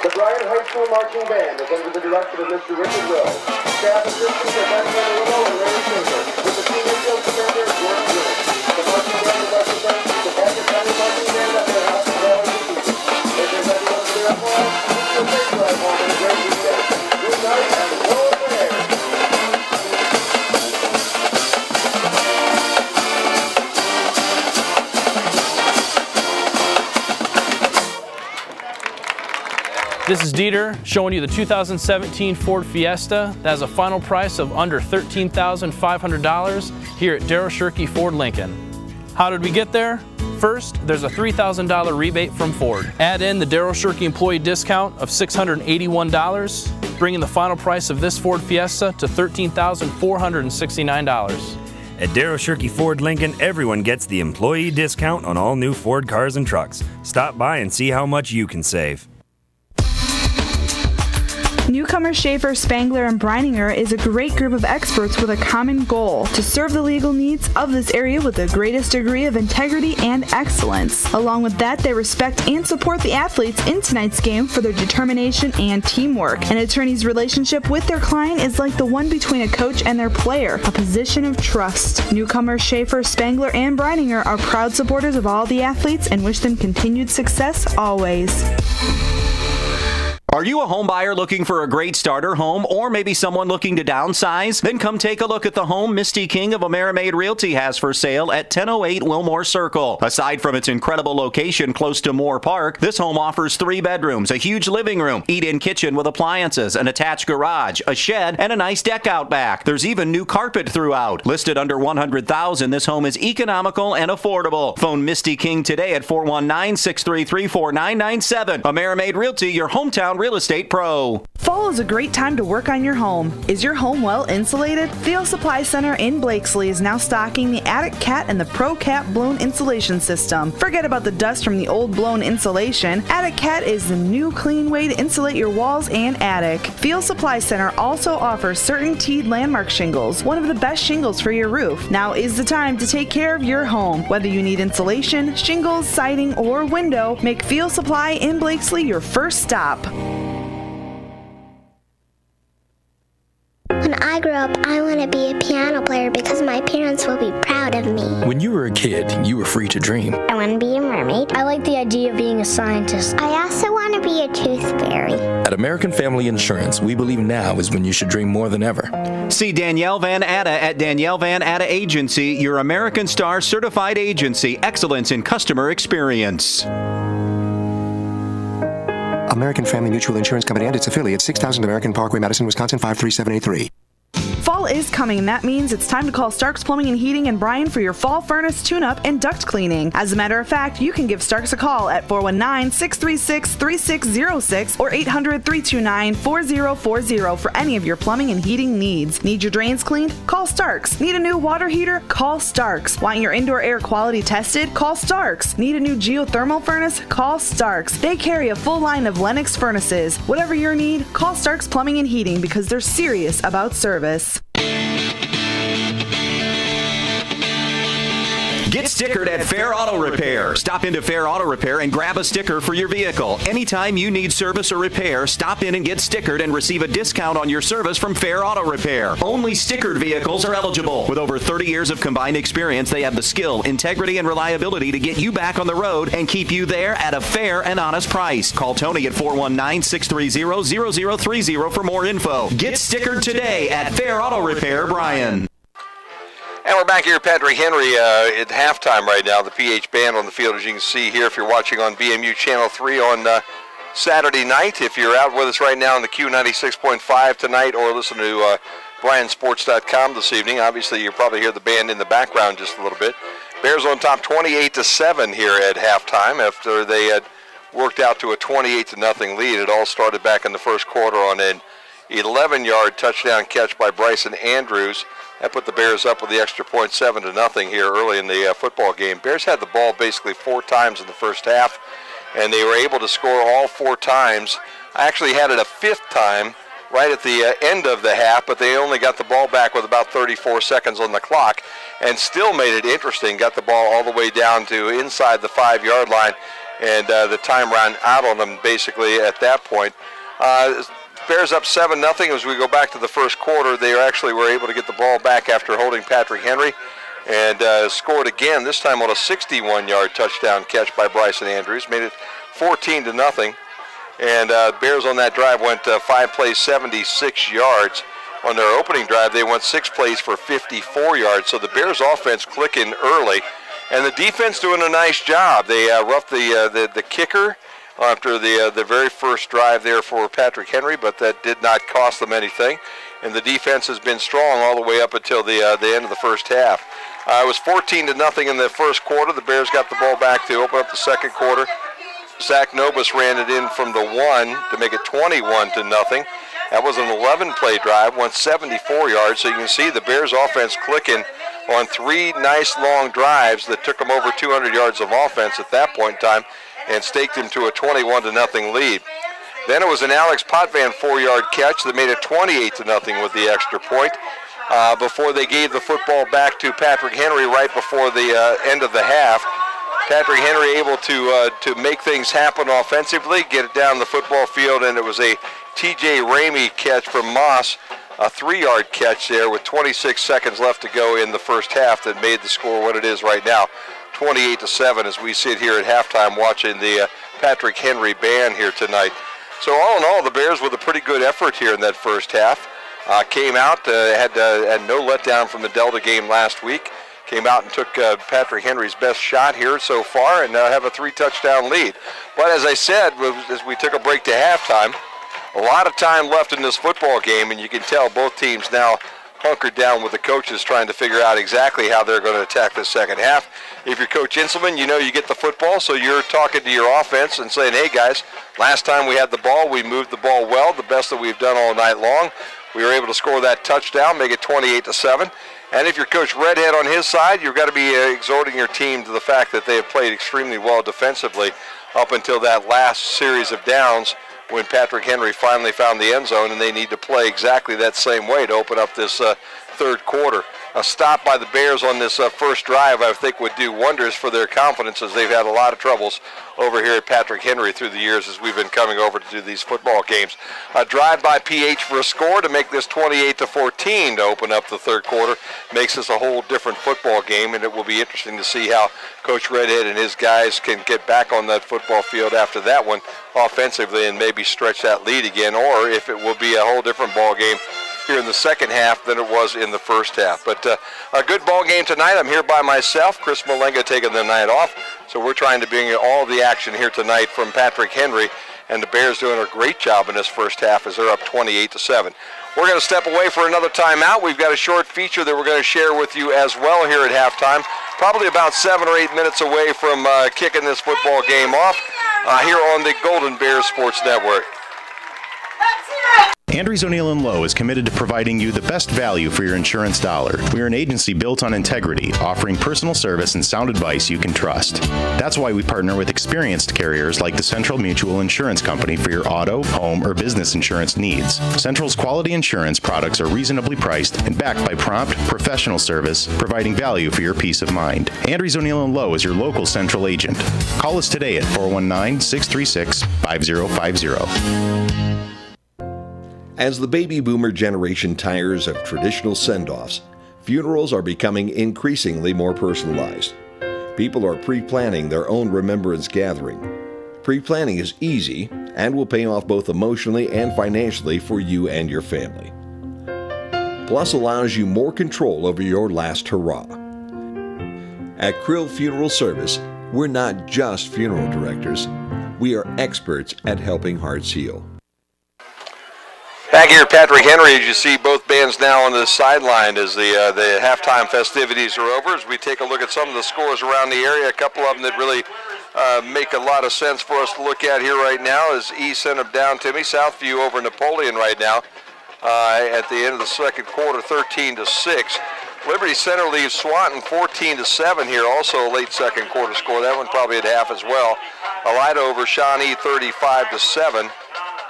The Bryan High School Marching Band is under the direction of Mr. Richard Will. Staff assistants are Ben Vanderlimo and Larry Schaefer, with the senior field commander, George Lewis. The marching band is represented the Patrick County Marching Band at their house in Valley, Massachusetts. If there's anyone to their applause, please feel free to drive home in a great weekend. Good night and roll the air. This is Dieter showing you the 2017 Ford Fiesta that has a final price of under $13,500 here at Darrell Shirky Ford Lincoln. How did we get there? First, there's a $3,000 rebate from Ford. Add in the Darrell Shirky employee discount of $681, bringing the final price of this Ford Fiesta to $13,469. At Darrell Shirky Ford Lincoln, everyone gets the employee discount on all new Ford cars and trucks. Stop by and see how much you can save. Newcomer Schaefer, Spangler, and Breininger is a great group of experts with a common goal: to serve the legal needs of this area with the greatest degree of integrity and excellence. Along with that, they respect and support the athletes in tonight's game for their determination and teamwork. An attorney's relationship with their client is like the one between a coach and their player, a position of trust. Newcomer Schaefer, Spangler, and Breininger are proud supporters of all the athletes and wish them continued success always. Are you a home buyer looking for a great starter home, or maybe someone looking to downsize? Then come take a look at the home Misty King of Amerimaid Realty has for sale at 1008 Wilmore Circle. Aside from its incredible location close to Moore Park, this home offers 3 bedrooms, a huge living room, eat-in kitchen with appliances, an attached garage, a shed, and a nice deck out back. There's even new carpet throughout. Listed under $100,000, this home is economical and affordable. Phone Misty King today at 419-633-4997. Amerimaid Realty, your hometown real estate pro. Fall is a great time to work on your home. Is your home well insulated? Field Supply Center in Blakesley is now stocking the Attic Cat and the Pro Cat blown insulation system. Forget about the dust from the old blown insulation. Attic Cat is the new clean way to insulate your walls and attic. Field Supply Center also offers CertainTeed Landmark shingles, one of the best shingles for your roof. Now is the time to take care of your home. Whether you need insulation, shingles, siding, or window, make Field Supply in Blakesley your first stop. When I grow up, I want to be a piano player because my parents will be proud of me. When you were a kid, you were free to dream. I want to be a mermaid. I like the idea of being a scientist. I also want to be a tooth fairy. At American Family Insurance, we believe now is when you should dream more than ever. See Danielle Van Atta at Danielle Van Atta Agency, your American Star certified agency, excellence in customer experience. American Family Mutual Insurance Company and its affiliates, 6000 American Parkway, Madison, Wisconsin, 53783. Fall is coming, and that means it's time to call Starks Plumbing and Heating and Bryan for your fall furnace tune-up and duct cleaning. As a matter of fact, you can give Starks a call at 419-636-3606 or 800-329-4040 for any of your plumbing and heating needs. Need your drains cleaned? Call Starks. Need a new water heater? Call Starks. Want your indoor air quality tested? Call Starks. Need a new geothermal furnace? Call Starks. They carry a full line of Lennox furnaces. Whatever your need, call Starks Plumbing and Heating because they're serious about service. Get stickered at Fair Auto Repair. Stop into Fair Auto Repair and grab a sticker for your vehicle. Anytime you need service or repair, stop in and get stickered and receive a discount on your service from Fair Auto Repair. Only stickered vehicles are eligible. With over 30 years of combined experience, they have the skill, integrity, and reliability to get you back on the road and keep you there at a fair and honest price. Call Tony at 419-630-0030 for more info. Get stickered today at Fair Auto Repair, Bryan. And we're back here at Patrick Henry at halftime right now. The PH band on the field, as you can see here, if you're watching on BMU Channel 3 on Saturday night. If you're out with us right now on the Q96.5 tonight or listen to BryanSports.com this evening, obviously you probably hear the band in the background just a little bit. Bears on top 28-7 here at halftime after they had worked out to a 28-0 lead. It all started back in the first quarter on an 11-yard touchdown catch by Bryson Andrews. That put the Bears up with the extra point, 7-0 here early in the football game. Bears had the ball basically 4 times in the first half, and they were able to score all 4 times. I actually had it a 5th time right at the end of the half, but they only got the ball back with about 34 seconds on the clock and still made it interesting. Got the ball all the way down to inside the 5-yard line, and the time ran out on them basically at that point. Bears up 7-0 as we go back to the first quarter. They actually were able to get the ball back after holding Patrick Henry and scored again, this time on a 61-yard touchdown catch by Bryson Andrews. Made it 14-0. And Bears on that drive went 5 plays, 76 yards. On their opening drive, they went 6 plays for 54 yards. So the Bears offense clicking early. And the defense doing a nice job. They roughed the kicker after the very first drive there for Patrick Henry, but that did not cost them anything. And the defense has been strong all the way up until the end of the first half. It was 14-0 in the first quarter. The Bears got the ball back to open up the second quarter. Zach Nobis ran it in from the 1 to make it 21-0. That was an 11-play drive, went 74 yards. So you can see the Bears offense clicking on 3 nice long drives that took them over 200 yards of offense at that point in time and staked him to a 21-0 lead. Then it was an Alex Potvin 4-yard catch that made it 28-0 with the extra point before they gave the football back to Patrick Henry right before the end of the half. Patrick Henry able to make things happen offensively, get it down the football field, and it was a T.J. Ramey catch from Moss, a 3-yard catch there with 26 seconds left to go in the first half that made the score what it is right now, 28-7 as we sit here at halftime watching the Patrick Henry band here tonight. So all in all, the Bears with a pretty good effort here in that first half. Came out, had no letdown from the Delta game last week. Came out and took Patrick Henry's best shot here so far and have a 3-touchdown lead. But as I said, as we took a break to halftime, a lot of time left in this football game, and you can tell both teams now hunkered down with the coaches trying to figure out exactly how they're going to attack the second half. If you're Coach Inselman, you know you get the football, so you're talking to your offense and saying, hey guys, last time we had the ball, we moved the ball well, the best that we've done all night long. We were able to score that touchdown, make it 28-7. And if you're Coach Redhead on his side, you've got to be exhorting your team to the fact that they have played extremely well defensively up until that last series of downs when Patrick Henry finally found the end zone, and they need to play exactly that same way to open up this third quarter. A stop by the Bears on this first drive, I think, would do wonders for their confidence, as they've had a lot of troubles over here at Patrick Henry through the years as we've been coming over to do these football games. A drive by PH for a score to make this 28-14 to open up the third quarter makes this a whole different football game, and it will be interesting to see how Coach Redhead and his guys can get back on that football field after that one offensively and maybe stretch that lead again, or if it will be a whole different ball game here in the second half than it was in the first half. But a good ball game tonight. I'm here by myself. Chris Malenga taking the night off. So we're trying to bring you all the action here tonight from Patrick Henry. And the Bears doing a great job in this first half as they're up 28-7. We're going to step away for another timeout. We've got a short feature that we're going to share with you as well here at halftime. Probably about 7 or 8 minutes away from kicking this football game off here on the Golden Bears Sports Network. Andrews O'Neill & Lowe is committed to providing you the best value for your insurance dollar. We are an agency built on integrity, offering personal service and sound advice you can trust. That's why we partner with experienced carriers like the Central Mutual Insurance Company for your auto, home, or business insurance needs. Central's quality insurance products are reasonably priced and backed by prompt, professional service, providing value for your peace of mind. Andrews O'Neill & Lowe is your local Central agent. Call us today at 419-636-5050. As the baby boomer generation tires of traditional send-offs, funerals are becoming increasingly more personalized. People are pre-planning their own remembrance gathering. Pre-planning is easy and will pay off both emotionally and financially for you and your family. Plus allows you more control over your last hurrah. At Krill Funeral Service, we're not just funeral directors. We are experts at helping hearts heal. Back here at Patrick Henry, as you see both bands now on the sideline as the halftime festivities are over. As we take a look at some of the scores around the area, a couple of them that really make a lot of sense for us to look at here right now is East sent them down Timmy. Southview over Napoleon right now at the end of the second quarter, 13-6. Liberty Center leaves Swanton 14-7 here, also a late second quarter score. That one probably at half as well. Elida over Shawnee 35-7.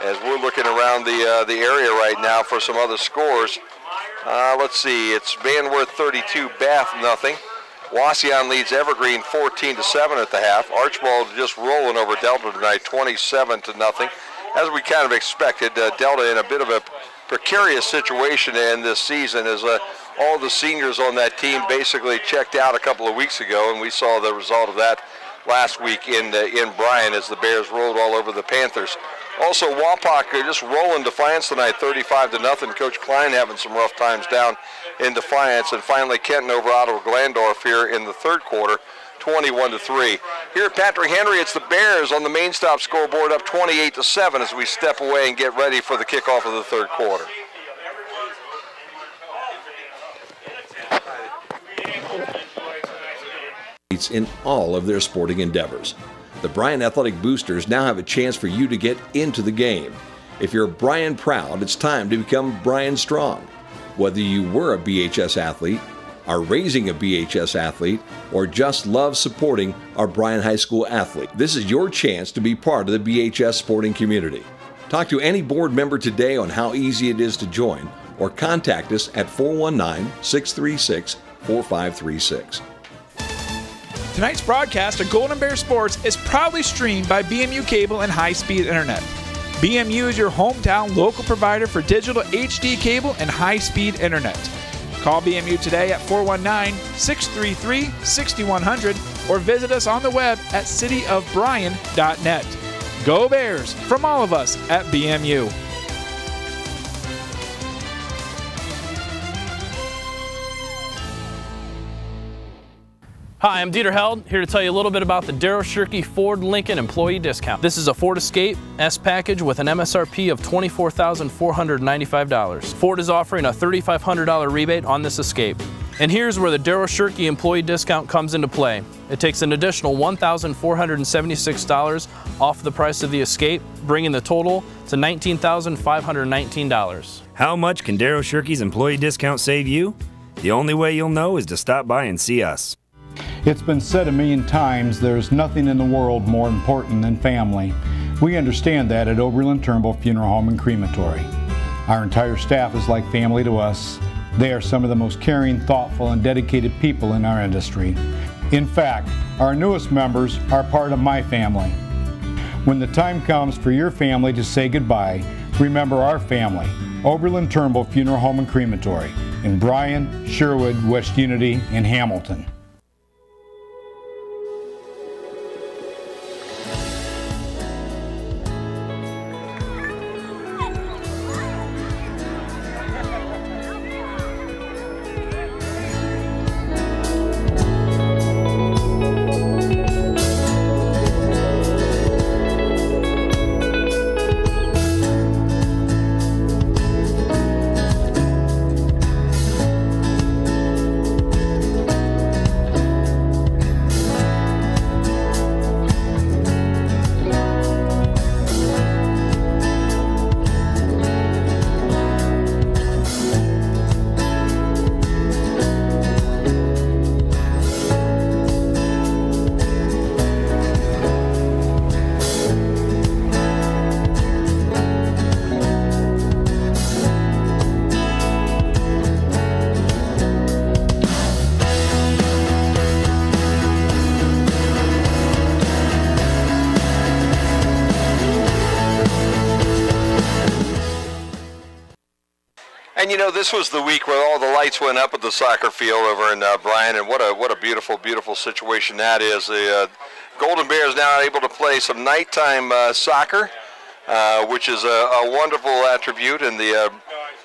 As we're looking around the area right now for some other scores. Let's see, it's Van Wert 32, Bath nothing. Wauseon leads Evergreen 14-7 at the half. Archibald just rolling over Delta tonight, 27-0. As we kind of expected, Delta in a bit of a precarious situation to end this season as all the seniors on that team basically checked out a couple of weeks ago, and we saw the result of that last week in Bryan as the Bears rolled all over the Panthers. Also, Wapak just rolling Defiance tonight, 35-0. Coach Klein having some rough times down in Defiance. And finally, Kenton over Ottawa Glandorf here in the third quarter, 21-3. Here at Patrick Henry, it's the Bears on the main stop scoreboard up 28-7 as we step away and get ready for the kickoff of the third quarter. In all of their sporting endeavors. The Bryan Athletic Boosters now have a chance for you to get into the game. If you're Bryan proud, it's time to become Bryan strong. Whether you were a BHS athlete, are raising a BHS athlete, or just love supporting our Bryan High School athlete, this is your chance to be part of the BHS sporting community. Talk to any board member today on how easy it is to join, or contact us at 419-636-4536. Tonight's broadcast of Golden Bear Sports is proudly streamed by BMU Cable and High-Speed Internet. BMU is your hometown local provider for digital HD cable and high-speed internet. Call BMU today at 419-633-6100 or visit us on the web at cityofbryan.net. Go Bears from all of us at BMU. Hi, I'm Dieter Held, here to tell you a little bit about the Darryl Shirkey Ford Lincoln Employee Discount. This is a Ford Escape S package with an MSRP of $24,495. Ford is offering a $3,500 rebate on this Escape. And here's where the Darryl Shirkey Employee Discount comes into play. It takes an additional $1,476 off the price of the Escape, bringing the total to $19,519. How much can Darryl Shirkey's Employee Discount save you? The only way you'll know is to stop by and see us. It's been said a million times, there's nothing in the world more important than family. We understand that at Oberlin Turnbull Funeral Home and Crematory. Our entire staff is like family to us. They are some of the most caring, thoughtful, and dedicated people in our industry. In fact, our newest members are part of my family. When the time comes for your family to say goodbye, remember our family, Oberlin Turnbull Funeral Home and Crematory, in Bryan, Sherwood, West Unity, and Hamilton. And you know, this was the week where all the lights went up at the soccer field over in Bryan, and what a beautiful, beautiful situation that is. The Golden Bears now able to play some nighttime soccer, which is a wonderful attribute, and the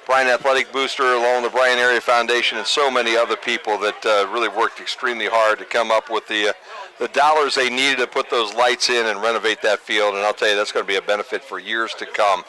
Bryan Athletic Booster, along with the Bryan Area Foundation, and so many other people that really worked extremely hard to come up with the dollars they needed to put those lights in and renovate that field. And I'll tell you, that's going to be a benefit for years to come.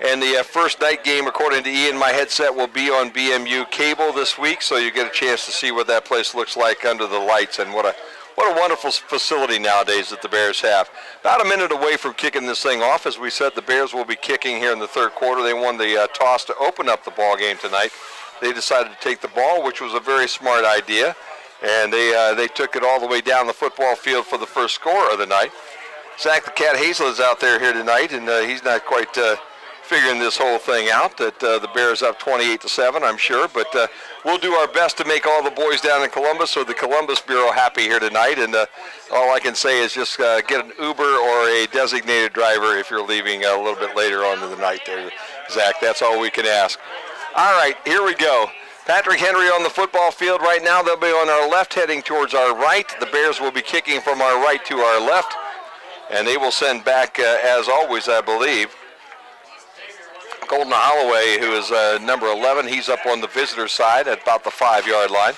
And the first night game, according to Ian, my headset will be on BMU cable this week, so you get a chance to see what that place looks like under the lights. And what a wonderful facility nowadays that the Bears have. About a minute away from kicking this thing off. As we said, the Bears will be kicking here in the third quarter. They won the toss to open up the ball game tonight. They decided to take the ball, which was a very smart idea, and they took it all the way down the football field for the first score of the night. Zach the Cat Hazel is out there here tonight, and he's not quite figuring this whole thing out, that the Bears up 28-7, I'm sure, but we'll do our best to make all the boys down in Columbus or the Columbus Bureau happy here tonight, and all I can say is just get an Uber or a designated driver if you're leaving a little bit later on in the night there, Zach. That's all we can ask. All right, here we go. Patrick Henry on the football field right now. They'll be on our left heading towards our right. The Bears will be kicking from our right to our left, and they will send back, as always, I believe, Colton Holloway, who is number 11. He's up on the visitor side at about the 5-yard line.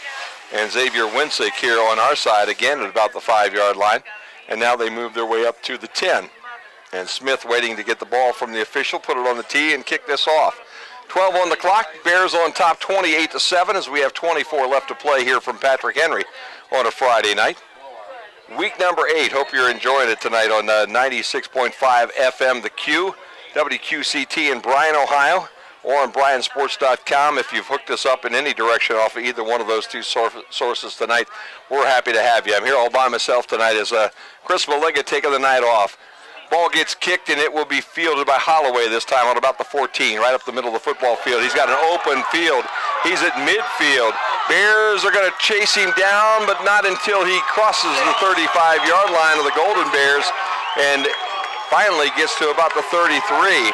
And Xavier Winsick here on our side again at about the 5-yard line. And now they move their way up to the 10. And Smith waiting to get the ball from the official, put it on the tee and kick this off. 12 on the clock. Bears on top 28-7 as we have 24 left to play here from Patrick Henry on a Friday night. Week number 8. Hope you're enjoying it tonight on 96.5 FM The Q. WQCT in Bryan, Ohio, or on bryansports.com. If you've hooked us up in any direction off of either one of those two sources tonight, we're happy to have you. I'm here all by myself tonight as Chris Malega taking the night off. Ball gets kicked, and it will be fielded by Holloway this time on about the 14, right up the middle of the football field. He's got an open field. He's at midfield. Bears are going to chase him down, but not until he crosses the 35-yard line of the Golden Bears and finally gets to about the 33.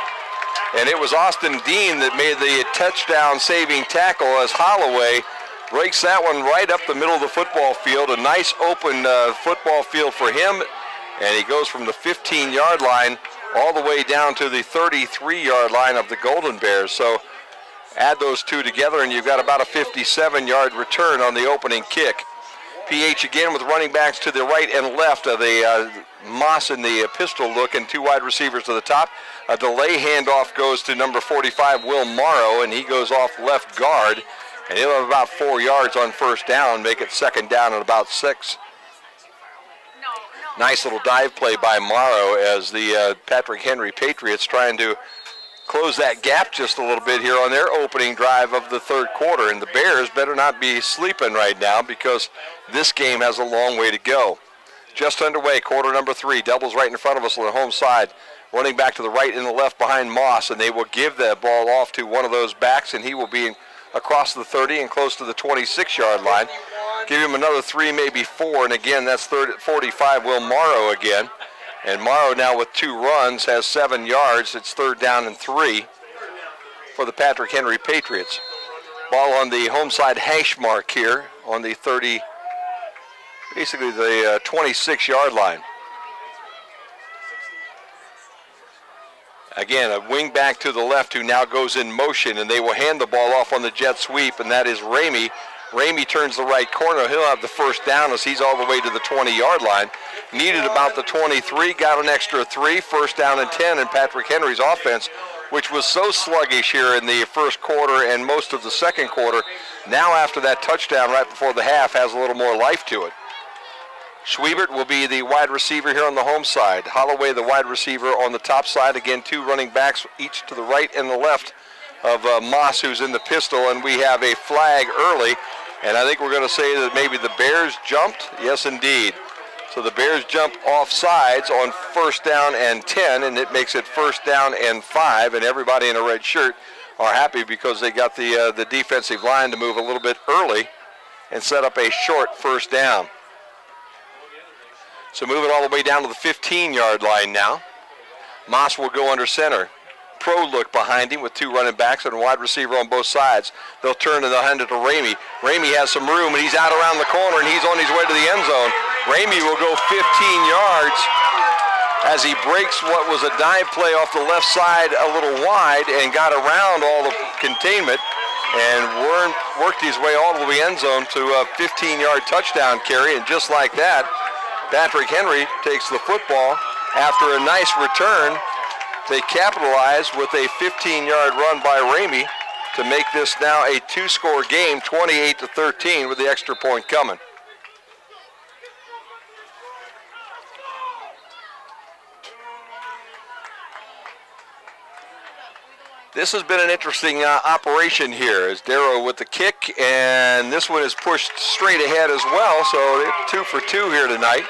And it was Austin Dean that made the touchdown-saving tackle as Holloway breaks that one right up the middle of the football field. A nice open football field for him. And he goes from the 15-yard line all the way down to the 33-yard line of the Golden Bears. So add those two together, and you've got about a 57-yard return on the opening kick. PH again with running backs to the right and left of the Moss in the pistol look and two wide receivers to the top. A delay handoff goes to number 45, Will Morrow, and he goes off left guard. And he'll have about 4 yards on first down, make it second down at about 6. Nice little dive play by Morrow as the Patrick Henry Patriots trying to close that gap just a little bit here on their opening drive of the third quarter. And the Bears better not be sleeping right now because this game has a long way to go. Just underway, quarter number 3. Doubles right in front of us on the home side. Running back to the right and the left behind Moss, and they will give that ball off to one of those backs, and he will be across the 30 and close to the 26-yard line. Give him another 3, maybe 4, and again, that's 45, Will Morrow again. And Morrow now with 2 runs has 7 yards. It's third down and 3 for the Patrick Henry Patriots. Ball on the home side hash mark here on the 30, basically the 26-yard line. Again, a wing back to the left who now goes in motion, and they will hand the ball off on the jet sweep, and that is Ramey. Ramey turns the right corner. He'll have the first down as he's all the way to the 20-yard line. Needed about the 23, got an extra 3, first down and 10, and Patrick Henry's offense, which was so sluggish here in the first quarter and most of the second quarter, now after that touchdown right before the half has a little more life to it. Schwiebert will be the wide receiver here on the home side. Holloway the wide receiver on the top side. Again, 2 running backs, each to the right and the left of Moss, who's in the pistol, and we have a flag early. And I think we're going to say that maybe the Bears jumped. Yes, indeed. So the Bears jump off sides on first down and 10, and it makes it first down and 5, and everybody in a red shirt are happy because they got the defensive line to move a little bit early and set up a short first down. So moving all the way down to the 15-yard line now. Moss will go under center. Pro look behind him with 2 running backs and a wide receiver on both sides. They'll turn and they'll hand it to Ramey. Ramey has some room, and he's out around the corner, and he's on his way to the end zone. Ramey will go 15 yards as he breaks what was a dive play off the left side a little wide and got around all the containment and worked his way all the way end zone to a 15-yard touchdown carry. And just like that, Patrick Henry takes the football. After a nice return, they capitalize with a 15-yard run by Ramey to make this now a 2-score game, 28-13, with the extra point coming. This has been an interesting operation here as Darrow with the kick, and this one is pushed straight ahead as well, so they're 2 for 2 here tonight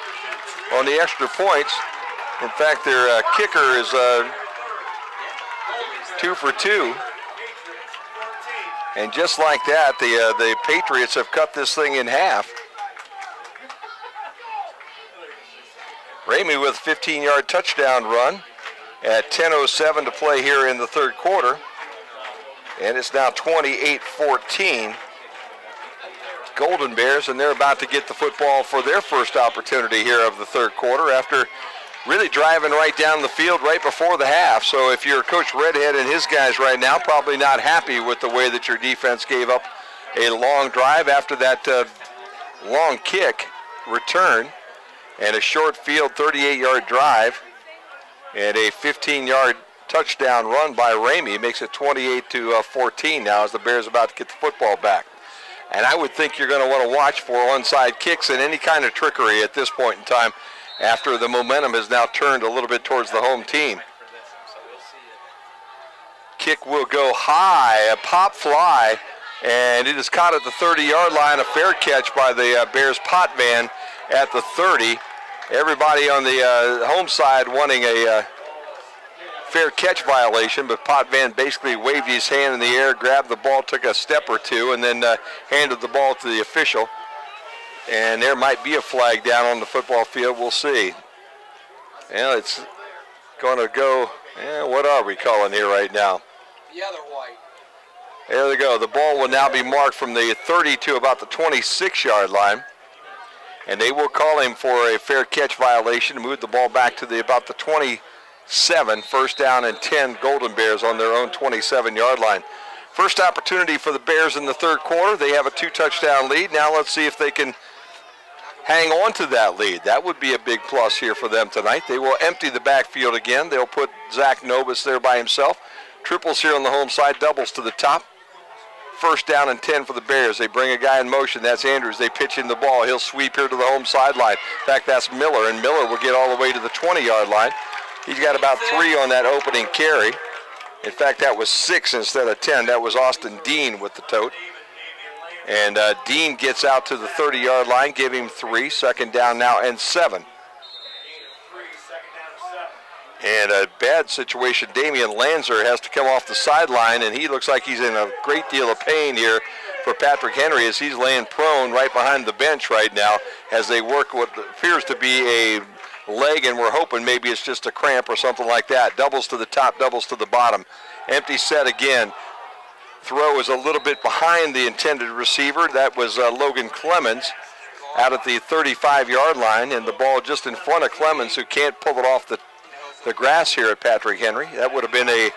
on the extra points. In fact, their kicker is 2 for 2. And just like that, the Patriots have cut this thing in half. Ramey with a 15-yard touchdown run at 10:07 to play here in the third quarter. And it's now 28-14. Golden Bears, and they're about to get the football for their first opportunity here of the third quarter after really driving right down the field right before the half. So if you're Coach Redhead and his guys right now, probably not happy with the way that your defense gave up a long drive after that long kick return and a short field 38-yard drive and a 15-yard touchdown run by Ramey. It makes it 28-14 now as the Bears about to get the football back. And I would think you're going to want to watch for onside kicks and any kind of trickery at this point in time after the momentum has now turned a little bit towards the home team. Kick will go high, a pop fly, and it is caught at the 30-yard line, a fair catch by the Bears pot man at the 30. Everybody on the home side wanting a fair catch violation, but Potvin basically waved his hand in the air, grabbed the ball, took a step or two, and then handed the ball to the official. And there might be a flag down on the football field. We'll see. Well, it's going to go, what are we calling here right now? The other white. There they go. The ball will now be marked from the 30 to about the 26-yard line. And they will call him for a fair catch violation and move the ball back to about the 27, first down and 10 Golden Bears on their own 27-yard line. First opportunity for the Bears in the third quarter. They have a 2-touchdown lead. Now let's see if they can hang on to that lead. That would be a big plus here for them tonight. They will empty the backfield again. They'll put Zach Nobis there by himself. Triples here on the home side, doubles to the top. First down and 10 for the Bears. They bring a guy in motion. That's Andrews. They pitch in the ball. He'll sweep here to the home sideline. In fact, that's Miller, and Miller will get all the way to the 20-yard line. He's got about 3 on that opening carry. In fact, that was 6 instead of 10. That was Austin Dean with the tote. And Dean gets out to the 30-yard line. Give him 3. Second down now and 7. And a bad situation. Damian Lanzer has to come off the sideline, and he looks like he's in a great deal of pain here for Patrick Henry as he's laying prone right behind the bench right now as they work what appears to be a leg, and we're hoping maybe it's just a cramp or something like that. Doubles to the top, doubles to the bottom. Empty set again. Throw is a little bit behind the intended receiver. That was Logan Clemens out at the 35-yard line, and the ball just in front of Clemens, who can't pull it off the grass here at Patrick Henry. That would have been a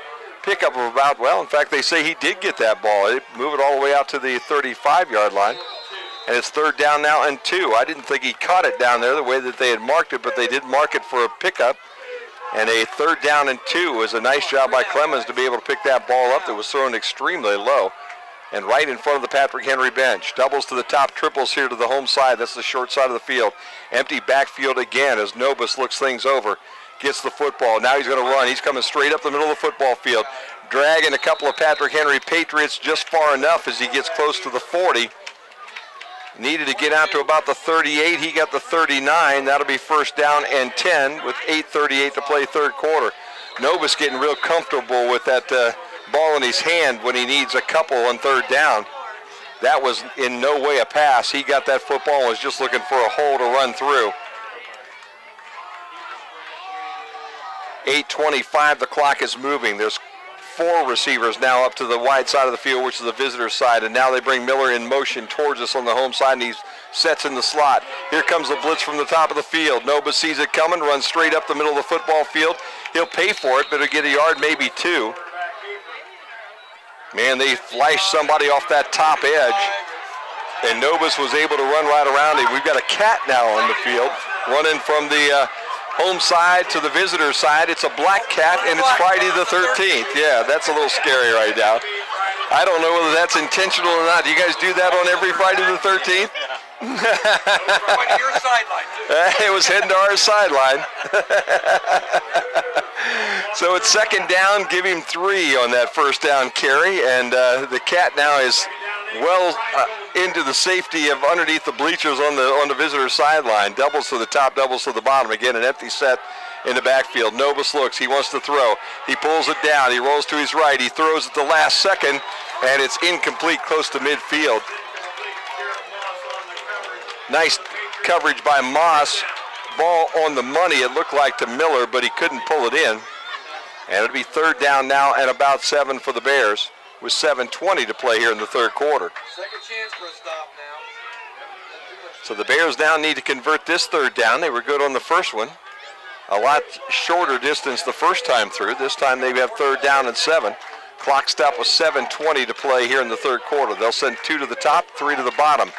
pickup of about, well, in fact, they say he did get that ball. They move it all the way out to the 35-yard line. And it's third down now and 2. I didn't think he caught it down there the way that they had marked it, but they did mark it for a pickup. And a third down and 2 was a nice job by Clemens to be able to pick that ball up that was thrown extremely low. And right in front of the Patrick Henry bench. Doubles to the top, triples here to the home side. That's the short side of the field. Empty backfield again as Nobis looks things over. Gets the football. Now he's going to run. He's coming straight up the middle of the football field. Dragging a couple of Patrick Henry Patriots just far enough as he gets close to the 40. Needed to get out to about the 38. He got the 39. That'll be first down and 10 with 8:38 to play third quarter. Nobis getting real comfortable with that ball in his hand when he needs a couple on third down. That was in no way a pass. He got that football and was just looking for a hole to run through. 8:25, the clock is moving. There's 4 receivers now up to the wide side of the field, which is the visitor side, and now they bring Miller in motion towards us on the home side, and he sets in the slot. Here comes the blitz from the top of the field. Nobis sees it coming, runs straight up the middle of the football field. He'll pay for it, but he'll get a yard, maybe 2. Man, they flashed somebody off that top edge, and Nobis was able to run right around him. We've got a cat now on the field, running from the home side to the visitor side. It's a black cat, and it's Friday the 13th. Yeah, that's a little scary right now. I don't know whether that's intentional or not. Do you guys do that on every Friday the 13th? It was heading to our sideline. So it's second down. Give him 3 on that first down carry, and the cat now is well into the safety of underneath the bleachers on the visitor sideline. Doubles to the top, doubles to the bottom. Again, an empty set in the backfield. Nobis looks. He wants to throw. He pulls it down. He rolls to his right. He throws at the last second, and it's incomplete close to midfield. Nice coverage by Moss. Ball on the money, it looked like, to Miller, but he couldn't pull it in. And it'll be third down now and about 7 for the Bears, with 7:20 to play here in the third quarter. Second chance for a stop now. So the Bears now need to convert this third down. They were good on the first one. A lot shorter distance the first time through. This time they have third down and 7. Clock stop with 7:20 to play here in the third quarter. They'll send 2 to the top, 3 to the bottom.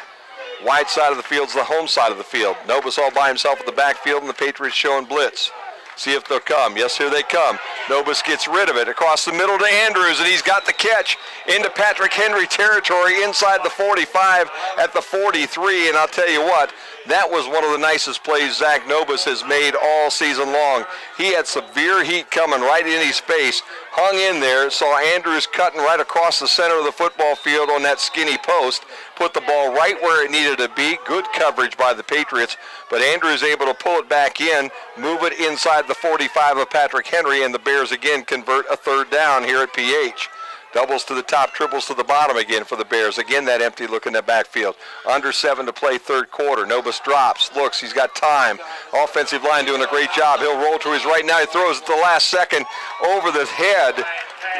Wide side of the field's the home side of the field. Nobis all by himself at the backfield, and the Patriots showing blitz. See if they'll come. Yes, here they come. Nobis gets rid of it across the middle to Andrews, and he's got the catch into Patrick Henry territory inside the 45 at the 43. And I'll tell you what, that was one of the nicest plays Zach Nobis has made all season long. He had severe heat coming right in his face, hung in there, saw Andrews cutting right across the center of the football field on that skinny post, put the ball right where it needed to be. Good coverage by the Patriots, but Andrews able to pull it back in, move it inside the 45 of Patrick Henry, and the Bears again convert a third down here at PH. Doubles to the top, triples to the bottom again for the Bears. Again, that empty look in the backfield. Under 7 to play third quarter. Nobis drops, looks, he's got time. Offensive line doing a great job. He'll roll to his right now. He throws at the last second over the head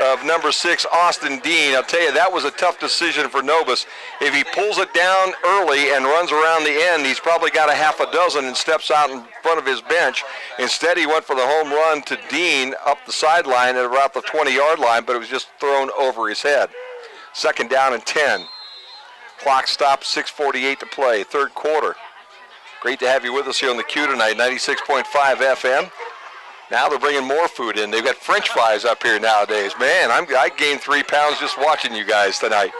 of number 6, Austin Dean. I'll tell you, that was a tough decision for Nobis. If he pulls it down early and runs around the end, he's probably got a half a dozen and steps out in front of his bench. Instead, he went for the home run to Dean up the sideline at about the 20-yard line, but it was just thrown over his head. Second down and 10. Clock stopped, 6:48 to play, third quarter. Great to have you with us here on the Q tonight, 96.5 FM. Now they're bringing more food in. They've got French fries up here nowadays. Man, I gained 3 pounds just watching you guys tonight.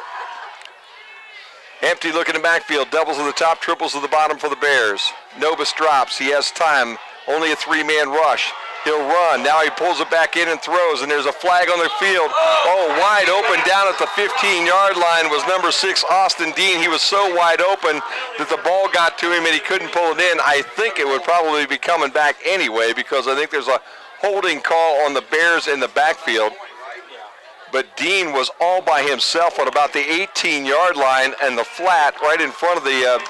Empty look in the backfield. Doubles to the top, triples to the bottom for the Bears. Nobis drops. He has time. Only a 3-man rush. He'll run. Now he pulls it back in and throws, and there's a flag on the field. Oh, wide open down at the 15-yard line was number 6, Austin Dean. He was so wide open that the ball got to him and he couldn't pull it in. I think it would probably be coming back anyway because I think there's a holding call on the Bears in the backfield. But Dean was all by himself on about the 18-yard line and the flat right in front of the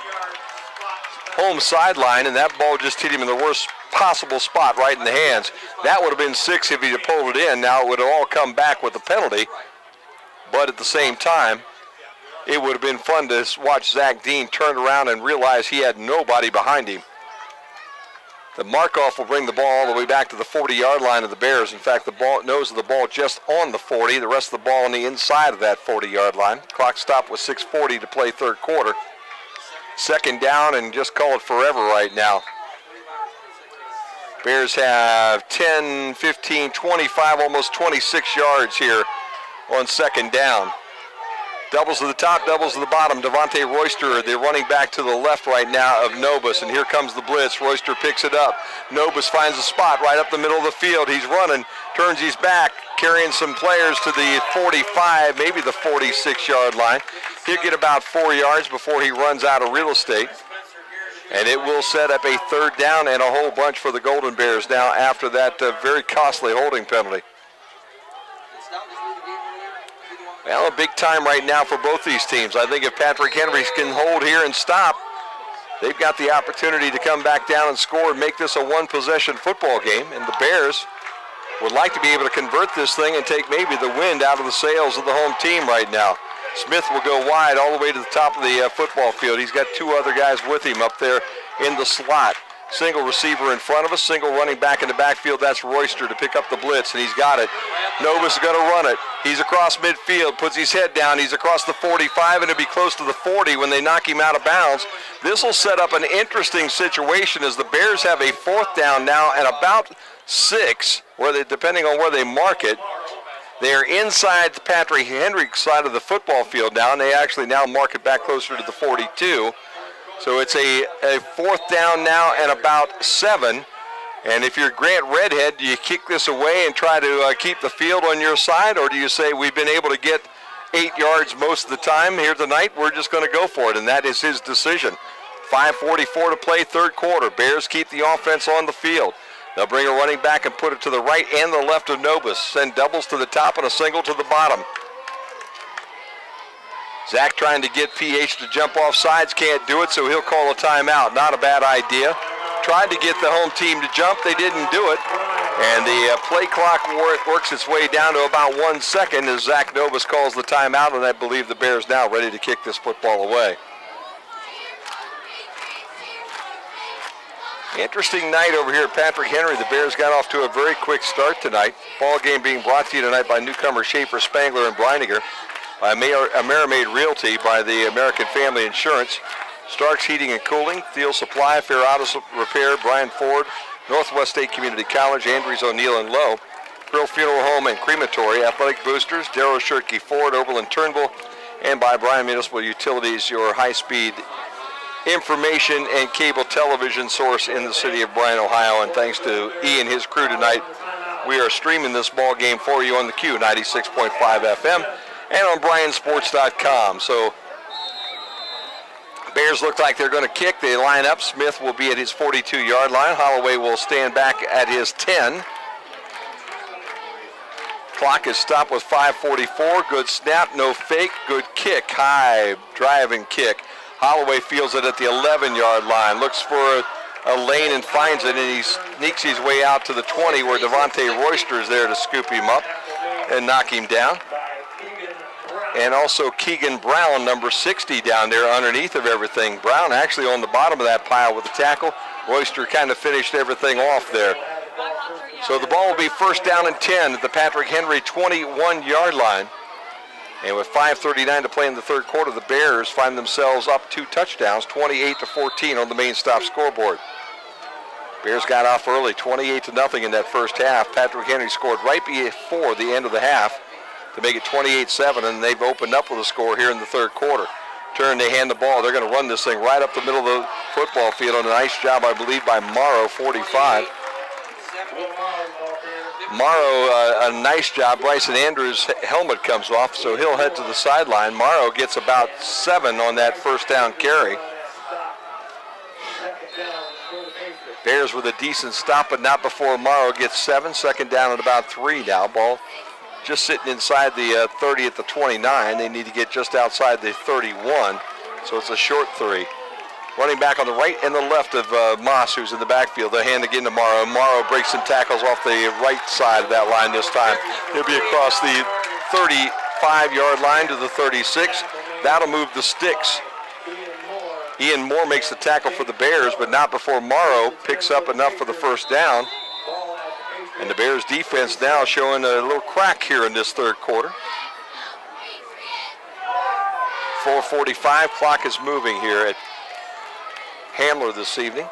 home sideline, and that ball just hit him in the worst possible spot right in the hands. That would have been 6 if he'd have pulled it in. Now it would have all come back with the penalty, but at the same time, it would have been fun to watch Zach Dean turn around and realize he had nobody behind him. The mark-off will bring the ball all the way back to the 40-yard line of the Bears. In fact, the nose of the ball just on the 40, the rest of the ball on the inside of that 40-yard line. Clock stopped with 6:40 to play third quarter. Second down and just call it forever right now. Bears have 10, 15, 25, almost 26 yards here on second down. Doubles to the top, doubles to the bottom. Devontae Royster, the running back to the left right now of Nobis, and here comes the blitz. Royster picks it up. Nobis finds a spot right up the middle of the field. He's running, turns his back, carrying some players to the 45, maybe the 46-yard line. He'll get about 4 yards before he runs out of real estate. And it will set up a third down and a whole bunch for the Golden Bears now after that very costly holding penalty. Well, a big time right now for both these teams. I think if Patrick Henry can hold here and stop, they've got the opportunity to come back down and score and make this a one-possession football game. And the Bears would like to be able to convert this thing and take maybe the wind out of the sails of the home team right now. Smith will go wide all the way to the top of the football field. He's got 2 other guys with him up there in the slot. Single receiver in front of us, single running back in the backfield. That's Royster to pick up the blitz, and he's got it. Nobis is going to run it. He's across midfield, puts his head down. He's across the 45, and it'll be close to the 40 when they knock him out of bounds. This will set up an interesting situation as the Bears have a fourth down now and about 6, where they, depending on where they mark it. They are inside the Patrick Henry side of the football field now, and they actually now mark it back closer to the 42. So it's a fourth down now and about 7. And if you're Grant Redhead, do you kick this away and try to keep the field on your side, or do you say we've been able to get 8 yards most of the time here tonight, we're just going to go for it, and that is his decision. 5:44 to play third quarter. Bears keep the offense on the field. They'll bring a running back and put it to the right and the left of Nobis. Send doubles to the top and a single to the bottom. Zach trying to get PH to jump off sides, can't do it, so he'll call a timeout. Not a bad idea. Tried to get the home team to jump, they didn't do it. And the play clock works its way down to about 1 second as Zach Nobis calls the timeout, and I believe the Bears now ready to kick this football away. Interesting night over here at Patrick Henry. The Bears got off to a very quick start tonight. Ball game being brought to you tonight by newcomer Schaefer, Spangler, and Breininger. By AmeriMade Realty, by the American Family Insurance, Starks Heating and Cooling, Thiel Supply, Fair Auto Repair, Bryan Ford, Northwest State Community College, Andrews, O'Neill, and Lowe. Pearl Funeral Home and Crematory, Athletic Boosters, Darrow Shirkey Ford, Oberlin Turnbull, and by Bryan Municipal Utilities, your high-speed information and cable television source in the city of Bryan, Ohio. And thanks to E and his crew tonight, we are streaming this ball game for you on the Q 96.5 FM and on BryanSports.com. So Bears look like they're going to kick. They line up. Smith will be at his 42-yard line. Holloway will stand back at his 10. Clock is stopped with 5:44. Good snap, no fake. Good kick, high driving kick. Holloway fields it at the 11-yard line. Looks for a lane and finds it, and he sneaks his way out to the 20 where Devontae Royster is there to scoop him up and knock him down. And also Keegan Brown, number 60, down there underneath of everything. Brown actually on the bottom of that pile with the tackle. Royster kind of finished everything off there. So the ball will be first down and 10 at the Patrick Henry 21-yard line. And with 5:39 to play in the third quarter, the Bears find themselves up 2 touchdowns, 28-14 on the main stop scoreboard. Bears got off early, 28-0 in that first half. Patrick Henry scored right before the end of the half to make it 28-7, and they've opened up with a score here in the third quarter. They hand the ball. They're going to run this thing right up the middle of the football field on a nice job, I believe, by Morrow, 45. Morrow, a nice job. Bryson Andrews' helmet comes off, so he'll head to the sideline. Morrow gets about 7 on that first down carry. Bears with a decent stop, but not before Morrow gets 7. Second down at about 3 now. Ball just sitting inside the 30 at the 29. They need to get just outside the 31, so it's a short 3. Running back on the right and the left of Moss, who's in the backfield. They hand again to Morrow. Morrow breaks some tackles off the right side of that line this time. He'll be across the 35-yard line to the 36. That'll move the sticks. Ian Moore makes the tackle for the Bears, but not before Morrow picks up enough for the first down. And the Bears defense now showing a little crack here in this third quarter. 4:45, clock is moving here at Hamler this evening.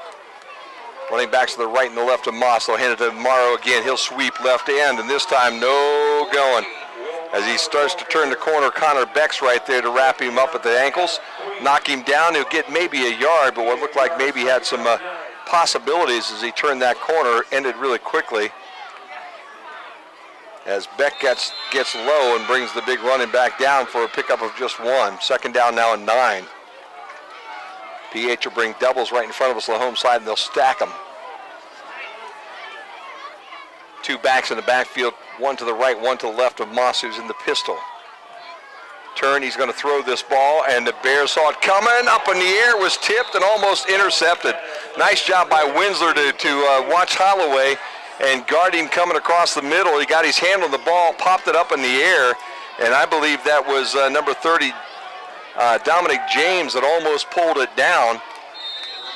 Running backs to the right and the left of Moss. They'll hand it to Morrow again. He'll sweep left end, and this time no going. As he starts to turn the corner, Connor Beck's right there to wrap him up at the ankles. Knock him down. He'll get maybe a yard, but what looked like maybe had some possibilities as he turned that corner. Ended really quickly as Beck gets low and brings the big running back down for a pickup of just 1. Second down now and 9. PH will bring doubles right in front of us on the home side, and they'll stack them. 2 backs in the backfield, 1 to the right, 1 to the left of Moss, who's in the pistol. Turn, he's going to throw this ball, and the Bears saw it coming. Up in the air, was tipped and almost intercepted. Nice job by Winsler to watch Holloway and guard him coming across the middle. He got his hand on the ball, popped it up in the air, and I believe that was number 30, Dominic James, that almost pulled it down.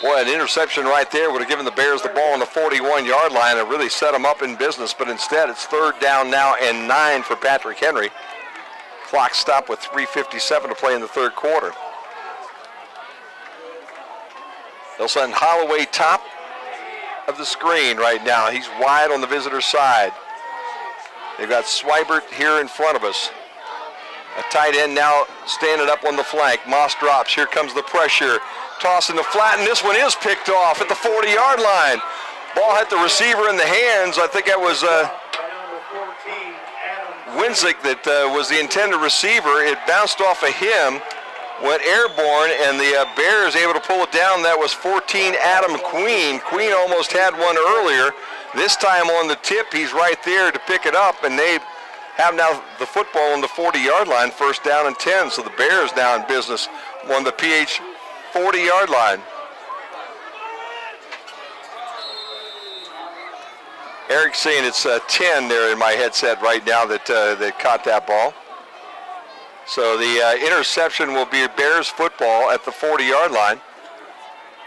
Boy, an interception right there would have given the Bears the ball on the 41-yard line and really set them up in business, but instead it's third down now and 9 for Patrick Henry. Clock stopped with 3:57 to play in the third quarter. They'll send Holloway top of the screen right now. He's wide on the visitor side. They've got Swibert here in front of us. A tight end now standing up on the flank. Moss drops. Here comes the pressure. Toss in the flat, and this one is picked off at the 40-yard line. Ball hit the receiver in the hands. I think that was Winzik that was the intended receiver. It bounced off of him, went airborne, and the Bears able to pull it down. That was 14, Adam Queen. Queen almost had one earlier. This time on the tip, he's right there to pick it up, and they have now the football on the 40-yard line, first down and 10. So the Bears now in business on the PH 40-yard line. Eric's saying it's 10 there in my headset right now that caught that ball. So the interception will be Bears football at the 40-yard line.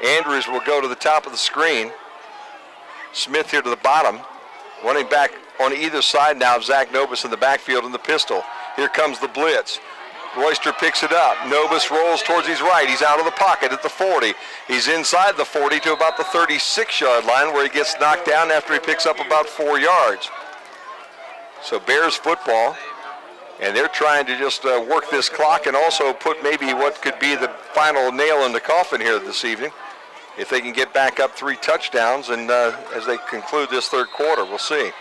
Andrews will go to the top of the screen. Smith here to the bottom. Running back on either side now of Zach Nobis in the backfield in the pistol. Here comes the blitz. Royster picks it up. Nobis rolls towards his right. He's out of the pocket at the 40. He's inside the 40 to about the 36-yard line where he gets knocked down after he picks up about 4 yards. So Bears football, and they're trying to just work this clock and also put maybe what could be the final nail in the coffin here this evening. If they can get back up 3 touchdowns and as they conclude this third quarter, we'll see.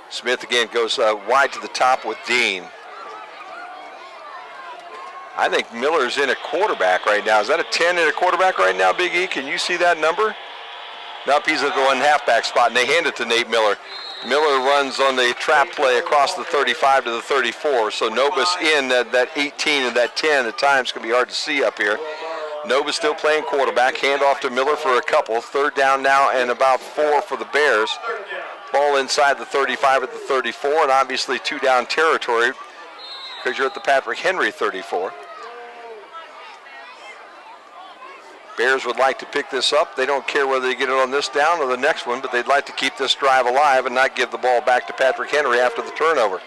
Smith again goes wide to the top with Dean. I think Miller's in a quarterback right now. Is that a 10 in a quarterback right now, Big E? Can you see that number? Nope, he's at the 1 halfback spot, and they hand it to Nate Miller. Miller runs on the trap play across the 35 to the 34. So Novus in that 18 and that 10 at times can be hard to see up here. Novus still playing quarterback. Handoff to Miller for a couple. Third down now and about 4 for the Bears. Ball inside the 35 at the 34, and obviously 2 down territory because you're at the Patrick Henry 34. Bears would like to pick this up. They don't care whether they get it on this down or the next one, but they'd like to keep this drive alive and not give the ball back to Patrick Henry after the turnover.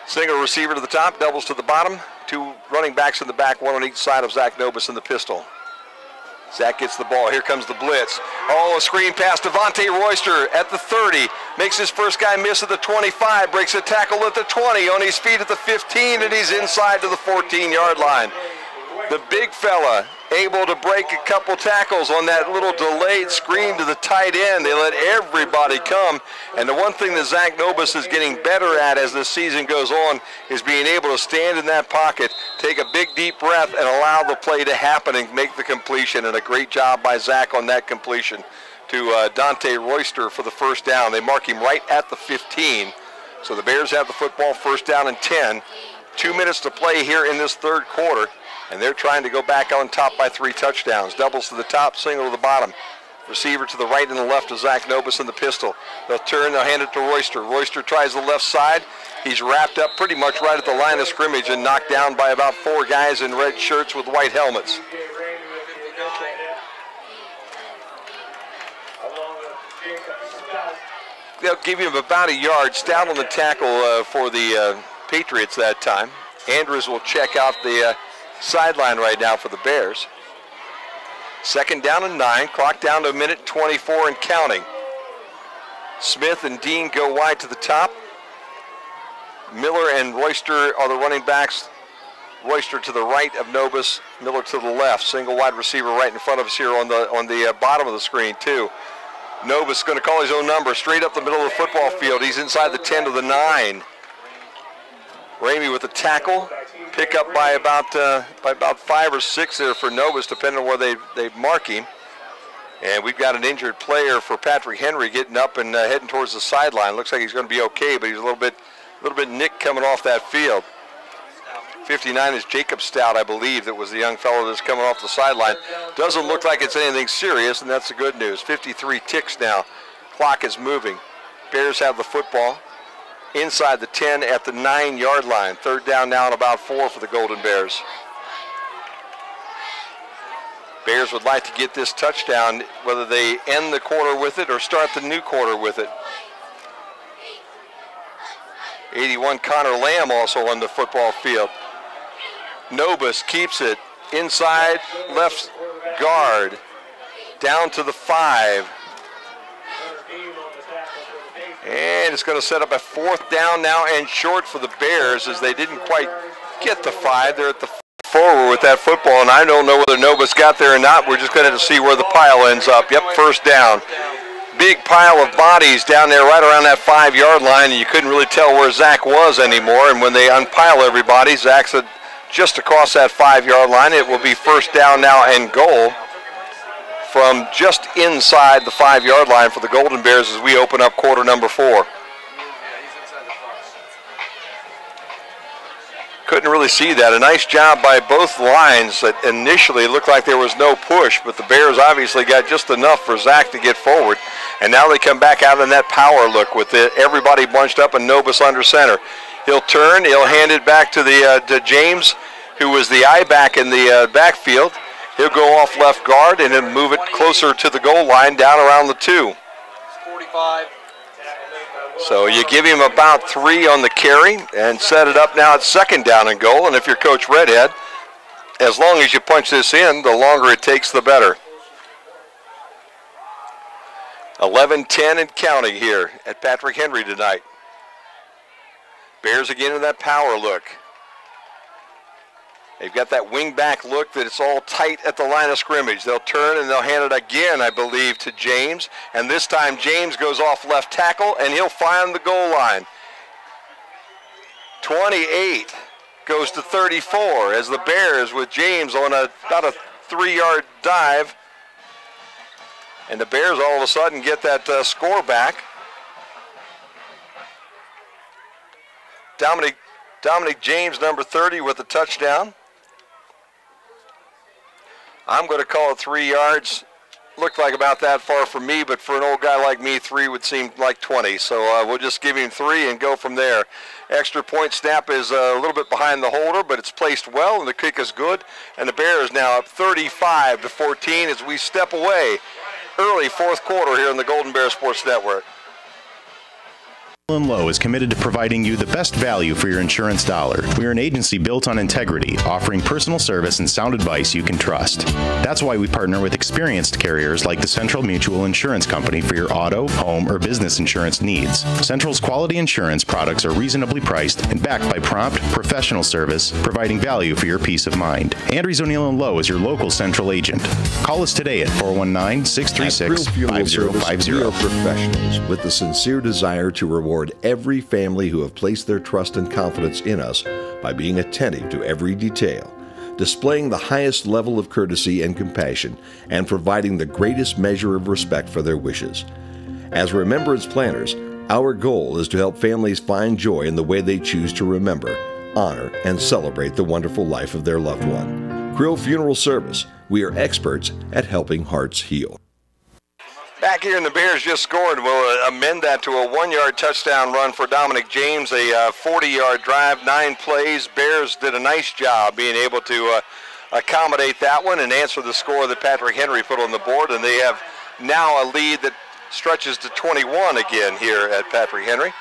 Single receiver to the top, doubles to the bottom. 2 running backs in the back, 1 on each side of Zach Nobis in the pistol. Zach gets the ball. Here comes the blitz. Oh, a screen pass. Devontae Royster at the 30. Makes his first guy miss at the 25. Breaks a tackle at the 20. On his feet at the 15, and he's inside to the 14-yard line. The big fella able to break a couple tackles on that little delayed screen to the tight end. They let everybody come. And the one thing that Zach Nobis is getting better at as this season goes on is being able to stand in that pocket, take a big deep breath, and allow the play to happen and make the completion. And a great job by Zach on that completion to Dante Royster for the first down. They mark him right at the 15. So the Bears have the football, first down and 10. 2 minutes to play here in this third quarter. And they're trying to go back on top by 3 touchdowns. Doubles to the top, single to the bottom. Receiver to the right and the left of Zach Nobis in the pistol. They'll turn, they'll hand it to Royster. Royster tries the left side. He's wrapped up pretty much right at the line of scrimmage and knocked down by about 4 guys in red shirts with white helmets. They'll give him about a yard. Stout on the tackle for the Patriots that time. Andrews will check out the sideline right now for the Bears. Second down and 9, clock down to 1:24 and counting. Smith and Dean go wide to the top. Miller and Royster are the running backs. Royster to the right of Nobis, Miller to the left. Single wide receiver right in front of us here on the bottom of the screen too. Nobis going to call his own number straight up the middle of the football field. He's inside the 10 to the 9. Ramey with the tackle. Pick up by about 5 or 6 there for Novus, depending on where they mark him. And we've got an injured player for Patrick Henry getting up and heading towards the sideline. Looks like he's going to be okay, but he's a little bit nicked coming off that field. 59 is Jacob Stout, I believe, that was the young fellow that's coming off the sideline. Doesn't look like it's anything serious, and that's the good news. 53 ticks now. Clock is moving. Bears have the football. Inside the 10 at the 9-yard line. Third down now and about 4 for the Golden Bears. Bears would like to get this touchdown, whether they end the quarter with it or start the new quarter with it. 81 Connor Lamb also on the football field. Nobis keeps it inside left guard down to the 5. And it's going to set up a 4th down now and short for the Bears as they didn't quite get the 5. They're at the 4 with that football, and I don't know whether Nobis got there or not. We're just going to see where the pile ends up. Yep, first down. Big pile of bodies down there right around that 5-yard line, and you couldn't really tell where Zach was anymore. And when they unpile everybody, Zach's just across that 5-yard line. It will be first down now and goal from just inside the 5-yard line for the Golden Bears as we open up quarter number 4. Couldn't really see that. A nice job by both lines. That initially looked like there was no push, but the Bears obviously got just enough for Zach to get forward. And now they come back out in that power look with everybody bunched up and Nobis under center. He'll turn. He'll hand it back to to James, who was the I-back in the backfield. He'll go off left guard and then move it closer to the goal line down around the 2. 45. So you give him about 3 on the carry and set it up now at second down and goal. And if you're Coach Redhead, as long as you punch this in, the longer it takes, the better. 11-10 and counting here at Patrick Henry tonight. Bears again in that power look. They've got that wing back look that it's all tight at the line of scrimmage. They'll turn and they'll hand it again, I believe, to James. And this time James goes off left tackle and he'll find the goal line. 28 goes to 34 as the Bears with James on about a 3-yard dive. And the Bears all of a sudden get that score back. Dominic James, number 30, with a touchdown. I'm going to call it 3 yards. Looked like about that far for me, but for an old guy like me, 3 would seem like 20. So we'll just give him 3 and go from there. Extra point snap is a little bit behind the holder, but it's placed well, and the kick is good. And the Bears now up 35-14 as we step away early fourth quarter here on the Golden Bear Sports Network. Lowe is committed to providing you the best value for your insurance dollar. We are an agency built on integrity, offering personal service and sound advice you can trust. That's why we partner with experienced carriers like the Central Mutual Insurance Company for your auto, home, or business insurance needs. Central's quality insurance products are reasonably priced and backed by prompt, professional service, providing value for your peace of mind. Andrews O'Neill & Lowe is your local Central agent. Call us today at 419-636-5050. We are professionals with the sincere desire to reward every family who have placed their trust and confidence in us by being attentive to every detail, displaying the highest level of courtesy and compassion, and providing the greatest measure of respect for their wishes. As remembrance planners, our goal is to help families find joy in the way they choose to remember, honor, and celebrate the wonderful life of their loved one. Krill Funeral Service, we are experts at helping hearts heal. Back here, and the Bears just scored. We'll amend that to a 1-yard touchdown run for Dominic James, a 40-yard drive, 9 plays. Bears did a nice job being able to accommodate that one and answer the score that Patrick Henry put on the board, and they have now a lead that stretches to 21 again here at Patrick Henry.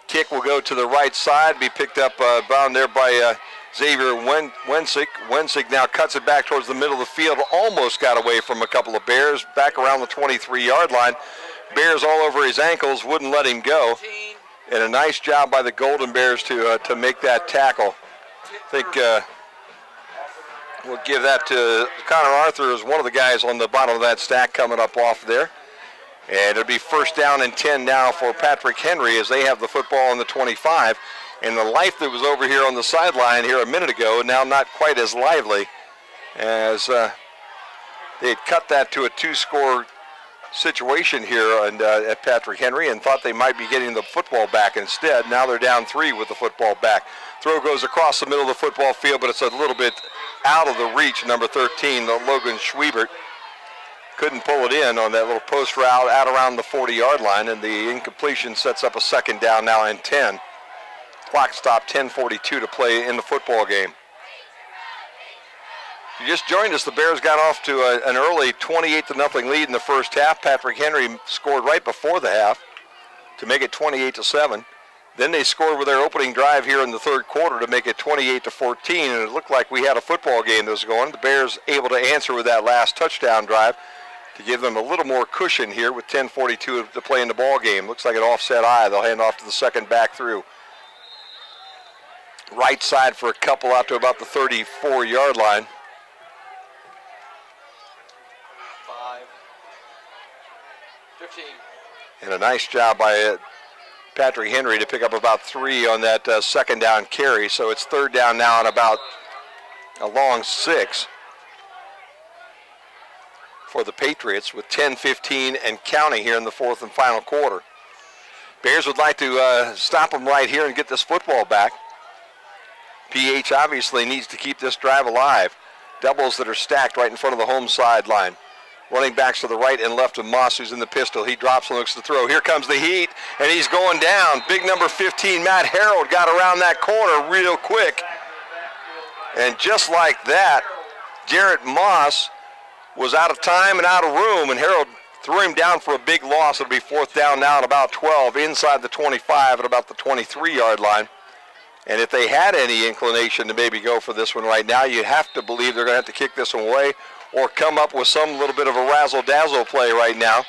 Kick will go to the right side, be picked up bound there by Xavier Wensig. Wensig now cuts it back towards the middle of the field. Almost got away from a couple of Bears back around the 23-yard line. Bears all over his ankles, wouldn't let him go. And a nice job by the Golden Bears to make that tackle. I think we'll give that to Connor Arthur, as one of the guys on the bottom of that stack coming up off there. And it'll be 1st down and 10 now for Patrick Henry as they have the football on the 25. And the life that was over here on the sideline here a minute ago, now not quite as lively, as they had cut that to a 2-score situation here at Patrick Henry and thought they might be getting the football back instead. Now they're down 3 with the football back. Throw goes across the middle of the football field, but it's a little bit out of the reach. Number 13, Logan Schwiebert, couldn't pull it in on that little post route out around the 40-yard line, and the incompletion sets up a 2nd down now and 10. Clock stop, 10:42 to play in the football game. You just joined us. The Bears got off to an early 28-0 lead in the first half. Patrick Henry scored right before the half to make it 28-7. Then they scored with their opening drive here in the third quarter to make it 28-14, and it looked like we had a football game that was going. The Bears able to answer with that last touchdown drive to give them a little more cushion here with 10:42 to play in the ball game. Looks like an offset eye. They'll hand off to the second back through. Right side for a couple out to about the 34-yard line. 5, 15. And a nice job by Patrick Henry to pick up about 3 on that 2nd down carry. So it's 3rd down now and about a long 6 for the Patriots with 10:15 and counting here in the 4th and final quarter. Bears would like to stop them right here and get this football back. PH obviously needs to keep this drive alive. Doubles that are stacked right in front of the home sideline. Running backs to the right and left of Moss, who's in the pistol. He drops and looks to throw. Here comes the heat, and he's going down. Big number 15, Matt Harold, got around that corner real quick. And just like that, Jarrett Moss was out of time and out of room, and Harold threw him down for a big loss. It'll be 4th down now at about 12, inside the 25 at about the 23-yard line. And if they had any inclination to maybe go for this one right now, you have to believe they're going to have to kick this one away, or come up with some little bit of a razzle-dazzle play right now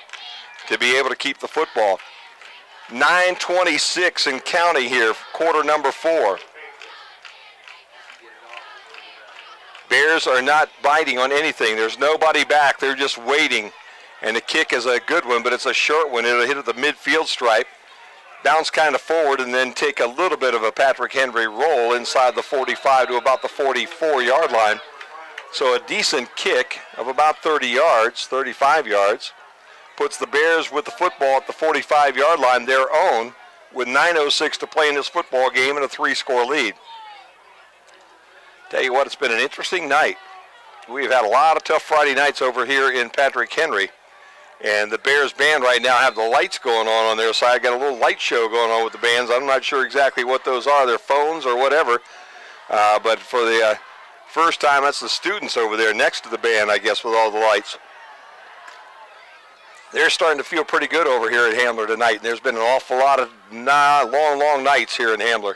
to be able to keep the football. 9:26 and counting here, quarter number 4. Bears are not biting on anything. There's nobody back. They're just waiting. And the kick is a good one, but it's a short one. It'll hit at the midfield stripe, bounce kind of forward, and then take a little bit of a Patrick Henry roll inside the 45 to about the 44-yard line. So a decent kick of about 30 yards, 35 yards, puts the Bears with the football at the 45-yard line, their own, with 9:06 to play in this football game and a 3-score lead. Tell you what, it's been an interesting night. We've had a lot of tough Friday nights over here in Patrick Henry. And the Bears band right now have the lights going on their side. Got a little light show going on with the bands. I'm not sure exactly what those are, their phones or whatever. But for the first time, that's the students over there next to the band, I guess, with all the lights. They're starting to feel pretty good over here at Hamler tonight. And there's been an awful lot of long nights here in Hamler.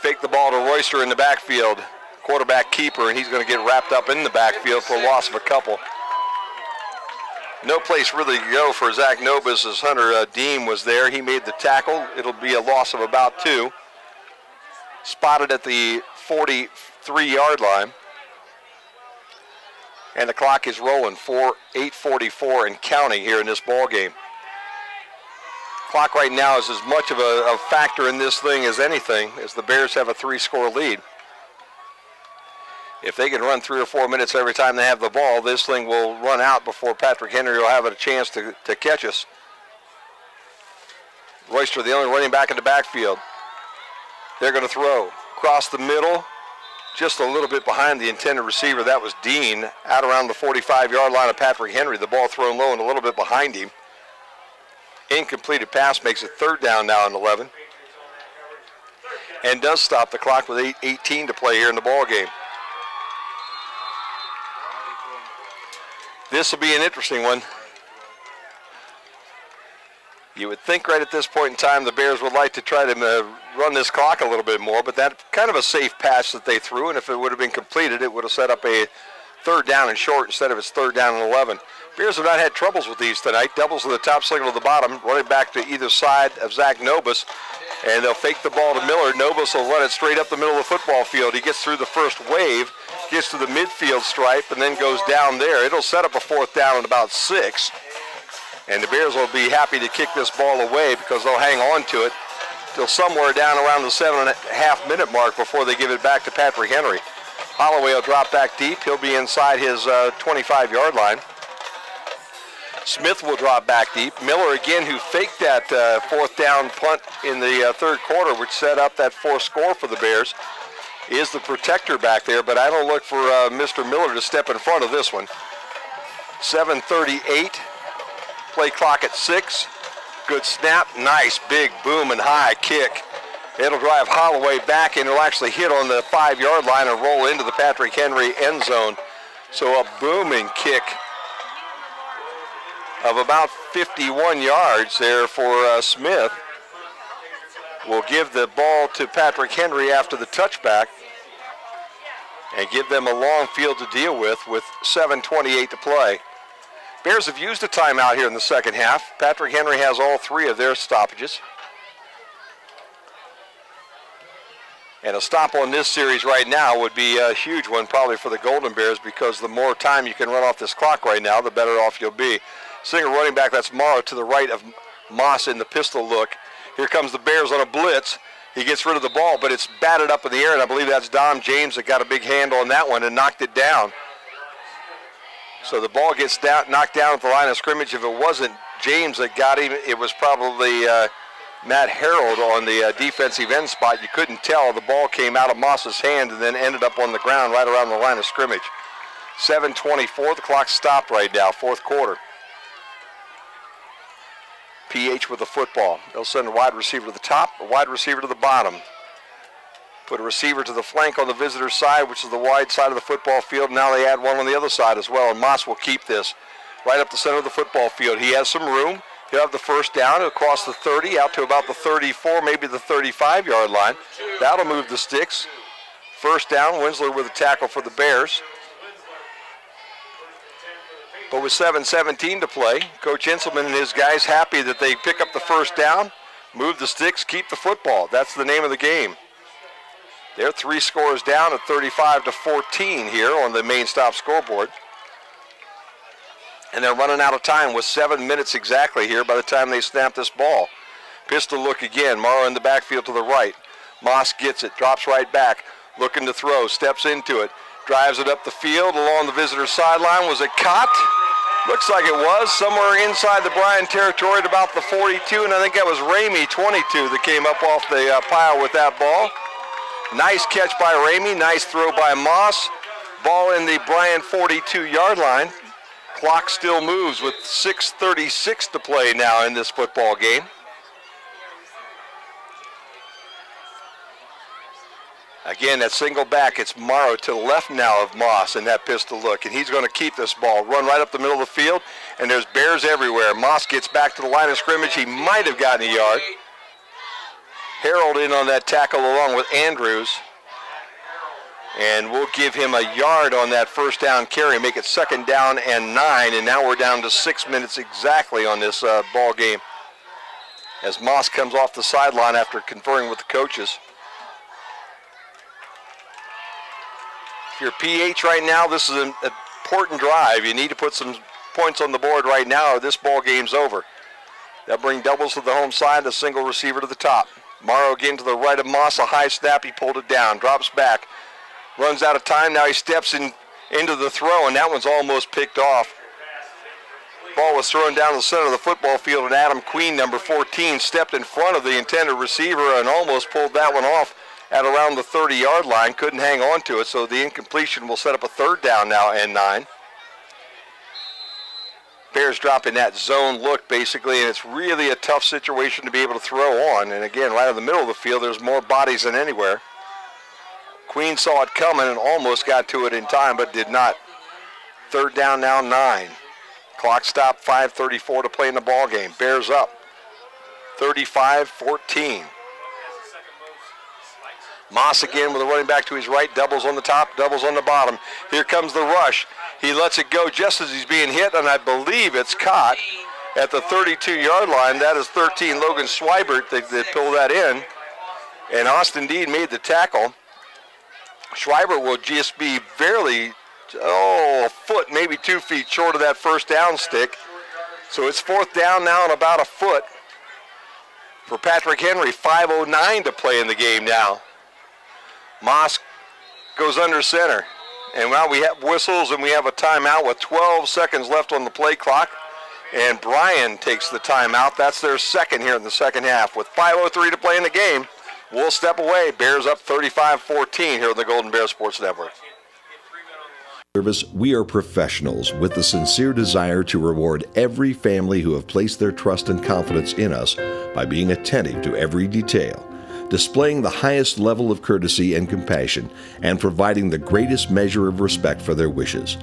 Fake the ball to Royster in the backfield. Quarterback keeper, and he's going to get wrapped up in the backfield for a loss of a couple. No place really to go for Zach Nobis as Hunter Deem was there. He made the tackle. It'll be a loss of about 2. Spotted at the 43-yard line. And the clock is rolling for 8:44 and counting here in this ball game. Clock right now is as much of a factor in this thing as anything, as the Bears have a 3-score lead. If they can run 3 or 4 minutes every time they have the ball, this thing will run out before Patrick Henry will have a chance to catch us. Royster, the only running back in the backfield. They're going to throw across the middle, just a little bit behind the intended receiver. That was Dean, out around the 45-yard line of Patrick Henry. The ball thrown low and a little bit behind him. Incompleted pass makes it 3rd down now and 11. And does stop the clock with 8:18 to play here in the ball game. This will be an interesting one. You would think right at this point in time the Bears would like to try to run this clock a little bit more, but that's kind of a safe pass that they threw, and if it would have been completed, it would have set up a 3rd down and short instead of its 3rd down and 11. Bears have not had troubles with these tonight. Doubles to the top, single to the bottom, running back to either side of Zach Nobis, and they'll fake the ball to Miller. Nobis will run it straight up the middle of the football field. He gets through the first wave, gets to the midfield stripe, and then goes down there. It'll set up a 4th down at about 6. And the Bears will be happy to kick this ball away because they'll hang on to it till somewhere down around the 7.5-minute mark before they give it back to Patrick Henry. Holloway will drop back deep. He'll be inside his 25-yard line. Smith will drop back deep. Miller again, who faked that 4th down punt in the 3rd quarter, which set up that 4th score for the Bears, is the protector back there, but I don't look for Mr. Miller to step in front of this one. 7:38, play clock at 6. Good snap, nice big boom and high kick. It'll drive Holloway back, and it'll actually hit on the 5-yard line and roll into the Patrick Henry end zone. So a booming kick of about 51 yards there for Smith. Will give the ball to Patrick Henry after the touchback and give them a long field to deal with 7:28 to play. Bears have used a timeout here in the second half. Patrick Henry has all 3 of their stoppages. And a stop on this series right now would be a huge one probably for the Golden Bears, because the more time you can run off this clock right now, the better off you'll be. Single running back, that's Morrow to the right of Moss in the pistol look. Here comes the Bears on a blitz. He gets rid of the ball, but it's batted up in the air, and I believe that's Dom James that got a big hand on that one and knocked it down. So the ball gets knocked down at the line of scrimmage. If it wasn't James that got him, it was probably Matt Harold on the defensive end spot. You couldn't tell. The ball came out of Moss's hand and then ended up on the ground right around the line of scrimmage. 7:24, the clock stopped right now, 4th quarter. PH with the football. They'll send a wide receiver to the top, a wide receiver to the bottom. Put a receiver to the flank on the visitor side, which is the wide side of the football field. Now they add one on the other side as well, and Moss will keep this right up the center of the football field. He has some room. He'll have the 1st down across the 30, out to about the 34, maybe the 35-yard line. That'll move the sticks. 1st down, Winsler with a tackle for the Bears. But with 7:17 to play, Coach Inselman and his guys happy that they pick up the first down, move the sticks, keep the football. That's the name of the game. They're 3 scores down at 35-14 here on the main stop scoreboard. And they're running out of time with 7 minutes exactly here by the time they snap this ball. Pistol look again. Morrow in the backfield to the right. Moss gets it, drops right back, looking to throw, steps into it, drives it up the field along the visitor sideline. Was it caught? Looks like it was. Somewhere inside the Bryan territory at about the 42, and I think that was Ramey, 22, that came up off the pile with that ball. Nice catch by Ramey. Nice throw by Moss. Ball in the Bryan 42-yard line. Clock still moves with 6:36 to play now in this football game. Again, that single back, it's Morrow to the left now of Moss in that pistol look, and he's going to keep this ball. Run right up the middle of the field, and there's Bears everywhere. Moss gets back to the line of scrimmage. He might have gotten a yard. Harold in on that tackle along with Andrews. And we'll give him a yard on that first down carry, make it 2nd down and 9, and now we're down to 6 minutes exactly on this ball game as Moss comes off the sideline after conferring with the coaches. If you're PH right now, this is an important drive. You need to put some points on the board right now or this ball game's over. They'll bring doubles to the home side, a single receiver to the top. Morrow again to the right of Moss, a high snap, he pulled it down, drops back, runs out of time, now he steps into the throw, and that one's almost picked off. Ball was thrown down the center of the football field, and Adam Queen, number 14, stepped in front of the intended receiver and almost pulled that one off at around the 30-yard line, couldn't hang on to it, so the incompletion will set up a 3rd down now and 9. Bears dropping that zone look basically, and it's really a tough situation to be able to throw on. And again, right in the middle of the field, there's more bodies than anywhere. Queen saw it coming and almost got to it in time, but did not. 3rd down now, 9. Clock stopped, 5:34 to play in the ball game. Bears up, 35-14. Moss again with a running back to his right, doubles on the top, doubles on the bottom. Here comes the rush. He lets it go just as he's being hit, and I believe it's caught at the 32-yard line. That is 13, Logan Schweibert, that pulled that in. And Austin Dean made the tackle. Schweibert will just be barely, a foot, maybe 2 feet short of that first down stick. So it's 4th down now and about a foot for Patrick Henry. 5:09 to play in the game now. Moss goes under center. And now we have whistles and we have a timeout with 12 seconds left on the play clock. And Bryan takes the timeout. That's their 2nd here in the 2nd half. With 5:03 to play in the game, we'll step away. Bears up 35-14 here on the Golden Bear Sports Network. We are professionals with the sincere desire to reward every family who have placed their trust and confidence in us by being attentive to every detail, displaying the highest level of courtesy and compassion, and providing the greatest measure of respect for their wishes.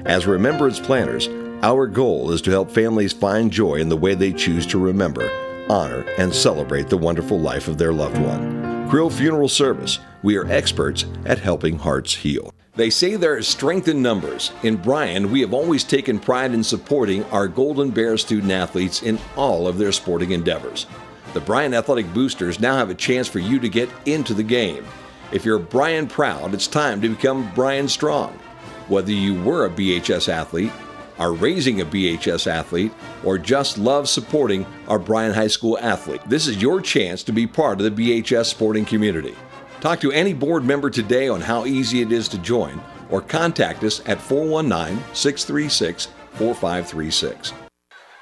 As remembrance planners, our goal is to help families find joy in the way they choose to remember, honor, and celebrate the wonderful life of their loved one. Krill Funeral Service, we are experts at helping hearts heal. They say there is strength in numbers. In Bryan, we have always taken pride in supporting our Golden Bear student athletes in all of their sporting endeavors. The Bryan Athletic Boosters now have a chance for you to get into the game. If you're Bryan proud, it's time to become Bryan strong. Whether you were a BHS athlete, are raising a BHS athlete, or just love supporting our Bryan High School athlete, this is your chance to be part of the BHS sporting community. Talk to any board member today on how easy it is to join, or contact us at 419-636-4536.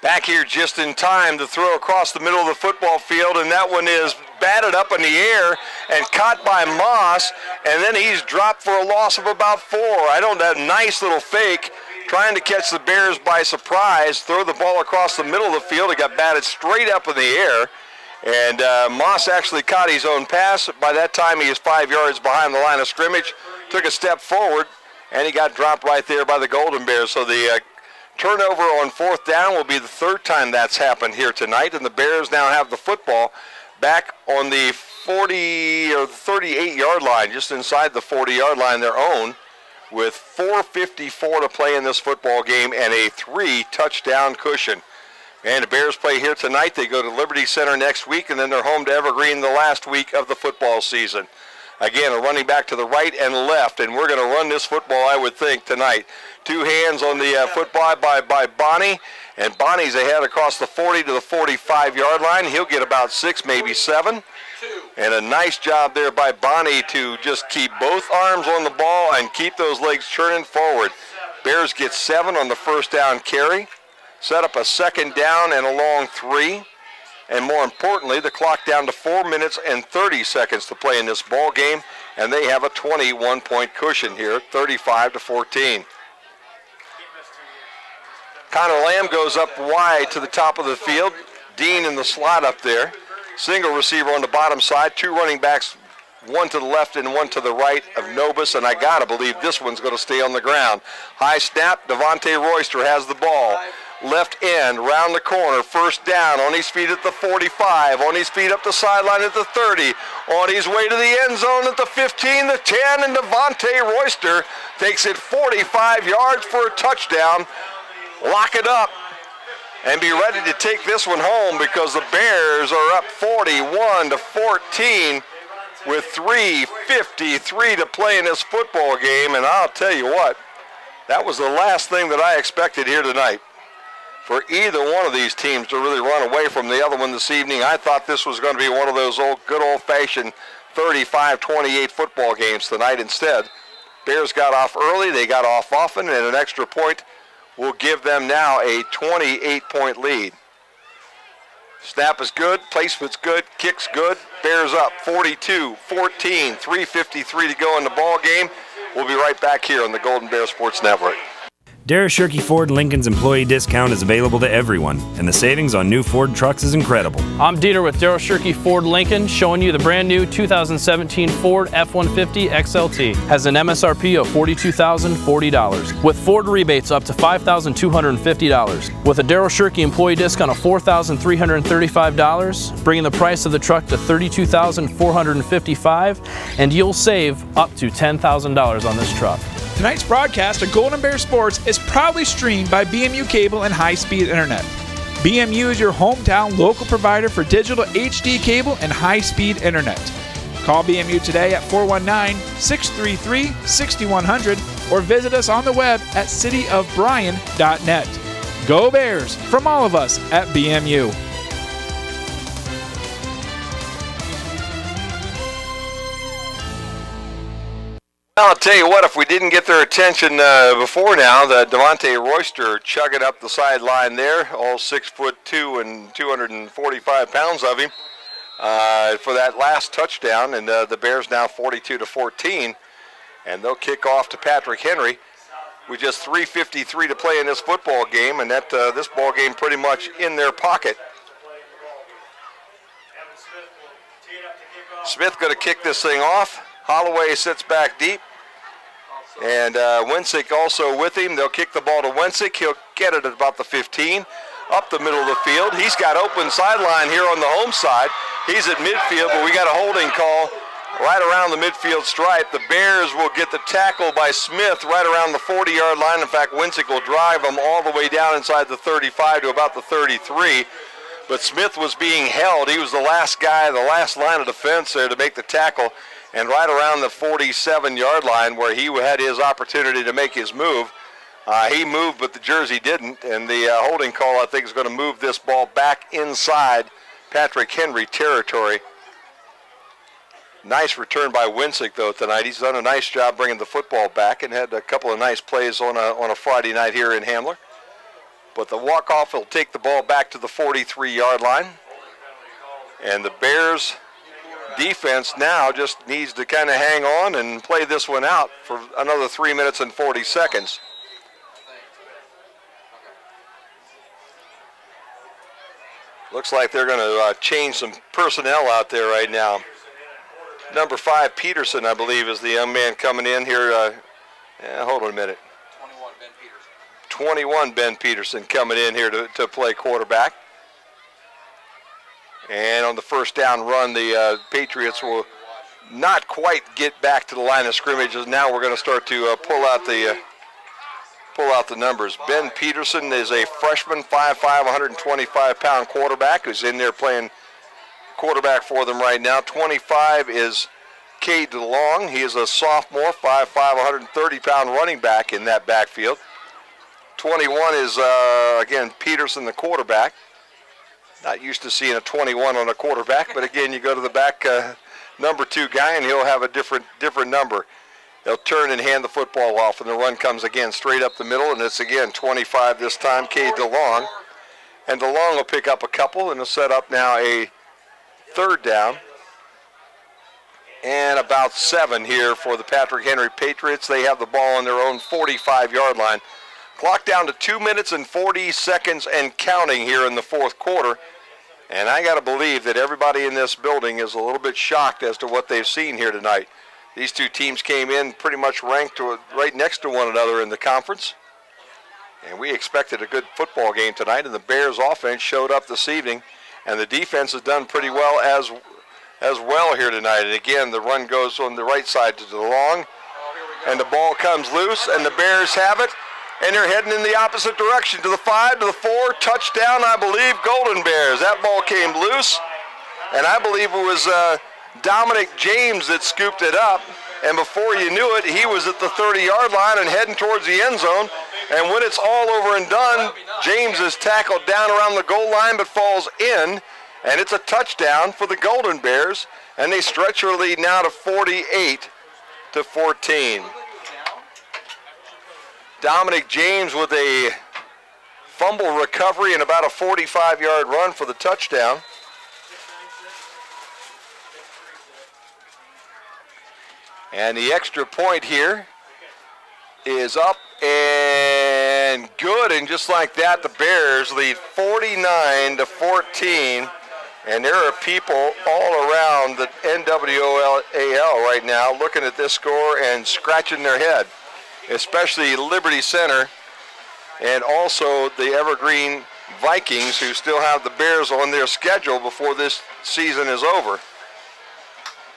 Back here just in time to throw across the middle of the football field, and that one is batted up in the air and caught by Moss, and then he's dropped for a loss of about 4. That nice little fake, trying to catch the Bears by surprise, throw the ball across the middle of the field. It got batted straight up in the air, and Moss actually caught his own pass. By that time, he is 5 yards behind the line of scrimmage, took a step forward, and he got dropped right there by the Golden Bears. So the turnover on 4th down will be the 3rd time that's happened here tonight, and the Bears now have the football back on the 40 or 38-yard line, just inside the 40-yard line, their own, with 4:54 to play in this football game and a 3-touchdown cushion. And the Bears play here tonight. They go to Liberty Center next week, and then they're home to Evergreen the last week of the football season. Again, a running back to the right and left, and we're going to run this football, I would think, tonight. 2 hands on the football by Bonnie, and Bonnie's ahead across the 40 to the 45-yard line. He'll get about 6, maybe 7. And a nice job there by Bonnie to just keep both arms on the ball and keep those legs churning forward. Bears get 7 on the first down carry, set up a second down and a long 3. And more importantly, the clock down to 4 minutes and 30 seconds to play in this ball game, and they have a 21-point cushion here, 35-14. Connor Lamb goes up wide to the top of the field. Dean in the slot up there. Single receiver on the bottom side. 2 running backs, one to the left and one to the right of Novus, and I got to believe this one's going to stay on the ground. High snap, Devontae Royster has the ball. Left end, round the corner, first down, on his feet at the 45, on his feet up the sideline at the 30, on his way to the end zone at the 15, the 10, and Devontae Royster takes it 45 yards for a touchdown. Lock it up and be ready to take this one home because the Bears are up 41-14 with 3:53 to play in this football game, and I'll tell you what, that was the last thing that I expected here tonight. For either one of these teams to really run away from the other one this evening. I thought this was going to be one of those good old-fashioned 35-28 football games tonight. Instead, Bears got off early, they got off often, and an extra point will give them now a 28-point lead. Snap is good, placement's good, kick's good. Bears up 42-14, 3:53 to go in the ball game. We'll be right back here on the Golden Bear Sports Network. Darragh Shirky Ford Lincoln's employee discount is available to everyone, and the savings on new Ford trucks is incredible. I'm Dieter with Darragh Shirky Ford Lincoln, showing you the brand new 2017 Ford F-150 XLT. Has an MSRP of $42,040, with Ford rebates up to $5,250. With a Darragh Shirky employee discount of $4,335, bringing the price of the truck to $32,455, and you'll save up to $10,000 on this truck. Tonight's broadcast of Golden Bear Sports is proudly streamed by BMU Cable and High-Speed Internet. BMU is your hometown local provider for digital HD cable and high-speed internet. Call BMU today at 419-633-6100 or visit us on the web at cityofbryan.net. Go Bears from all of us at BMU. I'll tell you what, if we didn't get their attention before now, the Devontae Royster chugging up the sideline there, all 6'2" and 245 pounds of him, for that last touchdown, and the Bears now 42-14, and they'll kick off to Patrick Henry with just 3:53 to play in this football game, and that this ball game pretty much in their pocket. Smith going to kick this thing off. Holloway sits back deep, and Wensick also with him. They'll kick the ball to Wensick. He'll get it at about the 15, up the middle of the field. He's got open sideline here on the home side. He's at midfield, but we got a holding call right around the midfield stripe. The Bears will get the tackle by Smith right around the 40-yard line. In fact, Wensick will drive them all the way down inside the 35 to about the 33. But Smith was being held. He was the last guy, the last line of defense there to make the tackle. And right around the 47-yard line where he had his opportunity to make his move, he moved, but the jersey didn't. And the holding call, I think, is going to move this ball back inside Patrick Henry territory. Nice return by Wensick, though, tonight. He's done a nice job bringing the football back and had a couple of nice plays on a Friday night here in Hamler. But the walk-off will take the ball back to the 43-yard line. And the Bears defense now just needs to kind of hang on and play this one out for another 3 minutes and 40 seconds. Looks like they're going to change some personnel out there right now. Number 5, Peterson, I believe, is the young man coming in here. Hold on a minute. 21, Ben Peterson coming in here to play quarterback. And on the first down run, the Patriots will not quite get back to the line of scrimmage. Now we're going to start to pull out the numbers. Ben Peterson is a freshman, 5'5", 125-pound quarterback who's in there playing quarterback for them right now. 25 is Cade DeLong. He is a sophomore, 5'5", 130-pound running back in that backfield. 21 is, again, Peterson, the quarterback. Not used to seeing a 21 on a quarterback, but again, you go to the back number 2 guy, and he'll have a different number. They'll turn and hand the football off, and the run comes again straight up the middle, and it's again 25 this time, Cade DeLong. And DeLong will pick up a couple, and he'll set up now a 3rd down. And about 7 here for the Patrick Henry Patriots. They have the ball on their own 45-yard line. Clock down to 2 minutes and 40 seconds and counting here in the 4th quarter. And I got to believe that everybody in this building is a little bit shocked as to what they've seen here tonight. These two teams came in pretty much ranked right next to one another in the conference. And we expected a good football game tonight, and the Bears offense showed up this evening. And the defense has done pretty well as well here tonight. And again, the run goes on the right side to DeLong. And the ball comes loose, and the Bears have it. And they're heading in the opposite direction to the 5, to the 4, touchdown, I believe, Golden Bears. That ball came loose, and I believe it was Dominic James that scooped it up. And before you knew it, he was at the 30-yard line and heading towards the end zone. And when it's all over and done, James is tackled down around the goal line but falls in. And it's a touchdown for the Golden Bears. And they stretch their lead now to 48-14. Dominic James with a fumble recovery and about a 45-yard run for the touchdown. And the extra point here is up and good. And just like that, the Bears lead 49-14. And there are people all around the NWAL right now looking at this score and scratching their head, especially Liberty Center and also the Evergreen Vikings, who still have the Bears on their schedule before this season is over.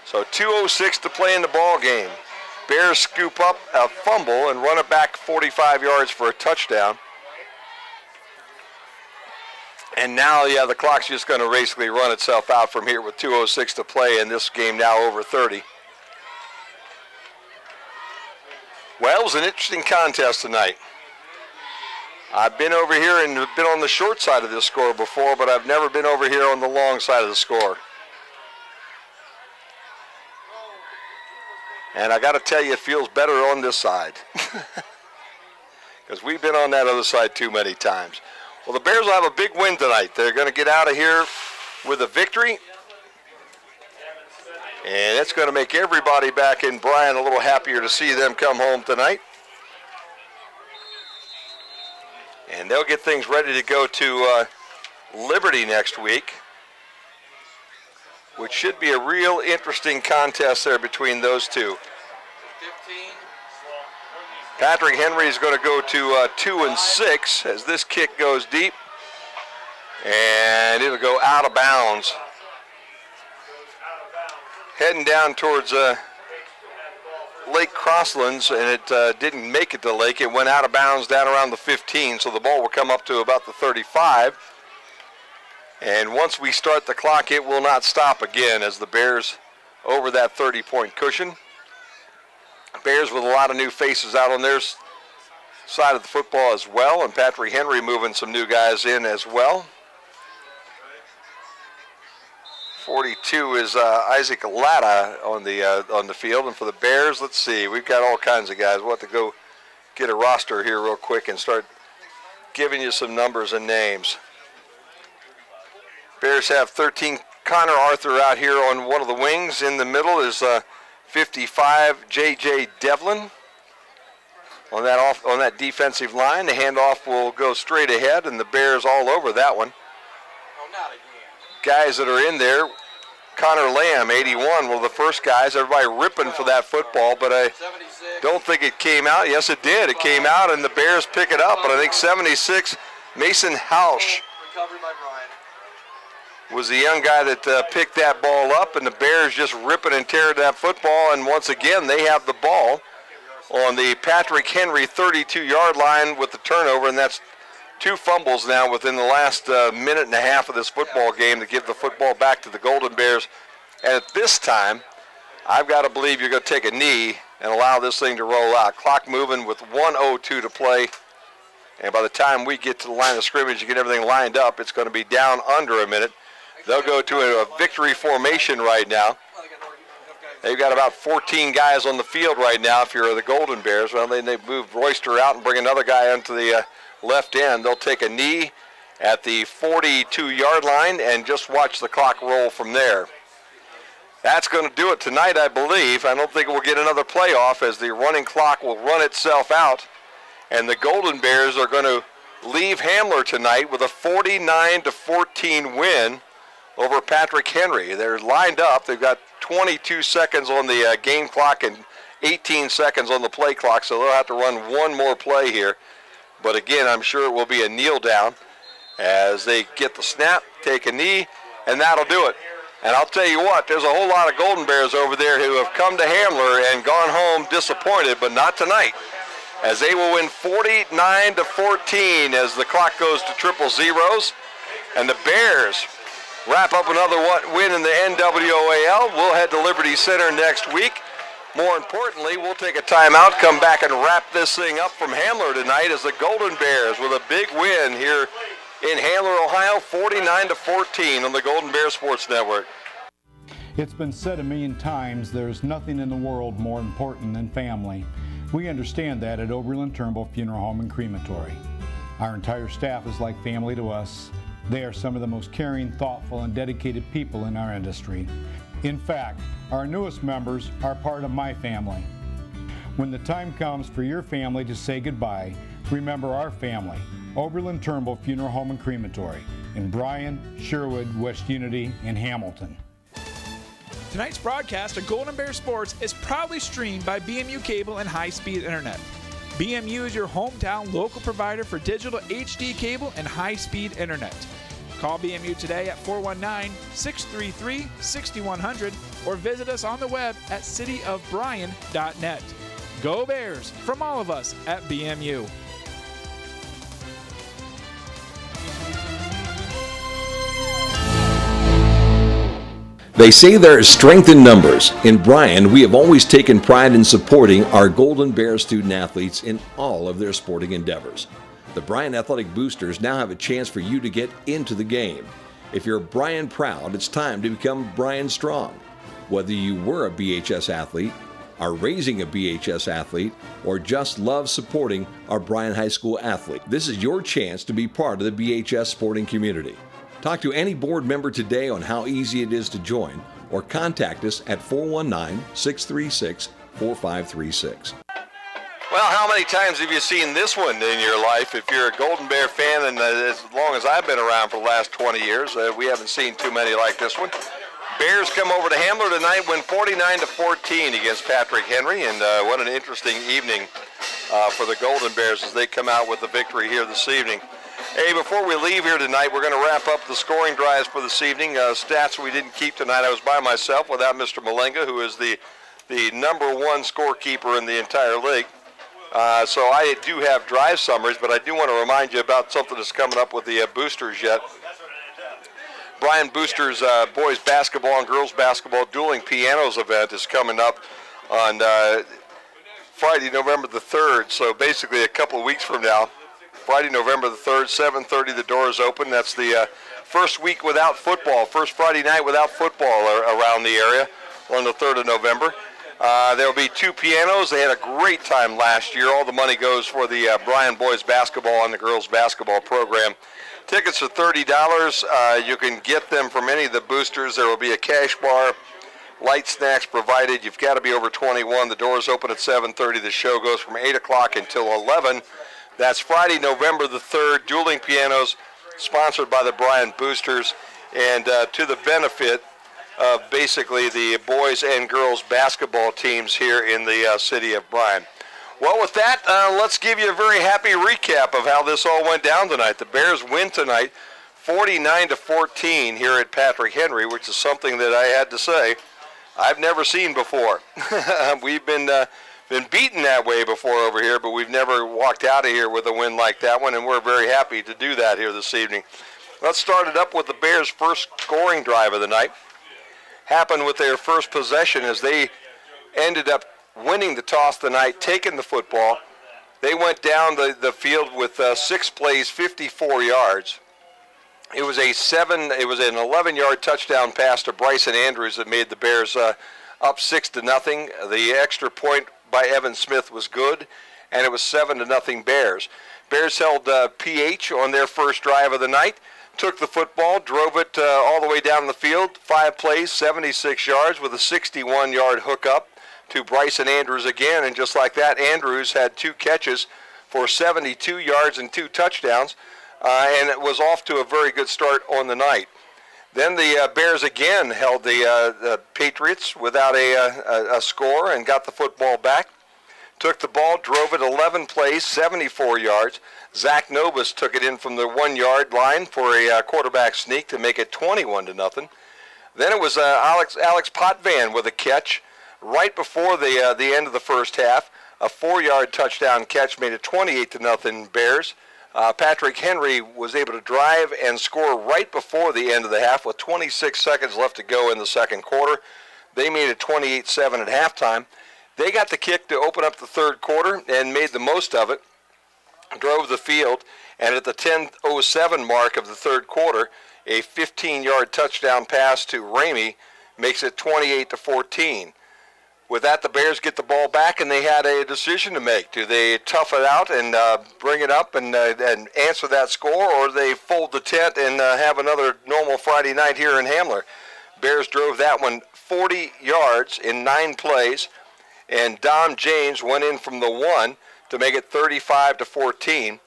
So 2:06 to play in the ball game. Bears scoop up a fumble and run it back 45 yards for a touchdown. And now, yeah, the clock's just going to basically run itself out from here with 2:06 to play, and this game now over 30. Well, it was an interesting contest tonight. I've been over here and been on the short side of this score before, but I've never been over here on the long side of the score. And I got to tell you, it feels better on this side. Because we've been on that other side too many times. Well, the Bears will have a big win tonight. They're going to get out of here with a victory. And it's going to make everybody back in Bryan a little happier to see them come home tonight. And they'll get things ready to go to Liberty next week, which should be a real interesting contest there between those two. Patrick Henry is going to go to 2-6 as this kick goes deep, and it'll go out of bounds. Heading down towards Lake Crosslands, and it didn't make it to Lake. It went out of bounds down around the 15, so the ball will come up to about the 35. And once we start the clock, it will not stop again as the Bears over that 30-point cushion. Bears with a lot of new faces out on their side of the football as well, and Patrick Henry moving some new guys in as well. 42 is Isaac Latta on the field, and for the Bears, let's see, we've got all kinds of guys. We'll have to go get a roster here real quick and start giving you some numbers and names. Bears have 13. Connor Arthur out here on one of the wings. In the middle is 55 J.J. Devlin on that defensive line. The handoff will go straight ahead, and the Bears all over that one. Guys that are in there, Connor Lamb, 81, one of the first guys. Everybody ripping for that football, but I don't think it came out. Yes, it did. It came out, and the Bears pick it up, but I think 76, Mason Hausch. Recovery by Bryan. was the young guy that picked that ball up, and the Bears just ripping and tearing that football, and once again they have the ball on the Patrick Henry 32-yard line with the turnover, and that's 2 fumbles now within the last minute and a half of this football game to give the football back to the Golden Bears. And at this time, I've got to believe you're going to take a knee and allow this thing to roll out. Clock moving with 1:02 to play. And by the time we get to the line of scrimmage and get everything lined up, it's going to be down under a minute. They'll go to a victory formation right now. They've got about 14 guys on the field right now if you're the Golden Bears. Well, then they've moved Royster out and bring another guy onto the left end. They'll take a knee at the 42-yard line and just watch the clock roll from there. That's going to do it tonight, I believe. I don't think we'll get another playoff as the running clock will run itself out. And the Golden Bears are going to leave Hamler tonight with a 49-14 win over Patrick Henry. They're lined up. They've got 22 seconds on the game clock and 18 seconds on the play clock, so they'll have to run one more play here. But again, I'm sure it will be a kneel down as they get the snap, take a knee, and that'll do it. And I'll tell you what, there's a whole lot of Golden Bears over there who have come to Hamler and gone home disappointed, but not tonight, as they will win 49-14 as the clock goes to triple zeros. And the Bears wrap up another win in the NWAL. We'll head to Liberty Center next week. More importantly, we'll take a timeout, come back and wrap this thing up from Hamler tonight as the Golden Bears with a big win here in Hamler, Ohio, 49-14 on the Golden Bear Sports Network. It's been said a million times, there's nothing in the world more important than family. We understand that at Oberlin Turnbull Funeral Home and Crematory. Our entire staff is like family to us. They are some of the most caring, thoughtful, and dedicated people in our industry. In fact, our newest members are part of my family. When the time comes for your family to say goodbye, remember our family, Oberlin Turnbull Funeral Home and Crematory in Bryan, Sherwood, West Unity, and Hamilton. Tonight's broadcast of Golden Bear Sports is proudly streamed by BMU Cable and High-Speed Internet. BMU is your hometown local provider for digital HD cable and high-speed internet. Call BMU today at 419-633-6100 or visit us on the web at cityofbryan.net. Go Bears from all of us at BMU. They say there is strength in numbers. In Bryan, we have always taken pride in supporting our Golden Bear student athletes in all of their sporting endeavors. The Bryan Athletic Boosters now have a chance for you to get into the game. If you're Bryan proud, it's time to become Bryan strong. Whether you were a BHS athlete, are raising a BHS athlete, or just love supporting our Bryan High School athlete, this is your chance to be part of the BHS sporting community. Talk to any board member today on how easy it is to join, or contact us at 419-636-4536. Well, how many times have you seen this one in your life? If you're a Golden Bear fan, and as long as I've been around for the last 20 years, we haven't seen too many like this one. Bears come over to Hamler tonight, win 49-14 against Patrick Henry, and what an interesting evening for the Golden Bears as they come out with the victory here this evening. Hey, before we leave here tonight, we're going to wrap up the scoring drives for this evening. Stats we didn't keep tonight. I was by myself without Mr. Malenga, who is the #1 scorekeeper in the entire league. So I do have drive summaries, but I do want to remind you about something that's coming up with the boosters yet. Bryan Boosters boys basketball and girls basketball dueling pianos event is coming up on Friday, November the 3rd, so basically a couple of weeks from now. Friday, November the 3rd, 7:30, the doors open. That's the first week without football, first Friday night without football around the area on the 3rd of November. There will be 2 pianos. They had a great time last year. All the money goes for the Bryan boys basketball and the girls basketball program. Tickets are $30. You can get them from any of the boosters. There will be a cash bar, light snacks provided. You've got to be over 21. The doors open at 7:30. The show goes from 8 o'clock until 11. That's Friday, November the 3rd, dueling pianos, sponsored by the Bryan Boosters, and to the benefit of basically the boys and girls basketball teams here in the city of Bryan. Well, with that, let's give you a very happy recap of how this all went down tonight. The Bears win tonight, 49-14 here at Patrick Henry, which is something that I had to say I've never seen before. We've been beaten that way before over here, but we've never walked out of here with a win like that one, and we're very happy to do that here this evening. Let's start it up with the Bears' first scoring drive of the night. Happened with their first possession as they ended up winning the toss tonight, taking the football. They went down the field with 6 plays, 54 yards. It was an 11-yard touchdown pass to Bryson Andrews that made the Bears up 6-0. The extra point by Evan Smith was good, and it was 7-0 Bears. Bears held PH on their first drive of the night, took the football, drove it all the way down the field, 5 plays, 76 yards with a 61-yard hookup to Bryson Andrews again, and just like that, Andrews had 2 catches for 72 yards and 2 touchdowns, and it was off to a very good start on the night. Then the Bears again held the Patriots without a score and got the football back. Took the ball, drove it 11 plays, 74 yards. Zach Novus took it in from the 1-yard line for a quarterback sneak to make it 21-0. Then it was Alex Potvin with a catch right before the end of the first half. A 4-yard touchdown catch made it 28-0 Bears. Patrick Henry was able to drive and score right before the end of the half with 26 seconds left to go in the second quarter. They made it 28-7 at halftime. They got the kick to open up the third quarter and made the most of it, drove the field, and at the 10:07 mark of the third quarter, a 15-yard touchdown pass to Ramey makes it 28-14. With that, the Bears get the ball back, and they had a decision to make. Do they tough it out and bring it up and answer that score, or do they fold the tent and have another normal Friday night here in Hamler? Bears drove that one 40 yards in 9 plays, and Dom James went in from the 1 to make it 35-14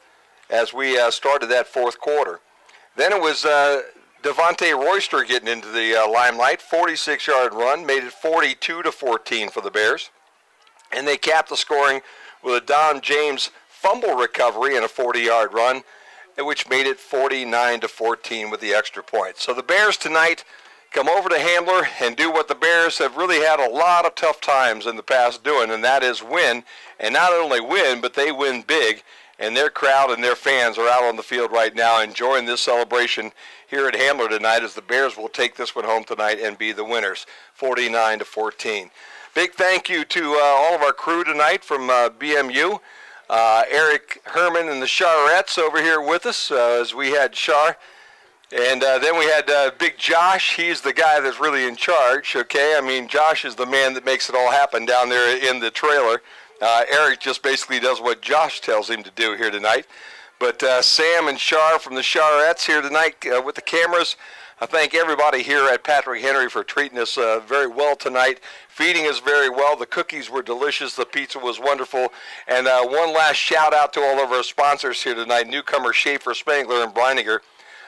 as we started that fourth quarter. Then it was Devontae Royster getting into the limelight, 46-yard run, made it 42-14 for the Bears. And they capped the scoring with a Dom James fumble recovery and a 40-yard run, which made it 49-14 with the extra point. So the Bears tonight come over to Hamler and do what the Bears have really had a lot of tough times in the past doing, and that is win. And not only win, but they win big. And their crowd and their fans are out on the field right now enjoying this celebration here at Hamler tonight as the Bears will take this one home tonight and be the winners, 49-14. Big thank you to all of our crew tonight from BMU. Eric Herman and the Sharettes over here with us as we had Shar. And then we had Big Josh. He's the guy that's really in charge, okay? I mean, Josh is the man that makes it all happen down there in the trailer. Eric just basically does what Josh tells him to do here tonight. But Sam and Shar from the Sharettes here tonight with the cameras. I thank everybody here at Patrick Henry for treating us very well tonight, feeding us very well. The cookies were delicious. The pizza was wonderful. And one last shout out to all of our sponsors here tonight, Newcomer Schaefer, Spangler, and Breininger,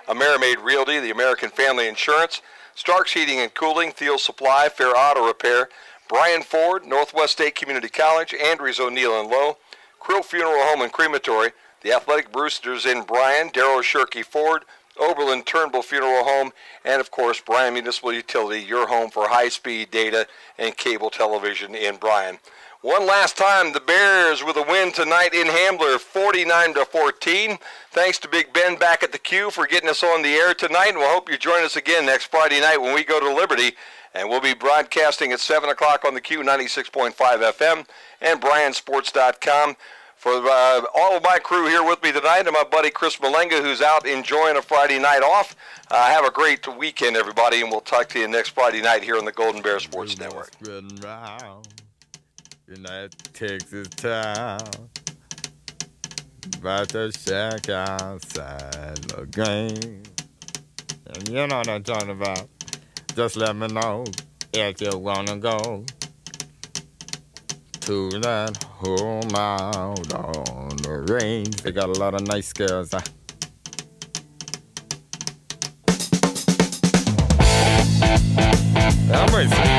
Amerimaid Realty, the American Family Insurance, Starks Heating and Cooling, Thiel Supply, Fair Auto Repair, Bryan Ford, Northwest State Community College, Andrews O'Neill and Lowe, Krill Funeral Home and Crematory, the Athletic Brewsters in Bryan, Darrow Shirkey Ford, Oberlin Turnbull Funeral Home, and of course Bryan Municipal Utility, your home for high-speed data and cable television in Bryan. One last time, the Bears with a win tonight in Hamler, 49-14. Thanks to Big Ben back at the Q for getting us on the air tonight, and we'll hope you join us again next Friday night when we go to Liberty. And we'll be broadcasting at 7 o'clock on the Q 96.5 FM and BryanSports.com. For all of my crew here with me tonight, and my buddy Chris Malenga, who's out enjoying a Friday night off. Have a great weekend, everybody, and we'll talk to you next Friday night here on the Golden Bear Sports Network. In that Texas town, about to shack outside the game. And you know what I'm talking about. Just let me know if you wanna go to that home out on the range. They got a lot of nice girls. I'm racing.